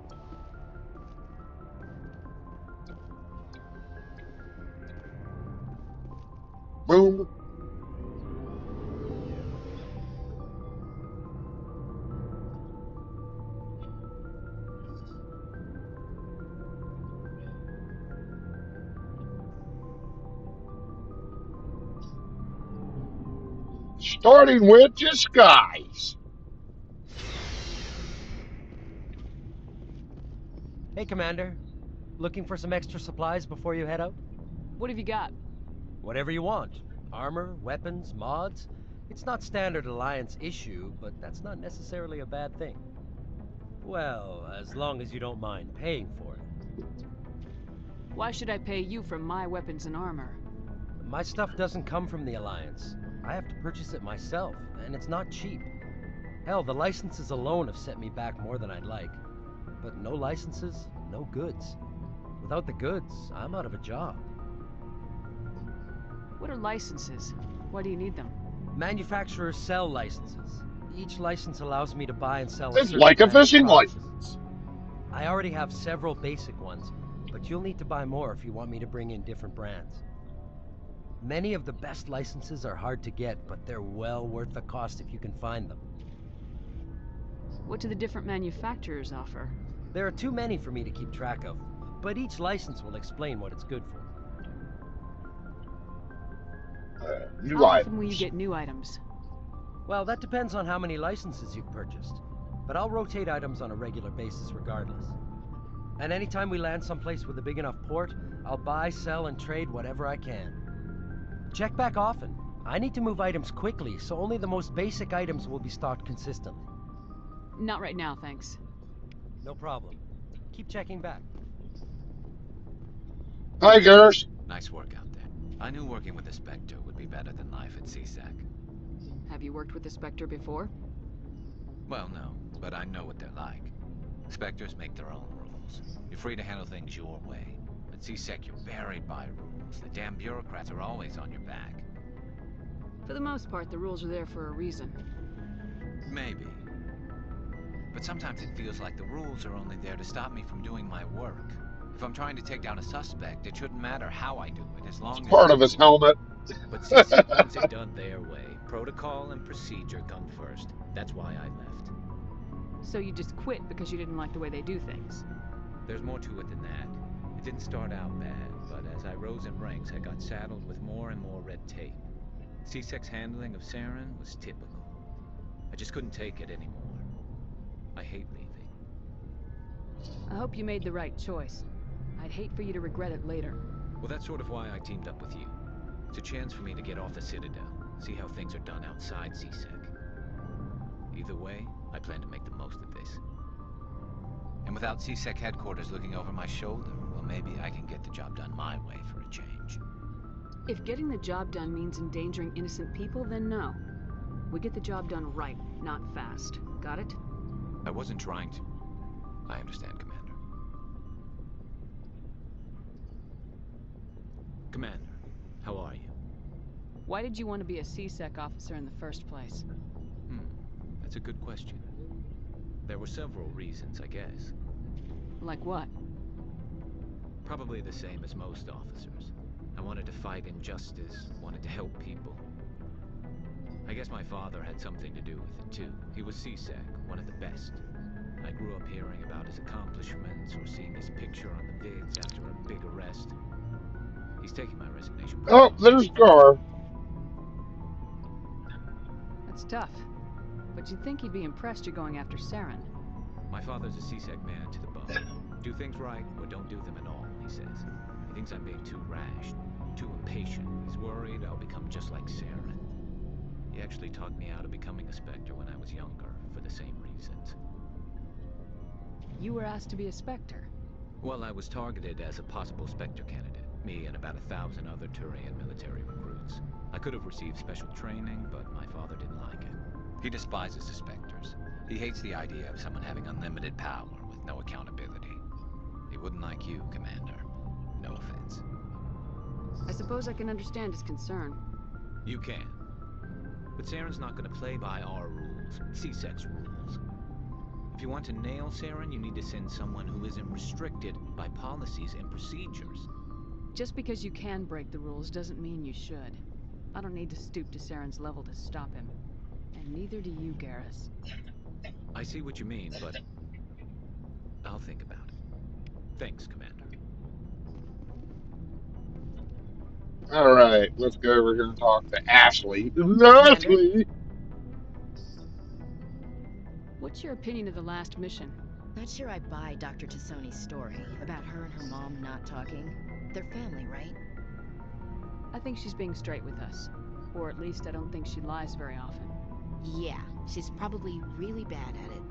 Boom. Starting with disguise. Hey, Commander. Looking for some extra supplies before you head out? What have you got? Whatever you want. Armor, weapons, mods. It's not standard Alliance issue, but that's not necessarily a bad thing. Well, as long as you don't mind paying for it. Why should I pay you for my weapons and armor? My stuff doesn't come from the Alliance. I have to purchase it myself, and it's not cheap. Hell, the licenses alone have set me back more than I'd like. But no licenses, no goods. Without the goods, I'm out of a job. What are licenses? Why do you need them? Manufacturers sell licenses. Each license allows me to buy and sell It's like a fishing license. I already have several basic ones, but you'll need to buy more if you want me to bring in different brands. Many of the best licenses are hard to get, but they're well worth the cost if you can find them. What do the different manufacturers offer? There are too many for me to keep track of, but each license will explain what it's good for. New How items. often will you get new items? Well, that depends on how many licenses you've purchased, but I'll rotate items on a regular basis regardless. And anytime we land someplace with a big enough port, I'll buy, sell, and trade whatever I can. Check back often. I need to move items quickly, so only the most basic items will be stocked consistently. Not right now, thanks. No problem. Keep checking back. Hi, Garrus. Nice work out there. I knew working with the Spectre would be better than life at CSEC. Have you worked with the Spectre before? Well, no, but I know what they're like. Spectres make their own rules. You're free to handle things your way. At CSEC, you're buried by rules. The damn bureaucrats are always on your back. For the most part, the rules are there for a reason. Maybe. But sometimes it feels like the rules are only there to stop me from doing my work. If I'm trying to take down a suspect, it shouldn't matter how I do it, as long as... Part of his helmet. But CSEC wants it done their way. Protocol and procedure come first. That's why I left. So you just quit because you didn't like the way they do things? There's more to it than that. It didn't start out bad, but as I rose in ranks, I got saddled with more and more red tape. CSEC's handling of Saren was typical. I just couldn't take it anymore. I hate leaving. I hope you made the right choice. I'd hate for you to regret it later. Well, that's sort of why I teamed up with you. It's a chance for me to get off the Citadel, see how things are done outside CSEC. Either way, I plan to make the most of this. And without CSEC headquarters looking over my shoulder, well, maybe I can get the job done my way for a change. If getting the job done means endangering innocent people, then no. We get the job done right, not fast. Got it? I wasn't trying to. I understand, Commander. Commander, how are you? Why did you want to be a C-Sec officer in the first place? That's a good question. There were several reasons, I guess. Like what? Probably the same as most officers. I wanted to fight injustice, wanted to help people. I guess my father had something to do with it too. He was C-Sec, one of the best. I grew up hearing about his accomplishments or seeing his picture on the vids after a big arrest. He's taking my resignation. Oh, there's Gar. That's tough. But you'd think he'd be impressed you're going after Saren. My father's a C-Sec man to the bone. Do things right or don't do them at all, he says. He thinks I'm being too rash, too impatient. He's worried I'll become just like Saren. He actually talked me out of becoming a Spectre when I was younger, for the same reasons. You were asked to be a Spectre? Well, I was targeted as a possible Spectre candidate. Me and about 1,000 other Turian military recruits. I could have received special training, but my father didn't like it. He despises the Spectres. He hates the idea of someone having unlimited power with no accountability. He wouldn't like you, Commander. No offense. I suppose I can understand his concern. You can. But Saren's not going to play by our rules, C-Sec's rules. If you want to nail Saren, you need to send someone who isn't restricted by policies and procedures. Just because you can break the rules doesn't mean you should. I don't need to stoop to Saren's level to stop him. And neither do you, Garrus. I see what you mean, but I'll think about it. Thanks, Commander. All right, let's go over here and talk to Ashley. Ashley! What's your opinion of the last mission? Not sure I buy Dr. Tassoni's story about her and her mom not talking. They're family, right? I think she's being straight with us. Or at least I don't think she lies very often. Yeah, she's probably really bad at it.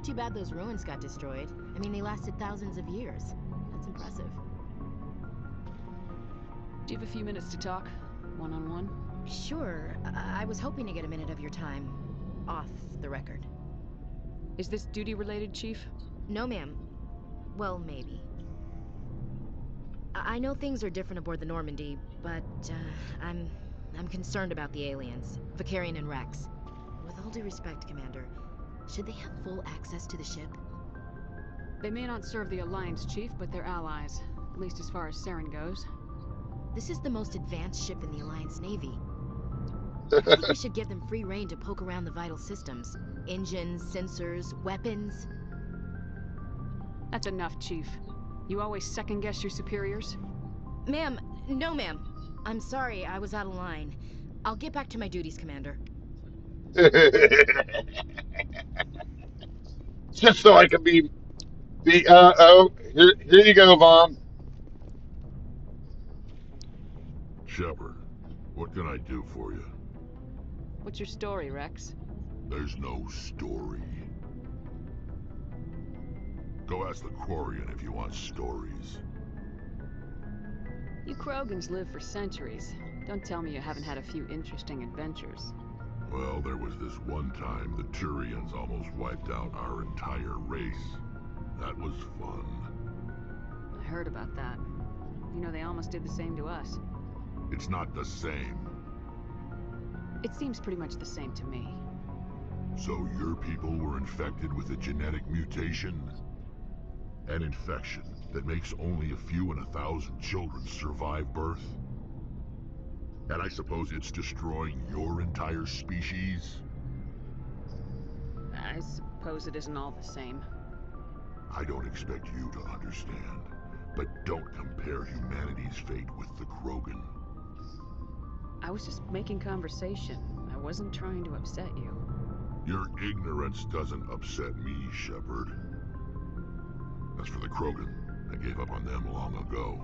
Too bad those ruins got destroyed. I mean, they lasted thousands of years. That's impressive. Do you have a few minutes to talk? One-on-one? Sure. I was hoping to get a minute of your time. Off the record. Is this duty-related, Chief? No, ma'am. Well, maybe. I know things are different aboard the Normandy, but, I'm concerned about the aliens. Vicarian and Rex. With all due respect, Commander, should they have full access to the ship? They may not serve the Alliance, Chief, but they're allies. At least as far as Saren goes. This is the most advanced ship in the Alliance Navy. I think we should give them free rein to poke around the vital systems. Engines, sensors, weapons. That's enough, Chief. You always second-guess your superiors? Ma'am, no ma'am. I'm sorry, I was out of line. I'll get back to my duties, Commander. Just so I can be here you go, Vaughn. Shepard, what can I do for you? What's your story, Rex? There's no story. Go ask the Quarian if you want stories. You Krogans live for centuries. Don't tell me you haven't had a few interesting adventures. Well, there was this one time the Turians almost wiped out our entire race. That was fun. I heard about that. You know, they almost did the same to us. It's not the same. It seems pretty much the same to me. So your people were infected with a genetic mutation? An infection that makes only a few in 1,000 children survive birth? And I suppose it's destroying your entire species? I suppose it isn't all the same. I don't expect you to understand, but don't compare humanity's fate with the Krogan. I was just making conversation. I wasn't trying to upset you. Your ignorance doesn't upset me, Shepard. As for the Krogan, I gave up on them long ago.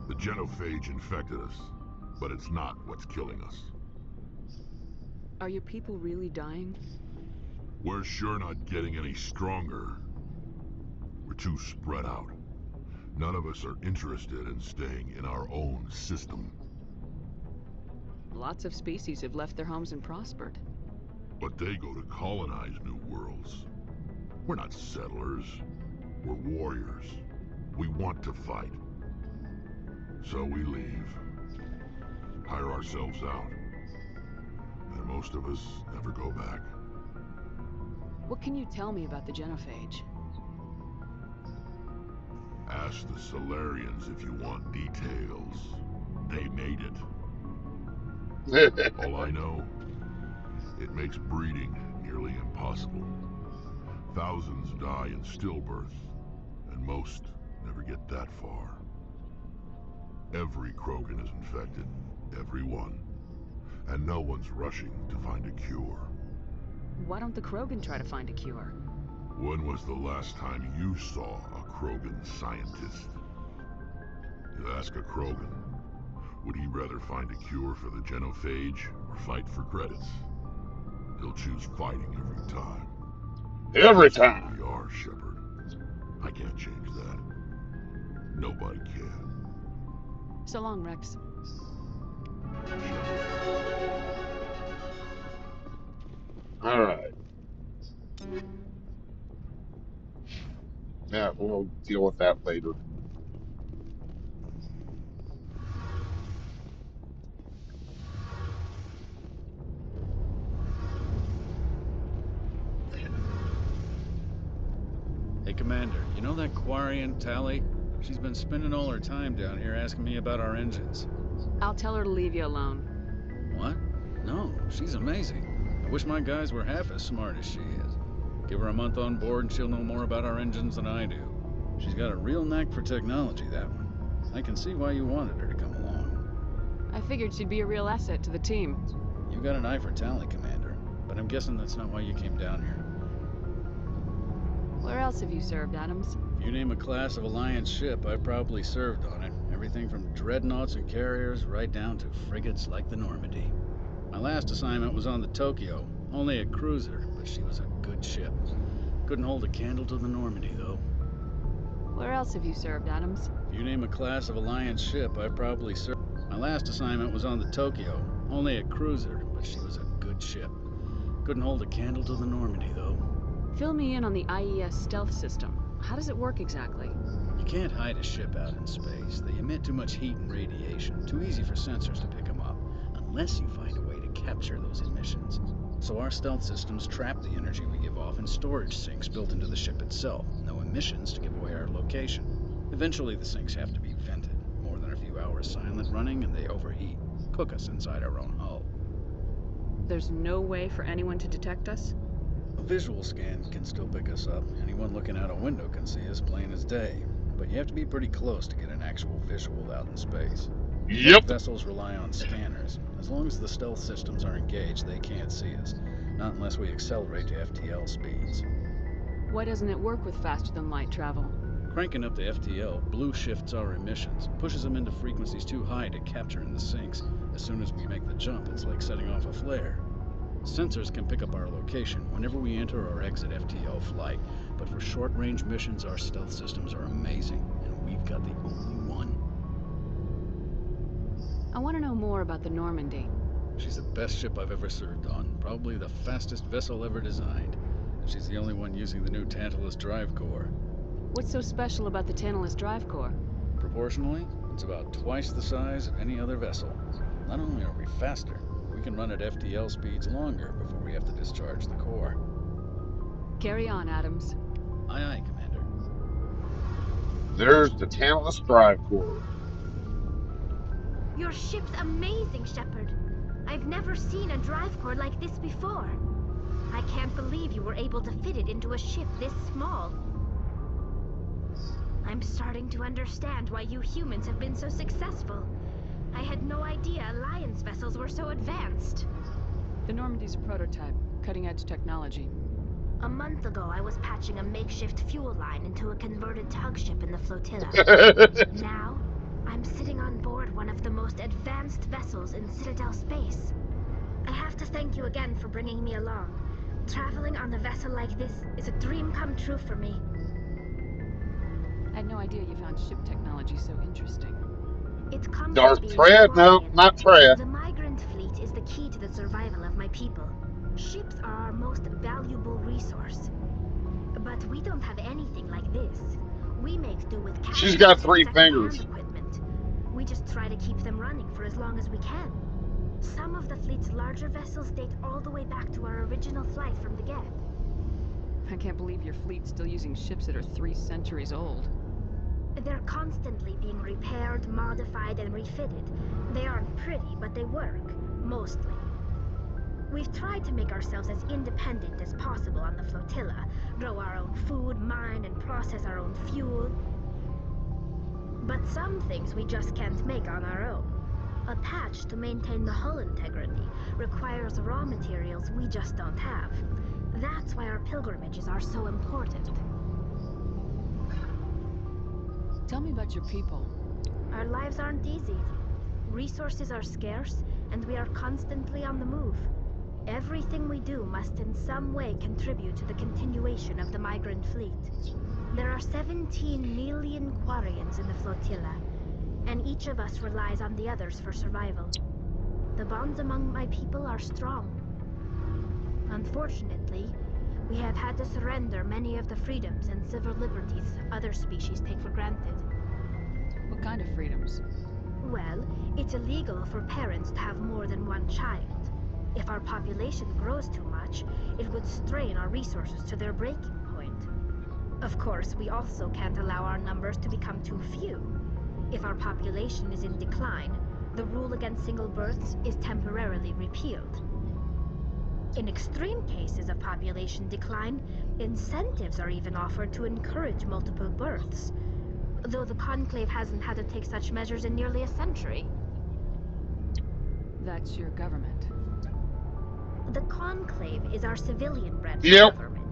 The genophage infected us, but it's not what's killing us. Are your people really dying? We're sure not getting any stronger. We're too spread out. None of us are interested in staying in our own system. Lots of species have left their homes and prospered. But they go to colonize new worlds. We're not settlers. We're warriors. We want to fight. So we leave. Hire ourselves out. And most of us never go back. What can you tell me about the genophage? Ask the Solarians if you want details. They made it. All I know, it makes breeding nearly impossible. Thousands die in stillbirth, and most never get that far. Every Krogan is infected, every one. And no one's rushing to find a cure. Why don't the Krogan try to find a cure? When was the last time you saw a Krogan scientist? You ask a Krogan, would he rather find a cure for the genophage or fight for credits? He'll choose fighting every time. Every time. We are, Shepard. I can't change that. Nobody can. So long, Rex. All right. Yeah, we'll deal with that later. Hey, Commander, you know that Quarian, Tally? She's been spending all her time down here asking me about our engines. I'll tell her to leave you alone. What? No, she's amazing. I wish my guys were half as smart as she is. Give her a month on board and she'll know more about our engines than I do. She's got a real knack for technology, that one. I can see why you wanted her to come along. I figured she'd be a real asset to the team. You got an eye for Tally, Commander, but I'm guessing that's not why you came down here. Where else have you served, Adams? If you name a class of Alliance ship, I've probably served on it. Everything from dreadnoughts and carriers right down to frigates like the Normandy. My last assignment was on the Tokyo, only a cruiser, but she was a good ship. Couldn't hold a candle to the Normandy, though. Where else have you served, Adams? If you name a class of Alliance ship, I've probably served. My last assignment was on the Tokyo, only a cruiser, but she was a good ship. Couldn't hold a candle to the Normandy, though. Fill me in on the IES stealth system. How does it work exactly? You can't hide a ship out in space. They emit too much heat and radiation. Too easy for sensors to pick them up, unless you find a way to capture those emissions. So our stealth systems trap the energy we give off in storage sinks built into the ship itself. No emissions to give away our location. Eventually the sinks have to be vented. More than a few hours silent running and they overheat. Cook us inside our own hull. There's no way for anyone to detect us? A visual scan can still pick us up. Anyone looking out a window can see us plain as day. But you have to be pretty close to get an actual visual out in space. Yep. Vessels rely on scanners. As long as the stealth systems are engaged, they can't see us. Not unless we accelerate to FTL speeds. Why doesn't it work with faster-than-light travel? Cranking up the FTL blue shifts our emissions, pushes them into frequencies too high to capture in the sinks. As soon as we make the jump, it's like setting off a flare. Sensors can pick up our location whenever we enter or exit FTL flight, but for short-range missions, our stealth systems are amazing, and we've got the only one. I want to know more about the Normandy. She's the best ship I've ever served on, probably the fastest vessel ever designed. And she's the only one using the new Tantalus drive core. What's so special about the Tantalus drive core? Proportionally, it's about twice the size of any other vessel. Not only are we faster, we can run at FTL speeds longer before we have to discharge the core. Carry on, Adams. Aye, aye, Commander. There's the Tantalus drive core. Your ship's amazing, Shepard. I've never seen a drive core like this before. I can't believe you were able to fit it into a ship this small. I'm starting to understand why you humans have been so successful. I had no idea Alliance vessels were so advanced. The Normandy's a prototype, cutting-edge technology. A month ago, I was patching a makeshift fuel line into a converted tug ship in the flotilla. Now, I'm sitting on board one of the most advanced vessels in Citadel space. I have to thank you again for bringing me along. Traveling on a vessel like this is a dream come true for me. I had no idea you found ship technology so interesting. It comes Darth with being Tread? No, Quarian. not Tread. The migrant fleet is the key to the survival of my people. Ships are our most valuable resource. But we don't have anything like this. We make do with She's got 3 fingers. equipment. We just try to keep them running for as long as we can. Some of the fleet's larger vessels date all the way back to our original flight from the Geth. I can't believe your fleet's still using ships that are 3 centuries old. They're constantly being repaired, modified, and refitted. They aren't pretty, but they work. Mostly. We've tried to make ourselves as independent as possible on the flotilla, grow our own food, mine, and process our own fuel. But some things we just can't make on our own. A patch to maintain the hull integrity requires raw materials we just don't have. That's why our pilgrimages are so important. Tell me about your people. Our lives aren't easy. Resources are scarce, and we are constantly on the move. Everything we do must in some way contribute to the continuation of the migrant fleet. There are 17 million Quarians in the flotilla, and each of us relies on the others for survival. The bonds among my people are strong. Unfortunately, we have had to surrender many of the freedoms and civil liberties other species take for granted. What kind of freedoms? Well, it's illegal for parents to have more than one child. If our population grows too much, it would strain our resources to their breaking point. Of course, we also can't allow our numbers to become too few. If our population is in decline, the rule against single births is temporarily repealed. In extreme cases of population decline, incentives are even offered to encourage multiple births, though the Conclave hasn't had to take such measures in nearly a century. That's your government. The Conclave is our civilian branch of government.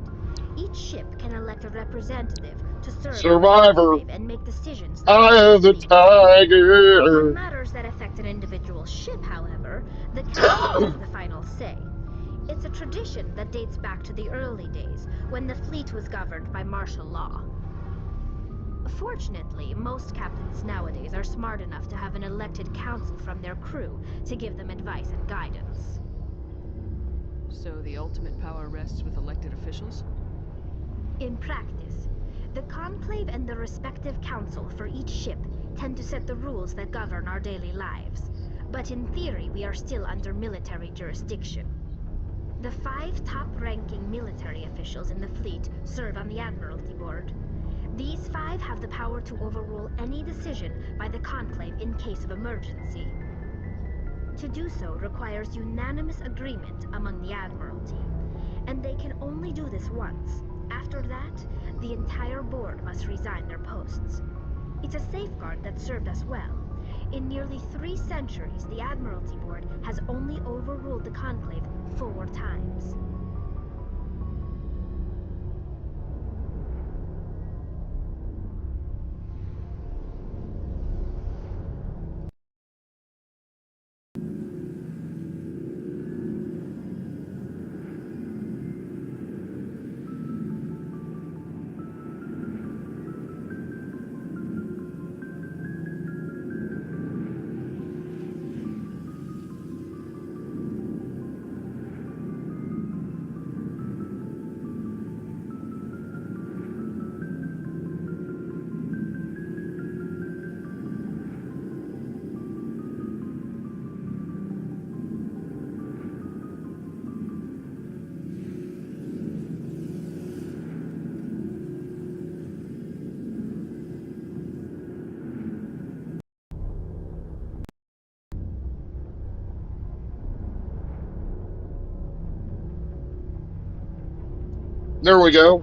Each ship can elect a representative to serve Survivor. on the Conclave and make decisions. Eye of the tiger. On matters that affect an individual ship, however, the Council has the final say. It's a tradition that dates back to the early days, when the fleet was governed by martial law. Fortunately, most captains nowadays are smart enough to have an elected council from their crew to give them advice and guidance. So the ultimate power rests with elected officials? In practice, the Conclave and the respective council for each ship tend to set the rules that govern our daily lives. But in theory, we are still under military jurisdiction. The 5 top-ranking military officials in the fleet serve on the Admiralty Board. These 5 have the power to overrule any decision by the Conclave in case of emergency. To do so requires unanimous agreement among the Admiralty, and they can only do this once. After that, the entire board must resign their posts. It's a safeguard that served us well. In nearly 3 centuries, the Admiralty Board has only overruled the Conclave 4 times. There we go.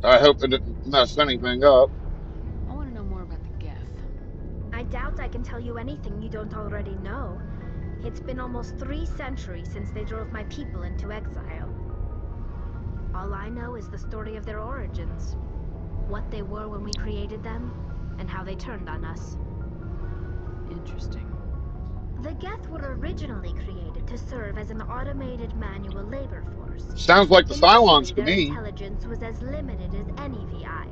I hope it didn't mess anything up. I want to know more about the Geth. I doubt I can tell you anything you don't already know. It's been almost 3 centuries since they drove my people into exile. All I know is the story of their origins. What they were when we created them, and how they turned on us. Interesting. The Geth were originally created to serve as an automated manual labor force. Sounds like the Cylons to their me. intelligence was as limited as any VI.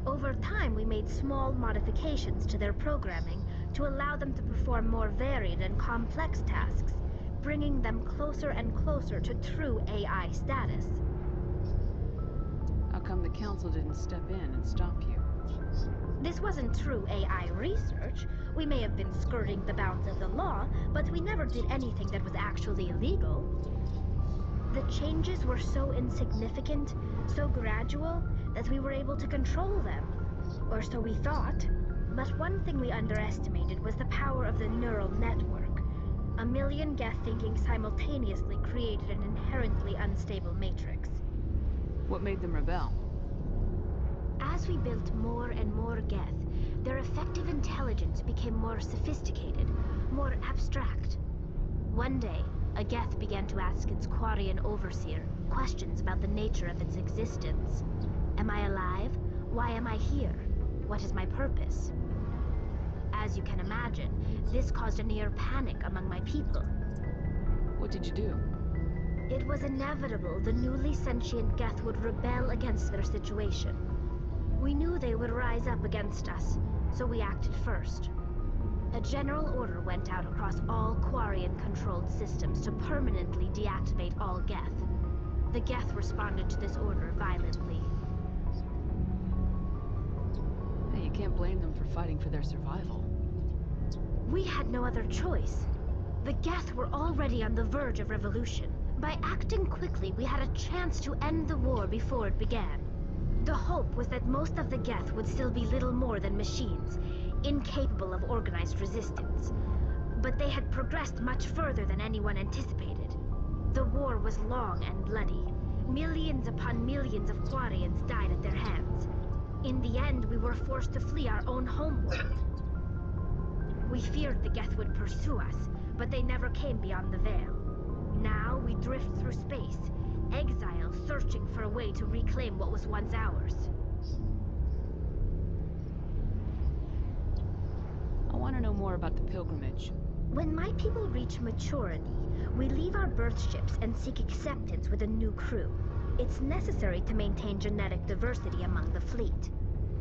Over time, we made small modifications to their programming to allow them to perform more varied and complex tasks, bringing them closer and closer to true AI status. How come the Council didn't step in and stop you? This wasn't true AI research. We may have been skirting the bounds of the law, but we never did anything that was actually illegal. The changes were so insignificant, so gradual, that we were able to control them. Or so we thought. But one thing we underestimated was the power of the neural network. A million Geth thinking simultaneously created an inherently unstable matrix. What made them rebel? As we built more and more Geth, their effective intelligence became more sophisticated, more abstract. One day, a Geth began to ask its Quarian overseer questions about the nature of its existence. Am I alive? Why am I here? What is my purpose? As you can imagine, this caused a near panic among my people. What did you do? It was inevitable the newly sentient Geth would rebel against their situation. We knew they would rise up against us, so we acted first. A general order went out across all Quarian-controlled systems to permanently deactivate all Geth. The Geth responded to this order violently. Hey, you can't blame them for fighting for their survival. We had no other choice. The Geth were already on the verge of revolution. By acting quickly, we had a chance to end the war before it began. The hope was that most of the Geth would still be little more than machines, incapable of organized resistance. But they had progressed much further than anyone anticipated. The war was long and bloody. Millions upon millions of Quarians died at their hands. In the end, we were forced to flee our own homeworld. We feared the Geth would pursue us, but they never came beyond the veil. Now we drift through space, exile searching for a way to reclaim what was once ours. I want to know more about the pilgrimage. When my people reach maturity, we leave our birth ships and seek acceptance with a new crew. It's necessary to maintain genetic diversity among the fleet.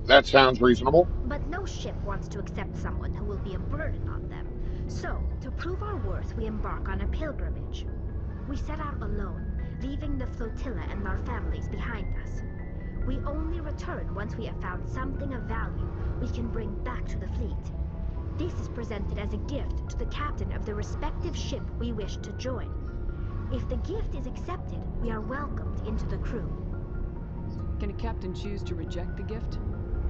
That sounds reasonable. But no ship wants to accept someone who will be a burden on them. So, to prove our worth, we embark on a pilgrimage. We set out alone, leaving the flotilla and our families behind us. We only return once we have found something of value we can bring back to the fleet. This is presented as a gift to the captain of the respective ship we wish to join. If the gift is accepted, we are welcomed into the crew. Can a captain choose to reject the gift?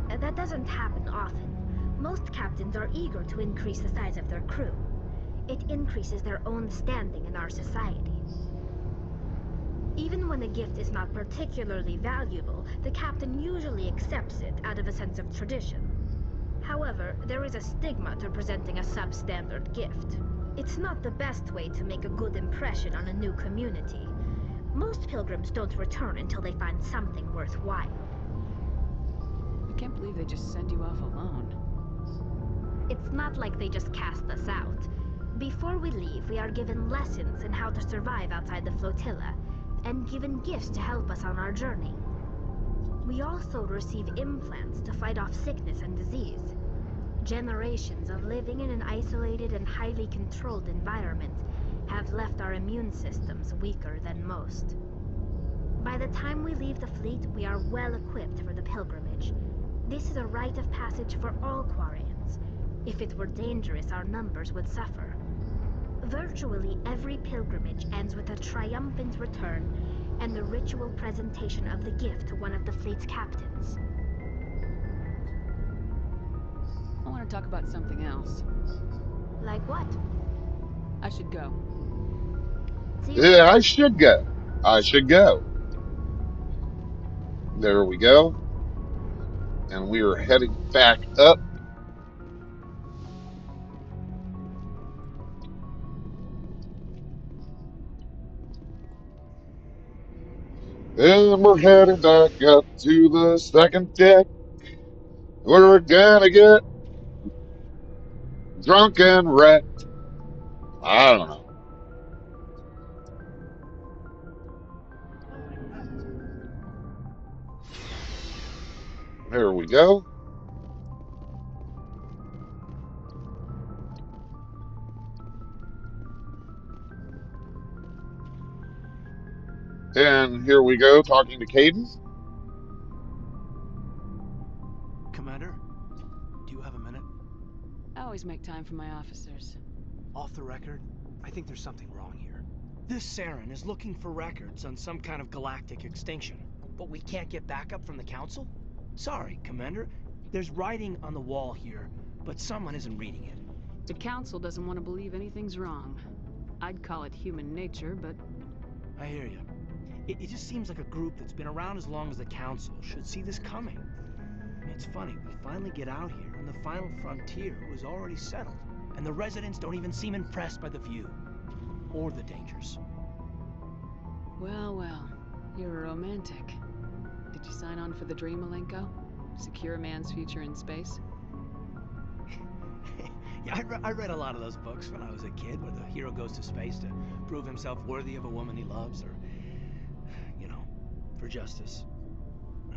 That doesn't happen often. Most captains are eager to increase the size of their crew. It increases their own standing in our society. Even when the gift is not particularly valuable, the captain usually accepts it out of a sense of tradition. However, there is a stigma to presenting a substandard gift. It's not the best way to make a good impression on a new community. Most pilgrims don't return until they find something worthwhile. I can't believe they just send you off alone. It's not like they just cast us out. Before we leave, we are given lessons in how to survive outside the flotilla, and given gifts to help us on our journey. We also receive implants to fight off sickness and disease. Generations of living in an isolated and highly controlled environment have left our immune systems weaker than most. By the time we leave the fleet, we are well equipped for the pilgrimage. This is a rite of passage for all Quarians. If it were dangerous, our numbers would suffer. Virtually every pilgrimage ends with a triumphant return and the ritual presentation of the gift to one of the fleet's captains. I want to talk about something else. Like what? I should go. Yeah, I should go. I should go. There we go. And we are heading back up. And we're heading back up to the second deck. We're gonna get drunk and wrecked. I don't know. There we go. And here we go, talking to Caden. Commander? Do you have a minute? I always make time for my officers. Off the record, I think there's something wrong here. This Saren is looking for records on some kind of galactic extinction, but we can't get backup from the Council? Sorry, Commander. There's writing on the wall here, but someone isn't reading it. The Council doesn't want to believe anything's wrong. I'd call it human nature, but... I hear you. It just seems like a group that's been around as long as the Council should see this coming. It's funny, we finally get out here, and the final frontier was already settled, and the residents don't even seem impressed by the view. Or the dangers. Well, well. You're a romantic. Did you sign on for the dream, Malenko? Secure a man's future in space? Yeah, I read a lot of those books when I was a kid, where the hero goes to space to prove himself worthy of a woman he loves, or, you know, for justice.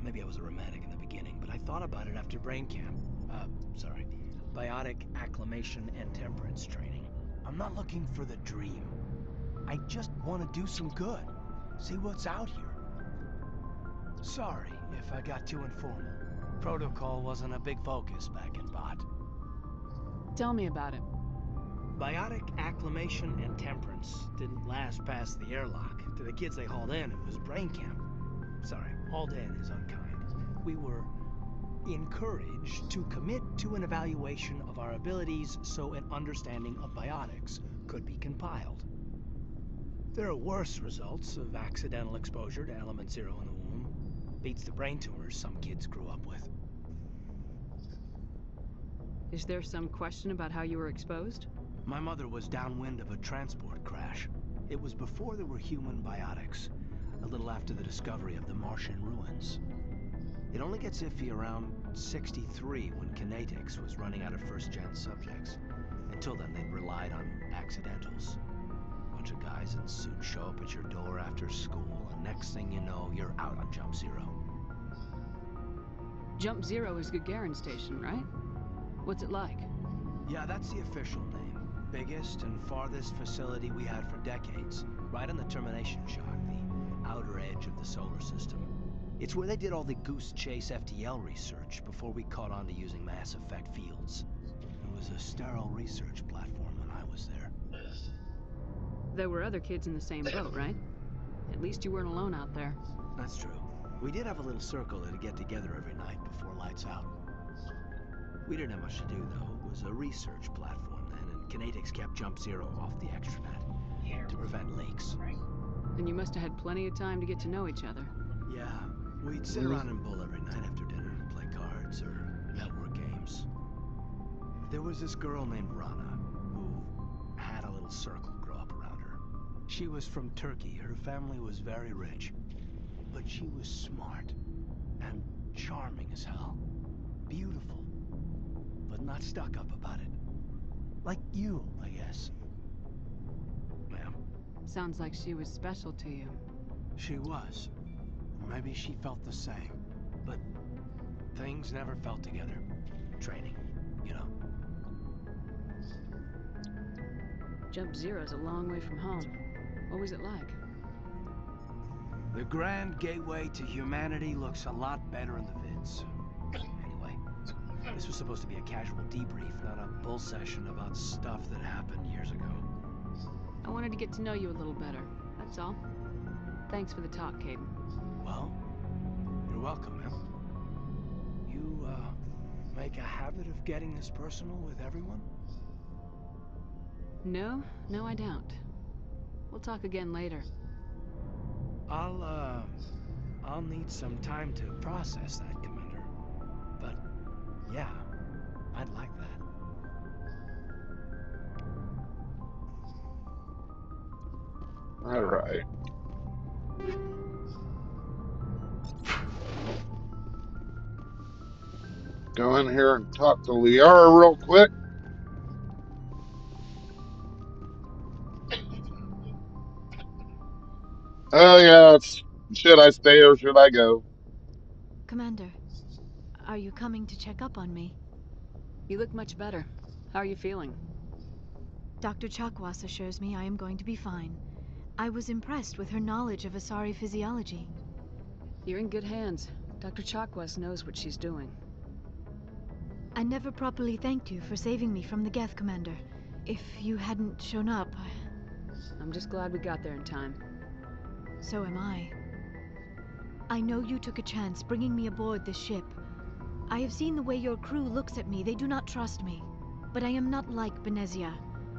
Maybe I was a romantic in the beginning, but I thought about it after brain camp. Biotic acclimation and temperance training. I'm not looking for the dream. I just want to do some good. See what's out here. Sorry if I got too informal. Protocol wasn't a big focus back in Bot. Tell me about it. Biotic acclimation and temperance didn't last past the airlock. To the kids they hauled in, it was brain camp. Sorry, hauled in is unkind. We were encouraged to commit to an evaluation of our abilities so an understanding of biotics could be compiled. There are worse results of accidental exposure to element 0 in the womb. Beats the brain tumors some kids grew up with. Is there some question about how you were exposed? My mother was downwind of a transport crash. It was before there were human biotics, a little after the discovery of the Martian ruins. It only gets iffy around 63 when kinetics was running out of first-gen subjects. Until then, they'd relied on accidentals. A bunch of guys in suits show up at your door after school, and next thing you know, you're out on Jump Zero. Jump Zero is Gagarin Station, right? What's it like? Yeah, that's the official name. Biggest and farthest facility we had for decades. Right on the termination shock, the outer edge of the solar system. It's where they did all the Goose Chase FTL research before we caught on to using mass effect fields. It was a sterile research platform when I was there. There were other kids in the same boat, right? At least you weren't alone out there. That's true. We did have a little circle that'd get together every night before lights out. We didn't have much to do, though. It was a research platform then, and kinetics kept Jump Zero off the extranet to prevent leaks. And you must have had plenty of time to get to know each other. Yeah, we'd sit around and bull every night after dinner, play cards or network games. There was this girl named Rana, who had a little circle grow up around her. She was from Turkey. Her family was very rich. But she was smart and charming as hell. Beautiful, but not stuck up about it. Like you, I guess. Ma'am. Sounds like she was special to you. She was. Maybe she felt the same. But things never felt together. Training, you know. Jump Zero's a long way from home. What was it like? The grand gateway to humanity looks a lot better in the vids. Anyway, this was supposed to be a casual debrief, not a bull session about stuff that happened years ago. I wanted to get to know you a little better, that's all. Thanks for the talk, Caden. Well, you're welcome, ma'am. You, make a habit of getting this personal with everyone? No, I don't. We'll talk again later. I'll need some time to process that, Commander. But, yeah, I'd like that. All right. Go in here and talk to Liara real quick. Oh yeah, should I stay or should I go? Commander, are you coming to check up on me? You look much better. How are you feeling? Dr. Chakwas assures me I am going to be fine. I was impressed with her knowledge of Asari physiology. You're in good hands. Dr. Chakwas knows what she's doing. I never properly thanked you for saving me from the Geth, Commander. If you hadn't shown up, I'm just glad we got there in time. So am I. I know you took a chance bringing me aboard this ship. I have seen the way your crew looks at me. They do not trust me. But I am not like Benezia.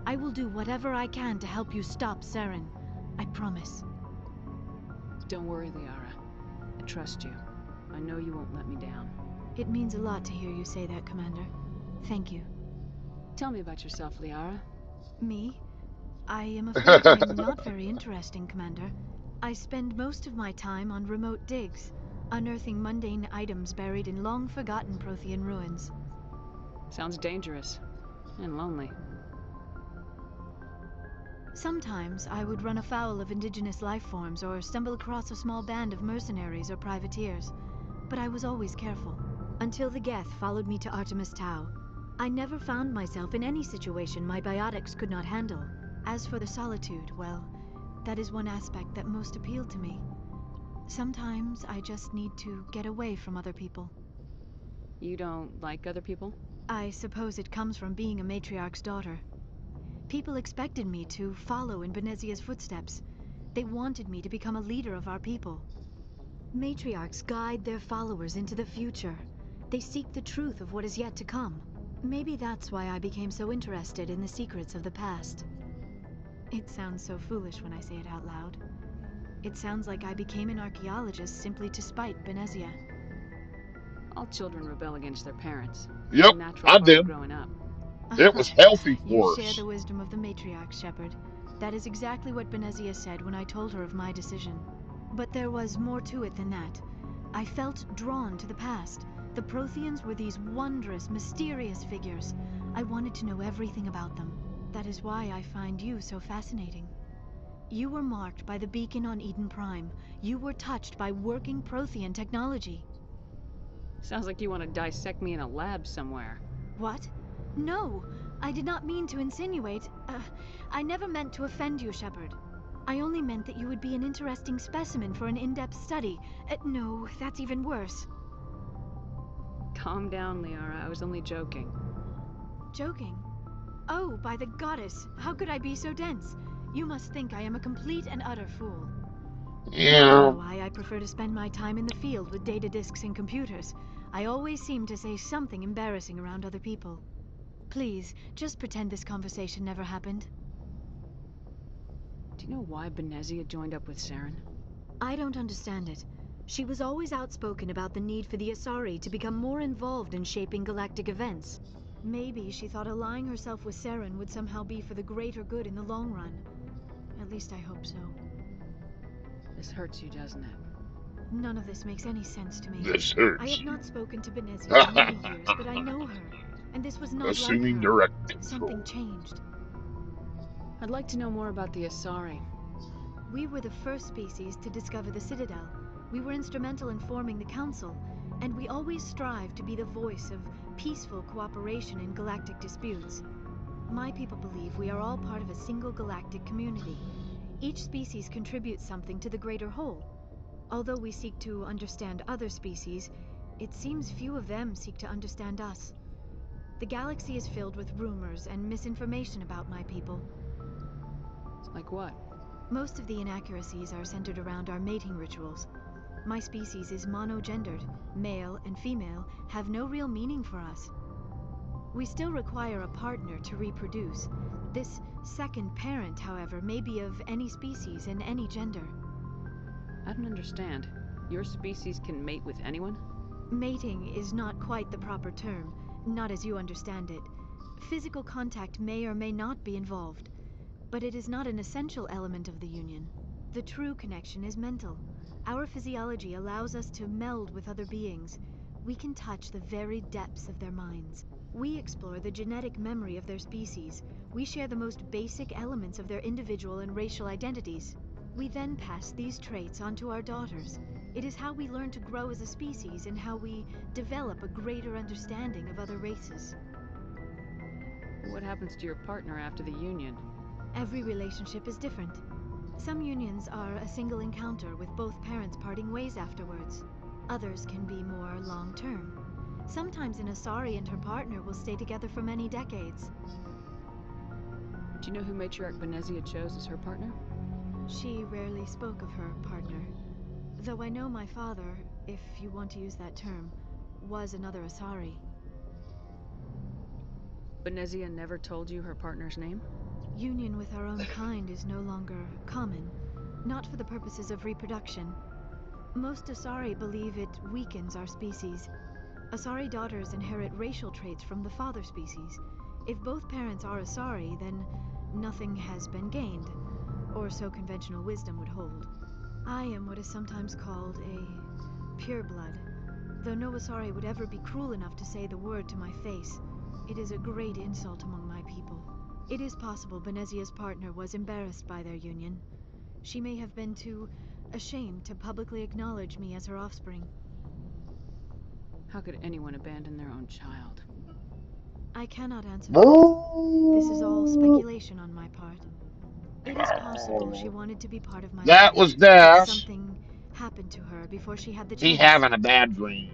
I will do whatever I can to help you stop Saren. I promise. Don't worry, Liara. I trust you. I know you won't let me down. It means a lot to hear you say that, Commander. Thank you. Tell me about yourself, Liara. Me? I am afraid I'm not very interesting, Commander. I spend most of my time on remote digs, unearthing mundane items buried in long-forgotten Prothean ruins. Sounds dangerous. And lonely. Sometimes I would run afoul of indigenous life forms or stumble across a small band of mercenaries or privateers. But I was always careful. Until the Geth followed me to Artemis Tau. I never found myself in any situation my biotics could not handle. As for the solitude, well, that is one aspect that most appealed to me. Sometimes I just need to get away from other people. You don't like other people? I suppose it comes from being a matriarch's daughter. People expected me to follow in Benezia's footsteps. They wanted me to become a leader of our people. Matriarchs guide their followers into the future. They seek the truth of what is yet to come. Maybe that's why I became so interested in the secrets of the past. It sounds so foolish when I say it out loud. It sounds like I became an archaeologist simply to spite Benezia. All children rebel against their parents. Yep, I did. Growing up. It was healthy for You us. share the wisdom of the matriarch, Shepard. That is exactly what Benezia said when I told her of my decision. But there was more to it than that. I felt drawn to the past. The Protheans were these wondrous, mysterious figures. I wanted to know everything about them. That is why I find you so fascinating. You were marked by the beacon on Eden Prime. You were touched by working Prothean technology. Sounds like you want to dissect me in a lab somewhere. What? No, I did not mean to insinuate. I never meant to offend you, Shepard. I only meant that you would be an interesting specimen for an in-depth study. No, that's even worse. Calm down, Liara. I was only joking. Joking? Oh, by the goddess, how could I be so dense? You must think I am a complete and utter fool. Yeah. I don't know why I prefer to spend my time in the field with data disks and computers. I always seem to say something embarrassing around other people. Please, just pretend this conversation never happened. Do you know why Benezia joined up with Saren? I don't understand it. She was always outspoken about the need for the Asari to become more involved in shaping galactic events. Maybe she thought allying herself with Saren would somehow be for the greater good in the long run. At least I hope so. This hurts you, doesn't it? None of this makes any sense to me. This hurts. I have not spoken to Benezia in many years, but I know her. And this was not Assuming like her. direct control. Something changed. I'd like to know more about the Asari. We were the first species to discover the Citadel. We were instrumental in forming the Council, and we always strive to be the voice of peaceful cooperation in galactic disputes. My people believe we are all part of a single galactic community. Each species contributes something to the greater whole. Although we seek to understand other species, it seems few of them seek to understand us. The galaxy is filled with rumors and misinformation about my people. Like what? Most of the inaccuracies are centered around our mating rituals. My species is monogendered. Male and female have no real meaning for us. We still require a partner to reproduce. This second parent, however, may be of any species and any gender. I don't understand. Your species can mate with anyone? Mating is not quite the proper term, not as you understand it. Physical contact may or may not be involved, but it is not an essential element of the union. The true connection is mental. Our physiology allows us to meld with other beings. We can touch the very depths of their minds. We explore the genetic memory of their species. We share the most basic elements of their individual and racial identities. We then pass these traits on to our daughters. It is how we learn to grow as a species and how we develop a greater understanding of other races. What happens to your partner after the union? Every relationship is different. Some unions are a single encounter with both parents parting ways afterwards. Others can be more long-term. Sometimes an Asari and her partner will stay together for many decades. Do you know who Matriarch Benezia chose as her partner? She rarely spoke of her partner. Though I know my father, if you want to use that term, was another Asari. Benezia never told you her partner's name? Union with our own kind is no longer common, not for the purposes of reproduction. Most Asari believe it weakens our species. Asari daughters inherit racial traits from the father species. If both parents are Asari, then nothing has been gained, or so conventional wisdom would hold. I am what is sometimes called a pureblood. Though no Asari would ever be cruel enough to say the word to my face, it is a great insult among my people. It is possible Benezia's partner was embarrassed by their union. She may have been too ashamed to publicly acknowledge me as her offspring. How could anyone abandon their own child? I cannot answer that. This is all speculation on my part. It is possible she wanted to be part of my That life, was Dash. but something happened to her before she had the chance. He having a bad dream.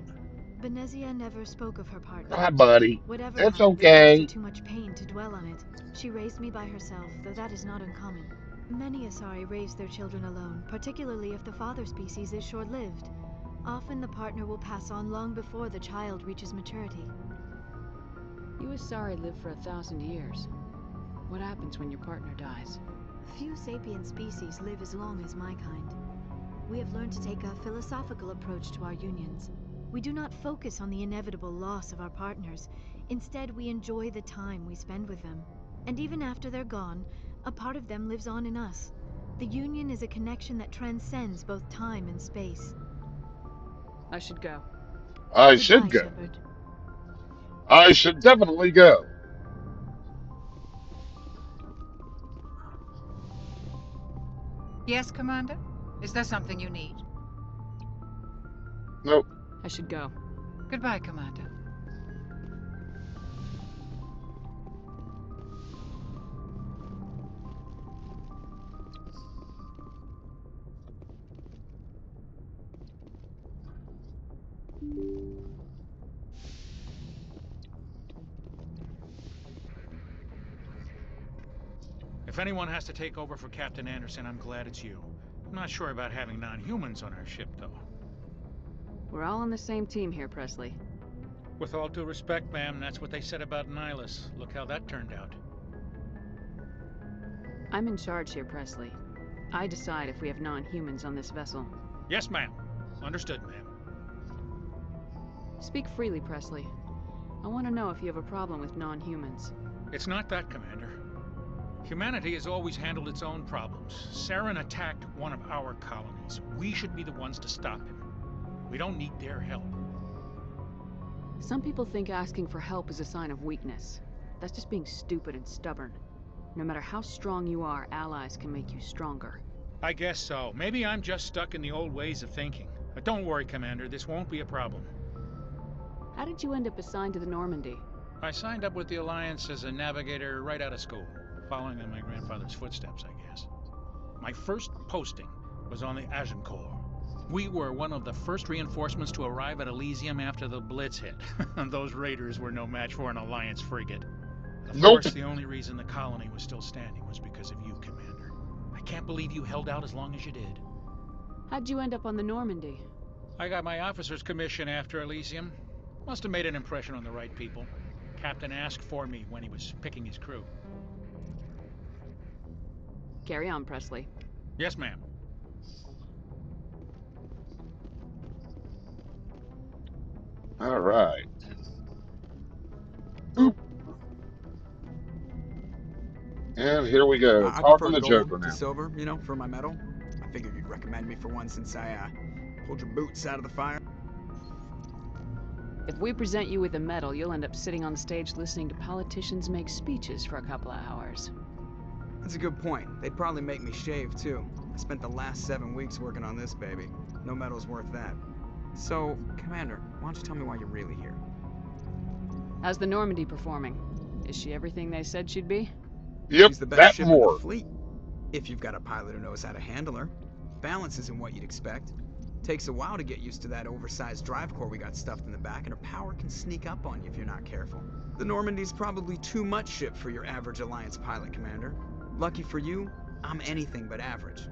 Benezia never spoke of her partner. Hi, buddy. Whatever It's happened okay. caused her too much pain to dwell on it. She raised me by herself, though that is not uncommon. Many Asari raise their children alone, particularly if the father species is short-lived. Often the partner will pass on long before the child reaches maturity. You Asari live for 1,000 years. What happens when your partner dies? Few sapient species live as long as my kind. We have learned to take a philosophical approach to our unions. We do not focus on the inevitable loss of our partners. Instead, we enjoy the time we spend with them. And even after they're gone, a part of them lives on in us. The union is a connection that transcends both time and space. I should go. I should go. Shepard. I should definitely go. Yes, Commander? Is there something you need? Nope. I should go. Goodbye, Commander. If anyone has to take over for Captain Anderson, I'm glad it's you. I'm not sure about having non-humans on our ship, though. We're all on the same team here, Presley. With all due respect, ma'am, that's what they said about Nihilus. Look how that turned out. I'm in charge here, Presley. I decide if we have non-humans on this vessel. Yes, ma'am. Understood, ma'am. Speak freely, Presley. I want to know if you have a problem with non-humans. It's not that, Commander. Humanity has always handled its own problems. Saren attacked one of our colonies. We should be the ones to stop him. We don't need their help. Some people think asking for help is a sign of weakness. That's just being stupid and stubborn. No matter how strong you are, allies can make you stronger. I guess so. Maybe I'm just stuck in the old ways of thinking. But don't worry, Commander. This won't be a problem. How did you end up assigned to the Normandy? I signed up with the Alliance as a navigator right out of school, following in my grandfather's footsteps, I guess. My first posting was on the Agincourt. We were one of the first reinforcements to arrive at Elysium after the Blitz hit. Those raiders were no match for an Alliance frigate. Of course, the only reason the colony was still standing was because of you, Commander. I can't believe you held out as long as you did. How'd you end up on the Normandy? I got my officer's commission after Elysium. Must have made an impression on the right people. Captain asked for me when he was picking his crew. Carry on, Presley. Yes, ma'am. All right. Boop. And here we go. I Talking prefer to gold Joker to now. silver, you know, for my medal. I figured you'd recommend me for one since I pulled your boots out of the fire. If we present you with a medal, you'll end up sitting on the stage listening to politicians make speeches for a couple of hours. That's a good point. They'd probably make me shave, too. I spent the last 7 weeks working on this baby. No medal's worth that. So, Commander, why don't you tell me why you're really here? How's the Normandy performing? Is she everything they said she'd be? Yep, She's the best ship in the fleet. If you've got a pilot who knows how to handle her. Balance isn't what you'd expect. Takes a while to get used to that oversized drive core we got stuffed in the back, and her power can sneak up on you if you're not careful. The Normandy's probably too much ship for your average Alliance pilot, Commander. Lucky for you, I'm anything but average.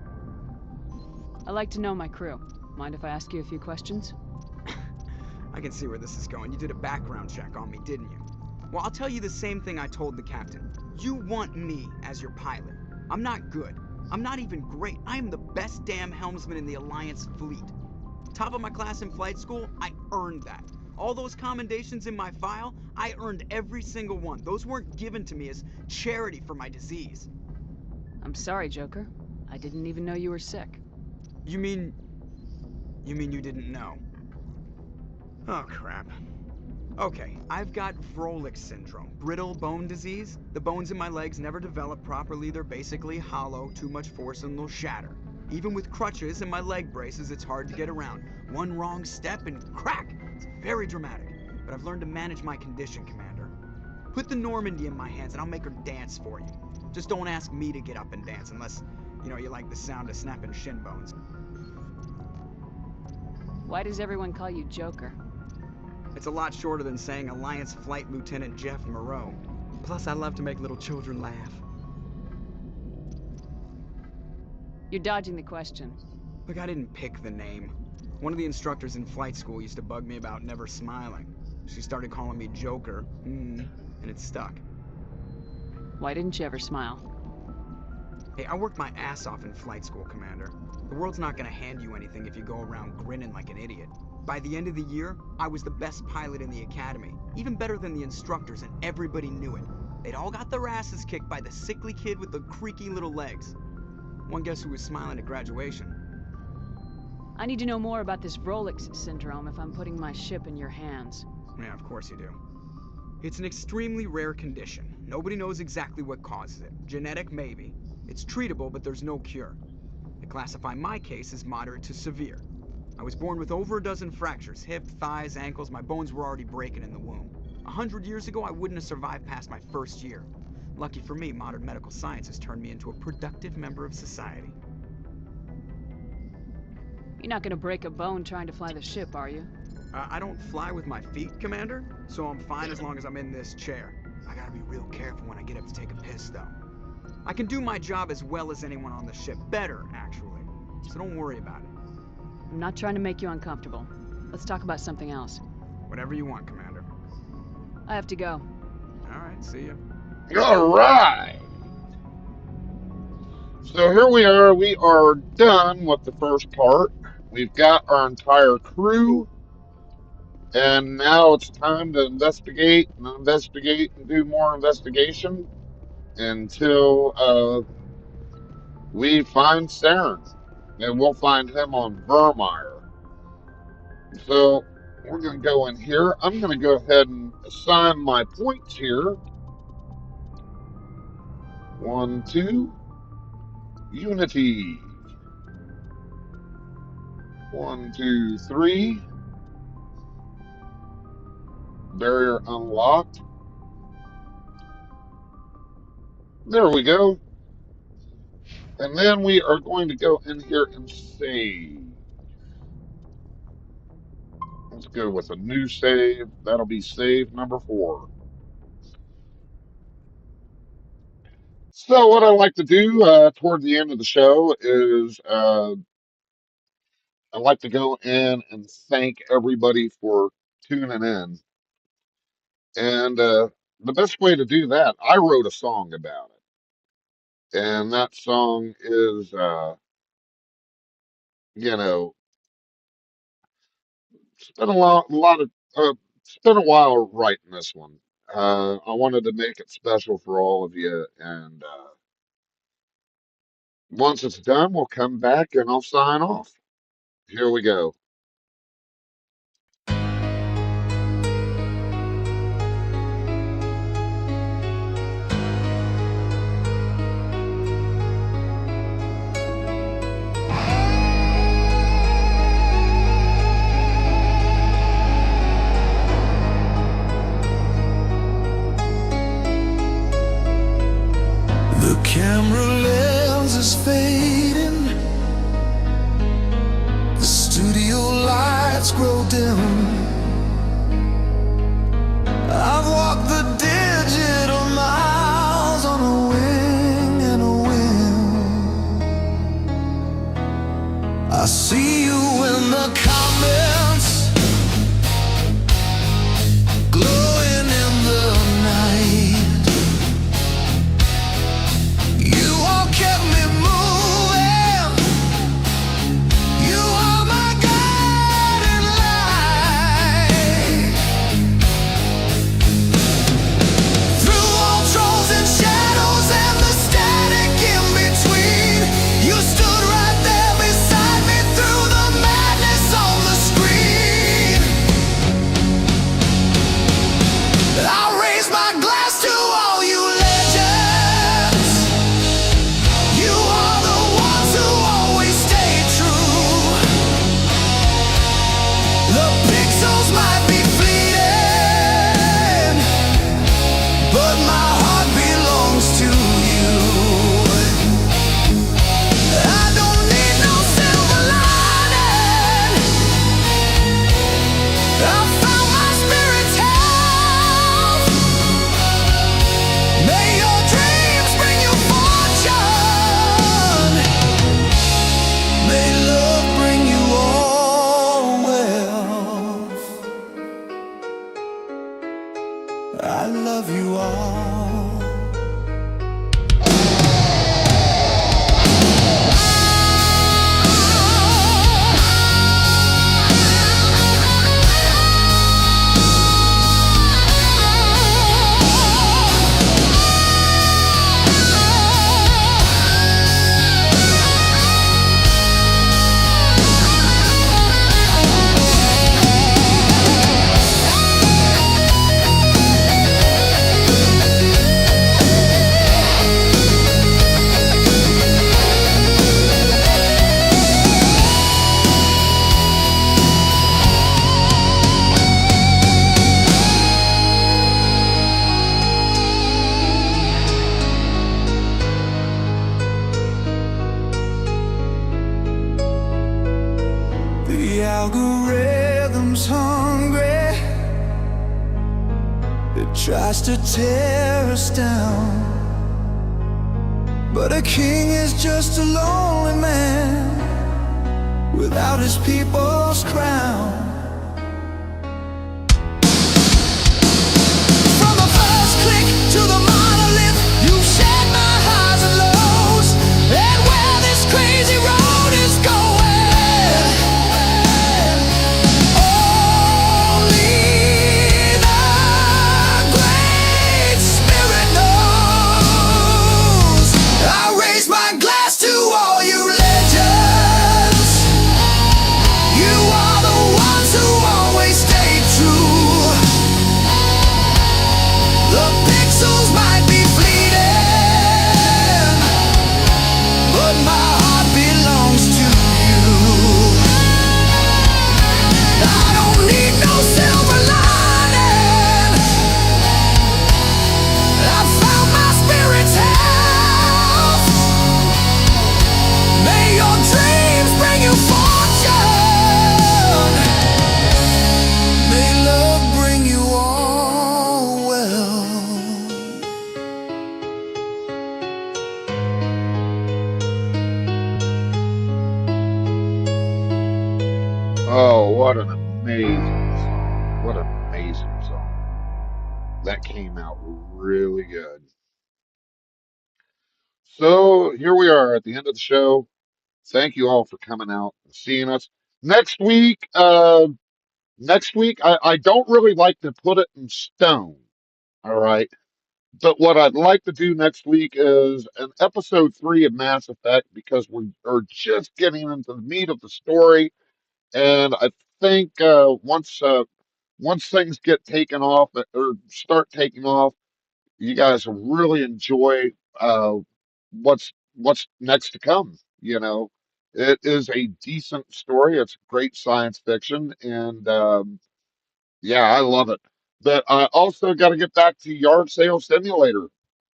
I like to know my crew. Mind if I ask you a few questions? I can see where this is going. You did a background check on me, didn't you? Well, I'll tell you the same thing I told the captain. You want me as your pilot. I'm not good. I'm not even great. I am the best damn helmsman in the Alliance fleet. Top of my class in flight school, I earned that. All those commendations in my file, I earned every single one. Those weren't given to me as charity for my disease. I'm sorry, Joker. I didn't even know you were sick. You mean you didn't know? Oh, crap. Okay, I've got Vrolik syndrome, brittle bone disease. The bones in my legs never develop properly. They're basically hollow, too much force and they'll shatter. Even with crutches and my leg braces, it's hard to get around. One wrong step and crack! It's very dramatic. But I've learned to manage my condition, Commander. Put the Normandy in my hands and I'll make her dance for you. Just don't ask me to get up and dance unless, you like the sound of snapping shin bones. Why does everyone call you Joker? It's a lot shorter than saying Alliance Flight Lieutenant Jeff Moreau. Plus, I love to make little children laugh. You're dodging the question. Look, I didn't pick the name. One of the instructors in flight school used to bug me about never smiling. She started calling me Joker, and it stuck. Why didn't you ever smile? Hey, I worked my ass off in flight school, Commander. The world's not gonna hand you anything if you go around grinning like an idiot. By the end of the year, I was the best pilot in the academy, even better than the instructors, and everybody knew it. They'd all got their asses kicked by the sickly kid with the creaky little legs. One guess who was smiling at graduation? I need to know more about this Vrolik syndrome if I'm putting my ship in your hands. Yeah, of course you do. It's an extremely rare condition. Nobody knows exactly what causes it. Genetic, maybe. It's treatable, but there's no cure. They classify my case as moderate to severe. I was born with over a dozen fractures, hip, thighs, ankles. My bones were already breaking in the womb. 100 years ago, I wouldn't have survived past my first year. Lucky for me, modern medical science has turned me into a productive member of society. You're not gonna break a bone trying to fly the ship, are you? I don't fly with my feet, Commander, so I'm fine as long as I'm in this chair. I gotta be real careful when I get up to take a piss, though. I can do my job as well as anyone on the ship. Better, actually. So don't worry about it. I'm not trying to make you uncomfortable. Let's talk about something else. Whatever you want, Commander. I have to go. Alright, see ya. Alright! So here we are done with the first part. We've got our entire crew, and now it's time to investigate and do more investigation until we find Saren. And we'll find him on Vermeer. So we're going to go in here. I'm going to go ahead and assign my points here. 1, 2. Unity. 1, 2, 3. Barrier unlocked. There we go. And then we are going to go in here and save. Let's go with a new save. That'll be save number 4. So what I like to do toward the end of the show is I like to go in and thank everybody for tuning in. And the best way to do that, I wrote a song about it. And that song is, spent it's been a while writing this one. I wanted to make it special for all of you. And once it's done, we'll come back and I'll sign off. Here we go. The camera lens is fading. The studio I love you all. The algorithm's hungry. It tries to tear us down. But a king is just a lonely man without his people's crown. From the first click to the monolith, you've shared my highs and lows. And where this crazy road is going, only the Great Spirit knows. I raise my glass to all you legends. You are the ones who always stay true. The pixels might be fleeting, but my heart belongs to you. I don't need no silver lining. I found my spirit's health. May your dreams bring you fortune. May love bring you all well. Oh, what an amazing song. What an amazing song. That came out really good. So here we are at the end of the show. Thank you all for coming out and seeing us. Next week, I don't really like to put it in stone. All right. But what I'd like to do next week is an episode 3 of Mass Effect because we are just getting into the meat of the story. And I think once things get taken off or start taking off, you guys will really enjoy what's next to come. You know, it is a decent story. It's great science fiction, and yeah, I love it. But I also got to get back to Yard Sale Simulator.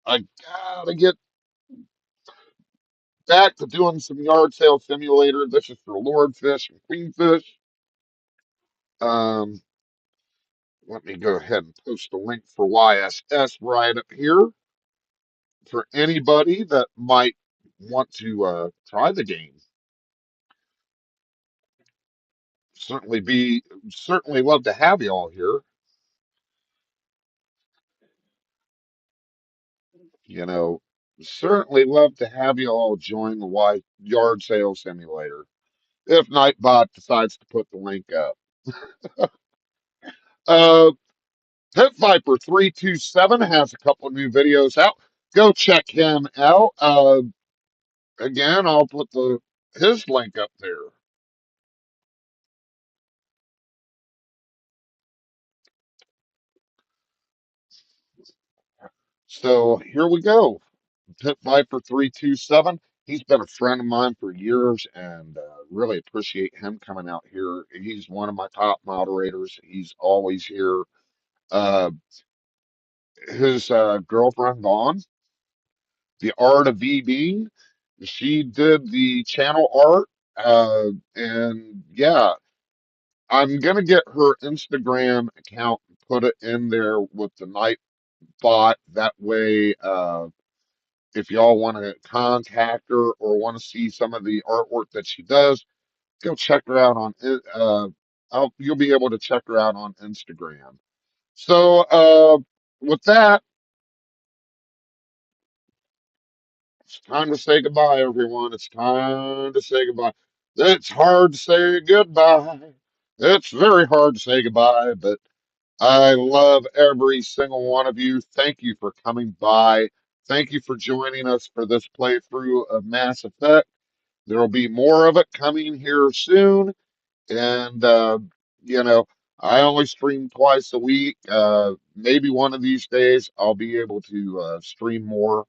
I gotta get back to doing some Yard Sale Simulator. This is for Lord Fish and Queen Fish. Um, Let me go ahead and post a link for YSS right up here for anybody that might want to try the game. Certainly love to have you all here. You know, certainly love to have you all join the Yard Sale Simulator. If Nightbot decides to put the link up. Uh, Pit Viper 327 has a couple of new videos out. Go check him out. Again, I'll put his link up there. So here we go. Pit Viper 327. He's been a friend of mine for years and really appreciate him coming out here. He's one of my top moderators. He's always here. Uh, his girlfriend, Vaughn, the art of VB, she did the channel art. And yeah, I'm going to get her Instagram account and put it in there with the night bot. That way, if y'all want to contact her or want to see some of the artwork that she does, go check her out on it. You'll be able to check her out on Instagram. So, with that, it's time to say goodbye, everyone. It's time to say goodbye. It's hard to say goodbye. It's very hard to say goodbye, but I love every single one of you. Thank you for coming by. Thank you for joining us for this playthrough of Mass Effect. There will be more of it coming here soon. And, you know, I only stream twice a week. Maybe one of these days I'll be able to stream more.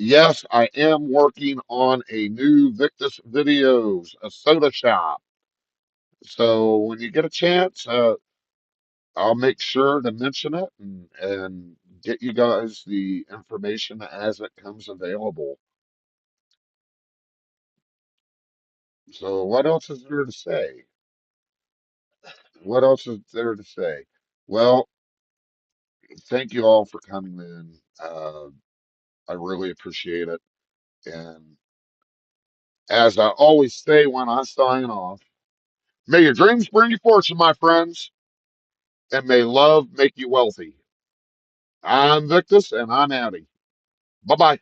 Yes, I am working on a new Victus Videos, a soda shop. So when you get a chance, I'll make sure to mention it and get you guys the information as it comes available. So what else is there to say? What else is there to say? Well, thank you all for coming in. I really appreciate it. And as I always say when I sign off, may your dreams bring you fortune, my friends, and may love make you wealthy. I'm Victus, and I'm Abby. Bye bye.